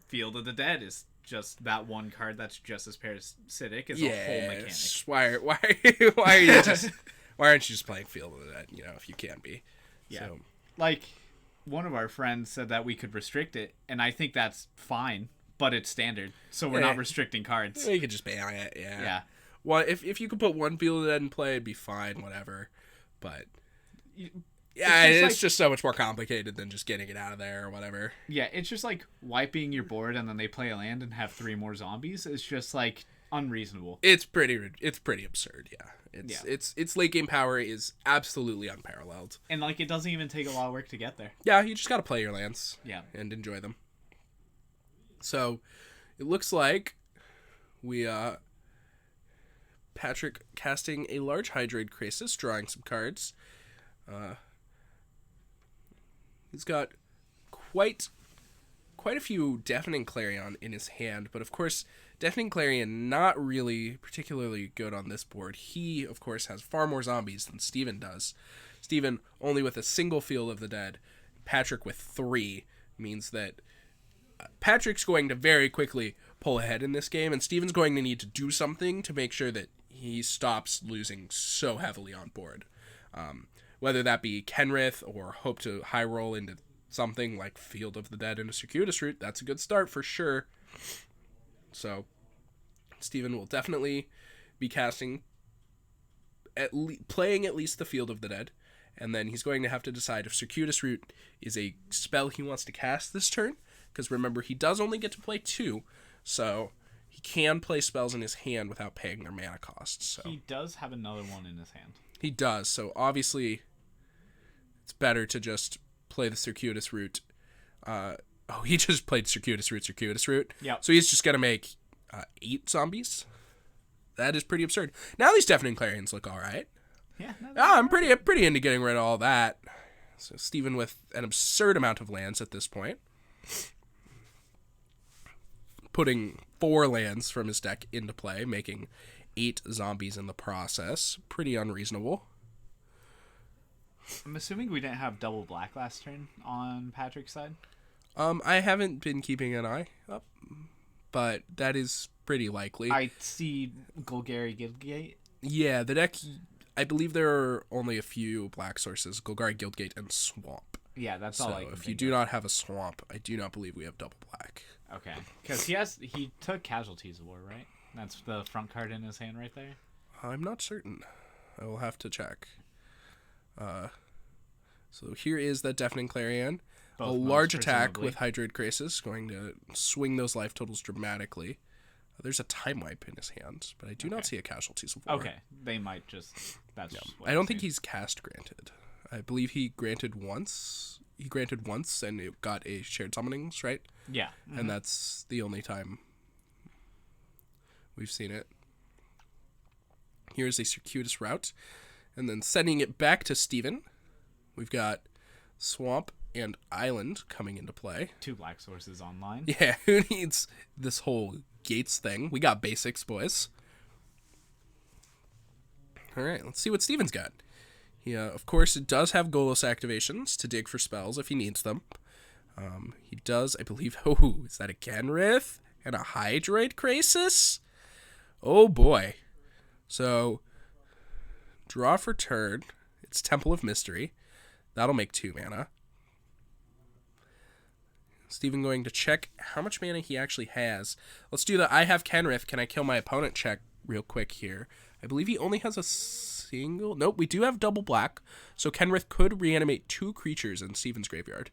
Field of the Dead is just that one card that's just as parasitic as a whole mechanic. Why are you just... Why aren't you just playing Field of the Dead, if you can be? Yeah. So. Like, one of our friends said that we could restrict it, and I think that's fine, but it's standard, so we're not restricting cards. You could just ban it, yeah. Yeah. Well, if you could put 1 Field of the Dead in play, it'd be fine, whatever. But, it's just so much more complicated than just getting it out of there or whatever. Yeah, it's just like wiping your board and then they play a land and have 3 more zombies. It's just, like, unreasonable. It's pretty absurd, yeah. Its late game power is absolutely unparalleled. And like it doesn't even take a lot of work to get there. Yeah, you just gotta play your lands. Yeah. And enjoy them. So it looks like we Patrick casting a large Hydroid Krasis, drawing some cards. He's got quite quite a few Deafening Clarion in his hand, but of course, Deafening Clarion not really particularly good on this board. He, of course, has far more zombies than Steven does. Steven only with a single Field of the Dead. Patrick with 3 means that Patrick's going to very quickly pull ahead in this game, and Steven's going to need to do something to make sure that he stops losing so heavily on board. Whether that be Kenrith or hope to high roll into something like Field of the Dead and a Circuitous Route, that's a good start for sure. So, Steven will definitely be casting, playing at least the Field of the Dead, and then he's going to have to decide if Circuitous Route is a spell he wants to cast this turn, because remember, he does only get to play 2, so he can play spells in his hand without paying their mana costs. So. He does have another one in his hand. He does, so obviously it's better to just play the Circuitous Route. He just played Circuitous Route. Yeah. So he's just going to make 8 zombies. That is pretty absurd. Now these Deafening Clarions look all right. Yeah. I'm pretty into getting rid of all that. So Steven with an absurd amount of lands at this point. Putting 4 lands from his deck into play, making 8 zombies in the process. Pretty unreasonable. I'm assuming we didn't have double black last turn on Patrick's side. I haven't been keeping an eye up, but that is pretty likely. I see Golgari Guildgate. Yeah, the deck, I believe there are only a few black sources, Golgari Guildgate and Swamp. Yeah, that's all I can So if think you do of. not have a Swamp, I do not believe we have double black. Okay. Because he took Casualties of War, right? That's the front card in his hand right there. I'm not certain. I will have to check. So here is that Deafening Clarion. Both a modes, large attack presumably. with Hydroid Krasis, going to swing those life totals dramatically. There's a Time Wipe in his hand, but I do not see a Casualties of War. Okay. They might just... That's No. just what I don't think assumed. he's cast granted. I believe he granted once. He granted once and it got a Shared Summonings, right? Yeah. And that's the only time we've seen it. Here's a Circuitous Route. And then sending it back to Steven, we've got Swamp and Island coming into play. 2 black sources online. Yeah, who needs this whole Gates thing? We got basics, boys. All right, let's see what Steven's got. He, of course, does have Golos activations to dig for spells if he needs them. He does, I believe... Oh, is that a Kenrith and a Hydroid Krasis? Oh, boy. So, draw for turn. It's Temple of Mystery. That'll make 2 mana. Steven going to check how much mana he actually has. Let's do the I have Kenrith. Can I kill my opponent check real quick here? I believe he only has a single... Nope, we do have double black. So Kenrith could reanimate 2 creatures in Steven's graveyard.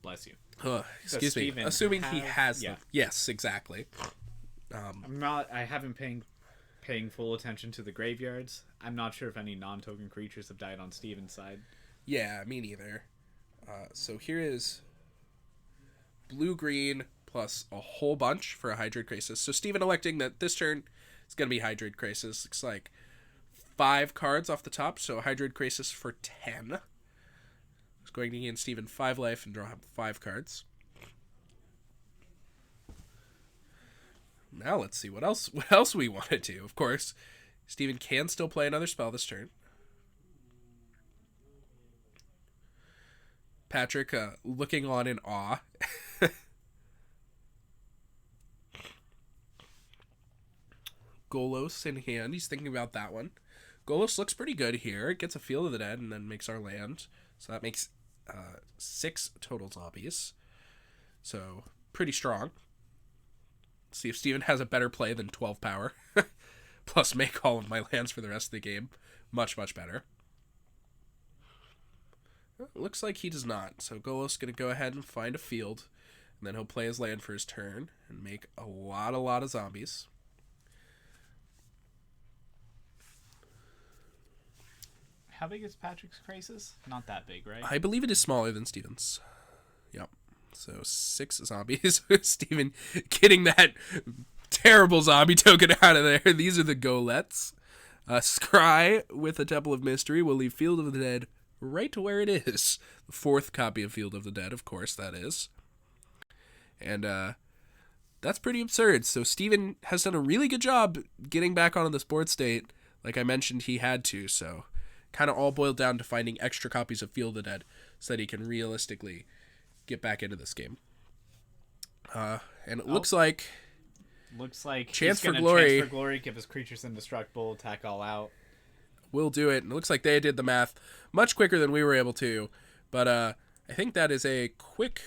Bless you. Excuse me. Steven Assuming he have- has yeah. them. Yes, exactly. I haven't paying full attention to the graveyards. I'm not sure if any non-token creatures have died on Steven's side. Yeah, me neither. So here is blue-green plus a whole bunch for a Hydroid Krasis. So Steven electing that this turn is going to be Hydroid Krasis. Looks like 5 cards off the top, so Hydroid Krasis for 10. It's going to gain Steven 5 life and draw him 5 cards. Now let's see what else we want to do. Of course, Steven can still play another spell this turn. Patrick looking on in awe. Golos in hand. He's thinking about that one. Golos looks pretty good here. It gets a Field of the Dead and then makes our land. So that makes 6 total zombies. So pretty strong. Let's see if Steven has a better play than 12 power. Plus make all of my lands for the rest of the game. Much, much better. Well, it looks like he does not. So Golos going to go ahead and find a field. And then he'll play his land for his turn. And make a lot of zombies. How big is Patrick's Krasis? Not that big, right? I believe it is smaller than Steven's. Yep. So 6 zombies. Steven getting that terrible zombie token out of there. These are the Golets. Scry with a Temple of Mystery will leave Field of the Dead right to where it is. The 4th copy of Field of the Dead, of course, that is. And that's pretty absurd. So Steven has done a really good job getting back onto the sports state. Like I mentioned, he had to. So kind of all boiled down to finding extra copies of Field of the Dead so that he can realistically get back into this game. And it looks like Chance for Glory, give his creatures indestructible, attack all out. Will do it. And it looks like they did the math much quicker than we were able to. But I think that is a quick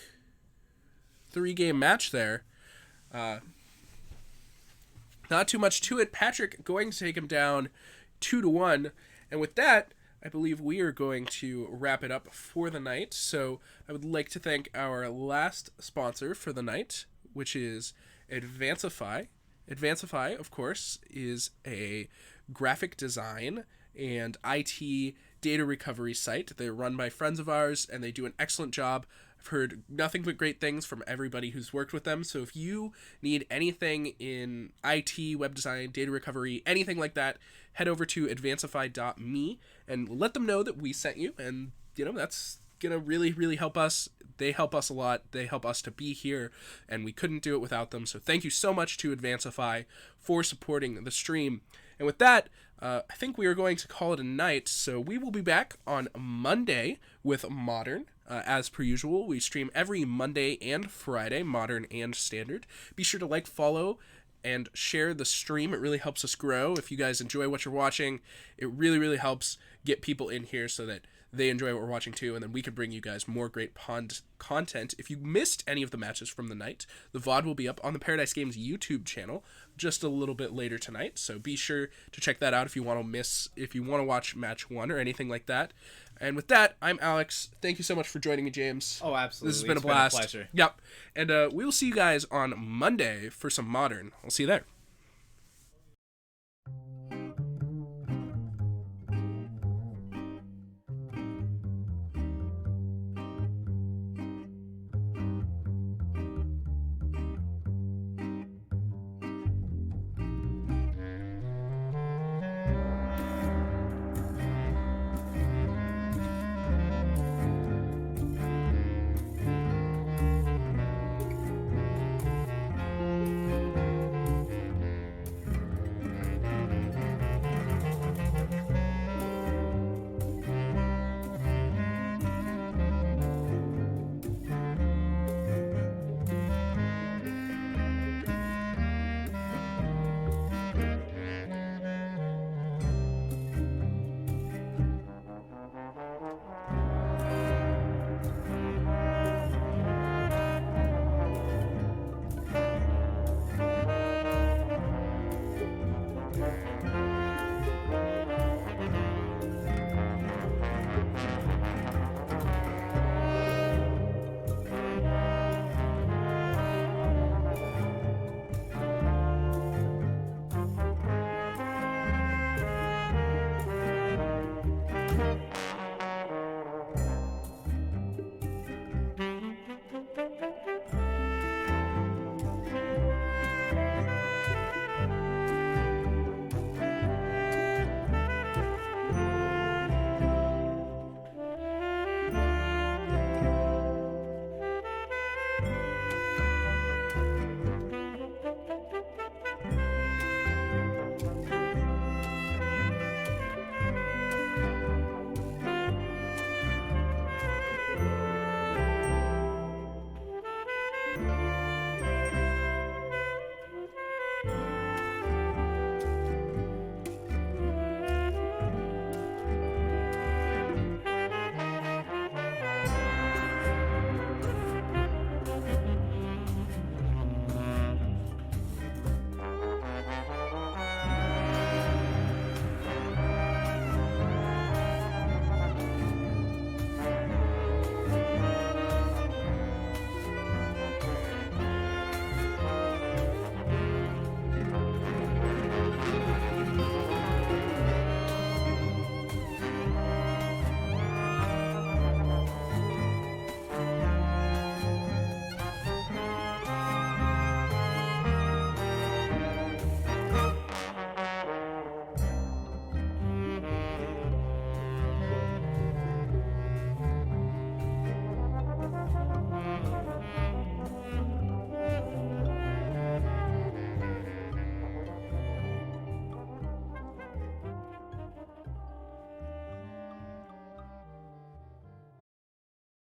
3-game match there. Not too much to it. Patrick going to take him down 2-1. And with that, I believe we are going to wrap it up for the night. So I would like to thank our last sponsor for the night, which is Advancify. Advancify, of course, is a graphic design and IT data recovery site. They're run by friends of ours, and they do an excellent job. I've heard nothing but great things from everybody who's worked with them. So if you need anything in IT, web design, data recovery, anything like that, head over to advancify.me and let them know that we sent you. And, that's going to really, really help us. They help us a lot. They help us to be here, and we couldn't do it without them. So thank you so much to Advancify for supporting the stream. And with that, I think we are going to call it a night. So we will be back on Monday with Modern. As per usual, we stream every Monday and Friday, Modern and Standard. Be sure to like, follow, and share the stream. It really helps us grow. If you guys enjoy what you're watching, it really, really helps get people in here so that they enjoy what we're watching too, and then we can bring you guys more great content. If you missed any of the matches from the night, the VOD will be up on the Paradise Games YouTube channel just a little bit later tonight, so be sure to check that out if you want to watch match 1 or anything like that. And with that, I'm Alex. Thank you so much for joining me, James. Oh, absolutely. This has been a blast. Been a pleasure. Yep. And we will see you guys on Monday for some Modern. I'll see you there.